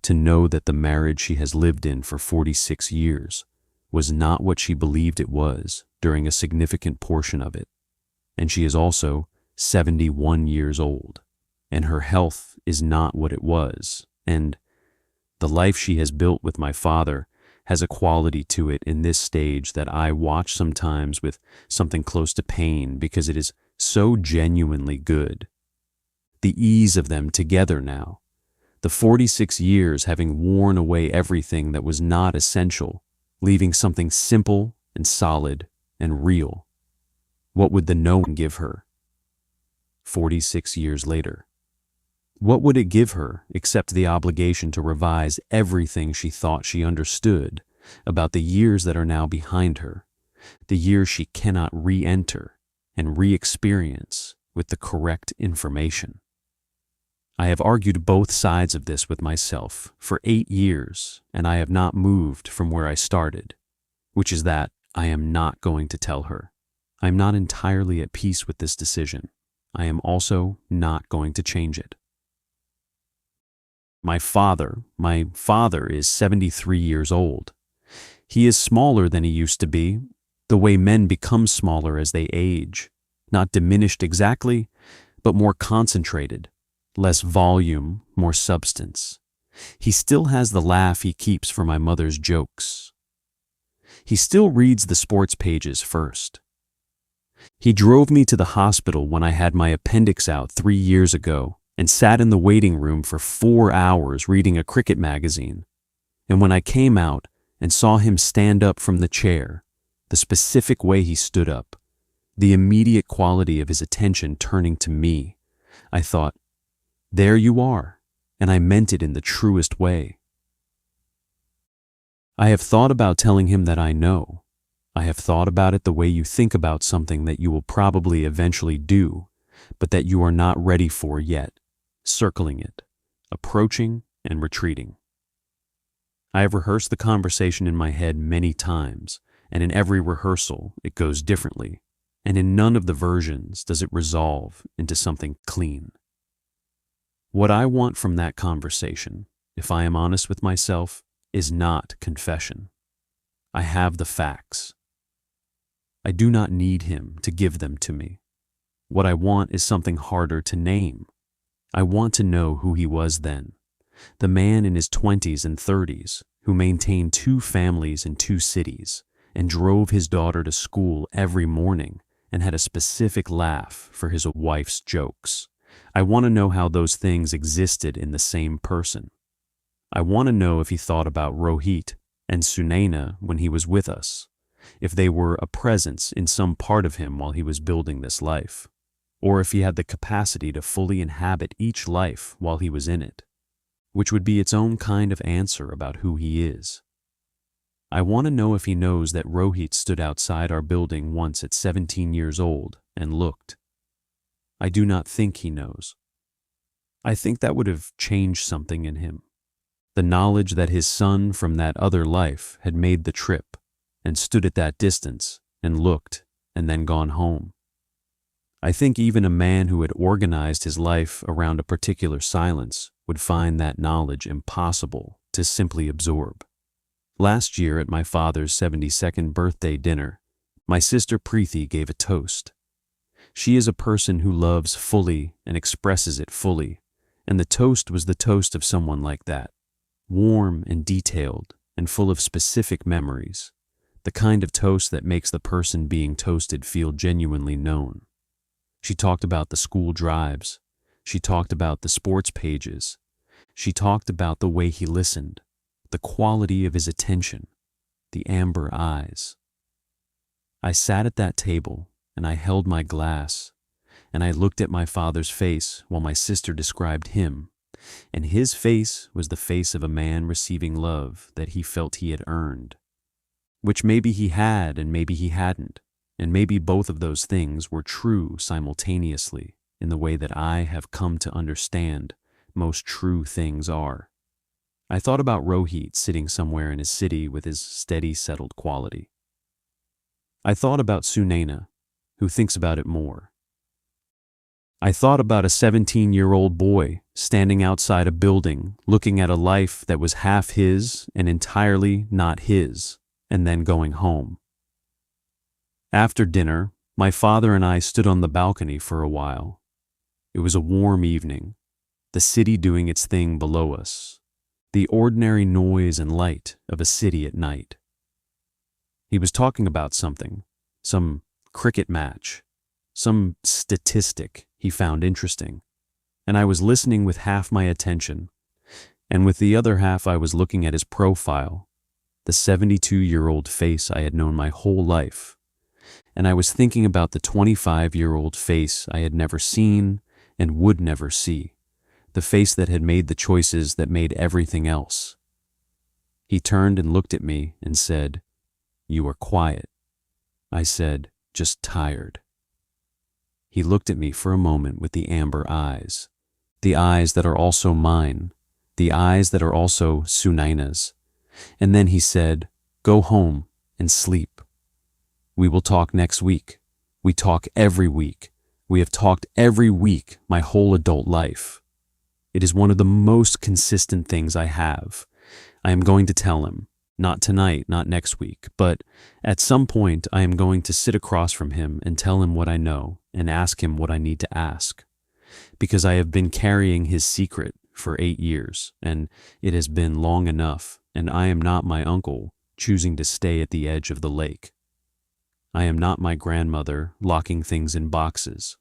to know that the marriage she has lived in for 46 years was not what she believed it was during a significant portion of it, and she is also 71 years old, and her health is not what it was, and the life she has built with my father has a quality to it in this stage that I watch sometimes with something close to pain because it is so genuinely good. The ease of them together now, the 46 years having worn away everything that was not essential, leaving something simple and solid and real. What would the knowing give her? 46 years later. What would it give her except the obligation to revise everything she thought she understood about the years that are now behind her, the years she cannot re-enter and re-experience with the correct information? I have argued both sides of this with myself for 8 years, and I have not moved from where I started, which is that I am not going to tell her. I am not entirely at peace with this decision. I am also not going to change it. My father is 73 years old. He is smaller than he used to be, the way men become smaller as they age, not diminished exactly, but more concentrated, less volume, more substance. He still has the laugh he keeps for my mother's jokes. He still reads the sports pages first. He drove me to the hospital when I had my appendix out 3 years ago and sat in the waiting room for 4 hours reading a cricket magazine. And when I came out and saw him stand up from the chair, the specific way he stood up, the immediate quality of his attention turning to me, I thought, there you are, and I meant it in the truest way. I have thought about telling him that I know. I have thought about it the way you think about something that you will probably eventually do, but that you are not ready for yet, circling it, approaching and retreating. I have rehearsed the conversation in my head many times, and in every rehearsal it goes differently, and in none of the versions does it resolve into something clean. What I want from that conversation, if I am honest with myself, is not confession. I have the facts. I do not need him to give them to me. What I want is something harder to name. I want to know who he was then, the man in his 20s and 30s who maintained 2 families in 2 cities and drove his daughter to school every morning and had a specific laugh for his wife's jokes. I want to know how those things existed in the same person. I want to know if he thought about Rohit and Sunaina when he was with us, if they were a presence in some part of him while he was building this life, or if he had the capacity to fully inhabit each life while he was in it, which would be its own kind of answer about who he is. I want to know if he knows that Rohit stood outside our building once at 17 years old and looked. I do not think he knows. I think that would have changed something in him. The knowledge that his son from that other life had made the trip and stood at that distance and looked and then gone home. I think even a man who had organized his life around a particular silence would find that knowledge impossible to simply absorb. Last year at my father's 72nd birthday dinner, my sister Preeti gave a toast. She is a person who loves fully and expresses it fully, and the toast was the toast of someone like that. Warm and detailed and full of specific memories, the kind of toast that makes the person being toasted feel genuinely known. She talked about the school drives. She talked about the sports pages. She talked about the way he listened, the quality of his attention, the amber eyes. I sat at that table and I held my glass and I looked at my father's face while my sister described him. And his face was the face of a man receiving love that he felt he had earned, which maybe he had and maybe he hadn't, and maybe both of those things were true simultaneously in the way that I have come to understand most true things are. I thought about Rohit sitting somewhere in his city with his steady, settled quality. I thought about Sunaina, who thinks about it more. I thought about a 17-year-old boy standing outside a building, looking at a life that was half his and entirely not his, and then going home. After dinner, my father and I stood on the balcony for a while. It was a warm evening, the city doing its thing below us, the ordinary noise and light of a city at night. He was talking about something, some cricket match, some statistic he found interesting, and I was listening with half my attention, and with the other half I was looking at his profile, the 72-year-old face I had known my whole life, and I was thinking about the 25-year-old face I had never seen and would never see, the face that had made the choices that made everything else. He turned and looked at me and said, "You are quiet." I said, "Just tired." He looked at me for a moment with the amber eyes, the eyes that are also mine, the eyes that are also Sunaina's. And then he said, "Go home and sleep. We will talk next week. We talk every week. We have talked every week my whole adult life. It is one of the most consistent things I have. I am going to tell him, not tonight, not next week, but at some point I am going to sit across from him and tell him what I know and ask him what I need to ask. Because I have been carrying his secret for 8 years, and it has been long enough, and I am not my uncle, choosing to stay at the edge of the lake. I am not my grandmother locking things in boxes.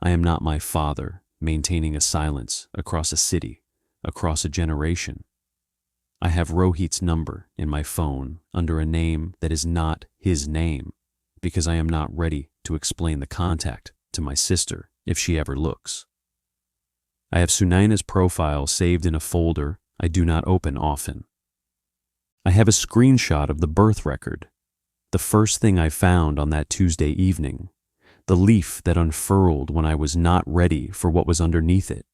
I am not my father maintaining a silence across a city, across a generation. I have Rohit's number in my phone under a name that is not his name because I am not ready to explain the contact to my sister if she ever looks. I have Sunaina's profile saved in a folder I do not open often. I have a screenshot of the birth record, the first thing I found on that Tuesday evening, the leaf that unfurled when I was not ready for what was underneath it.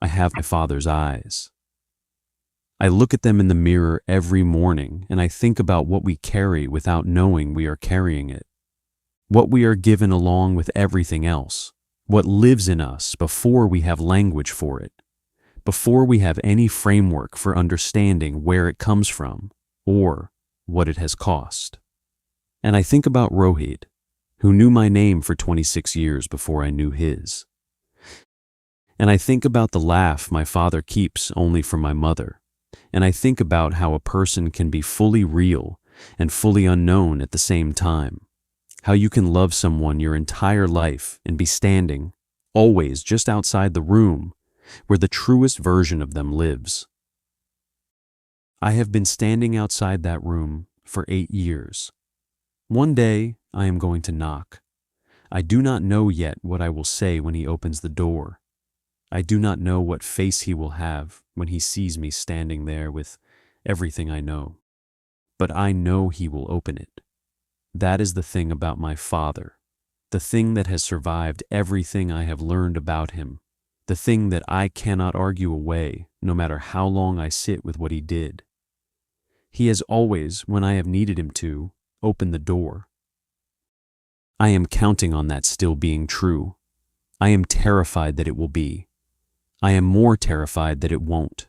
I have my father's eyes. I look at them in the mirror every morning and I think about what we carry without knowing we are carrying it. What we are given along with everything else, what lives in us before we have language for it, before we have any framework for understanding where it comes from or what it has cost. And I think about Rohit, who knew my name for 26 years before I knew his. And I think about the laugh my father keeps only for my mother. And I think about how a person can be fully real and fully unknown at the same time. How you can love someone your entire life and be standing, always just outside the room, where the truest version of them lives. I have been standing outside that room for 8 years. One day, I am going to knock. I do not know yet what I will say when he opens the door. I do not know what face he will have when he sees me standing there with everything I know. But I know he will open it. That is the thing about my father, the thing that has survived everything I have learned about him, the thing that I cannot argue away no matter how long I sit with what he did. He has always, when I have needed him to, opened the door. I am counting on that still being true. I am terrified that it will be. I am more terrified that it won't.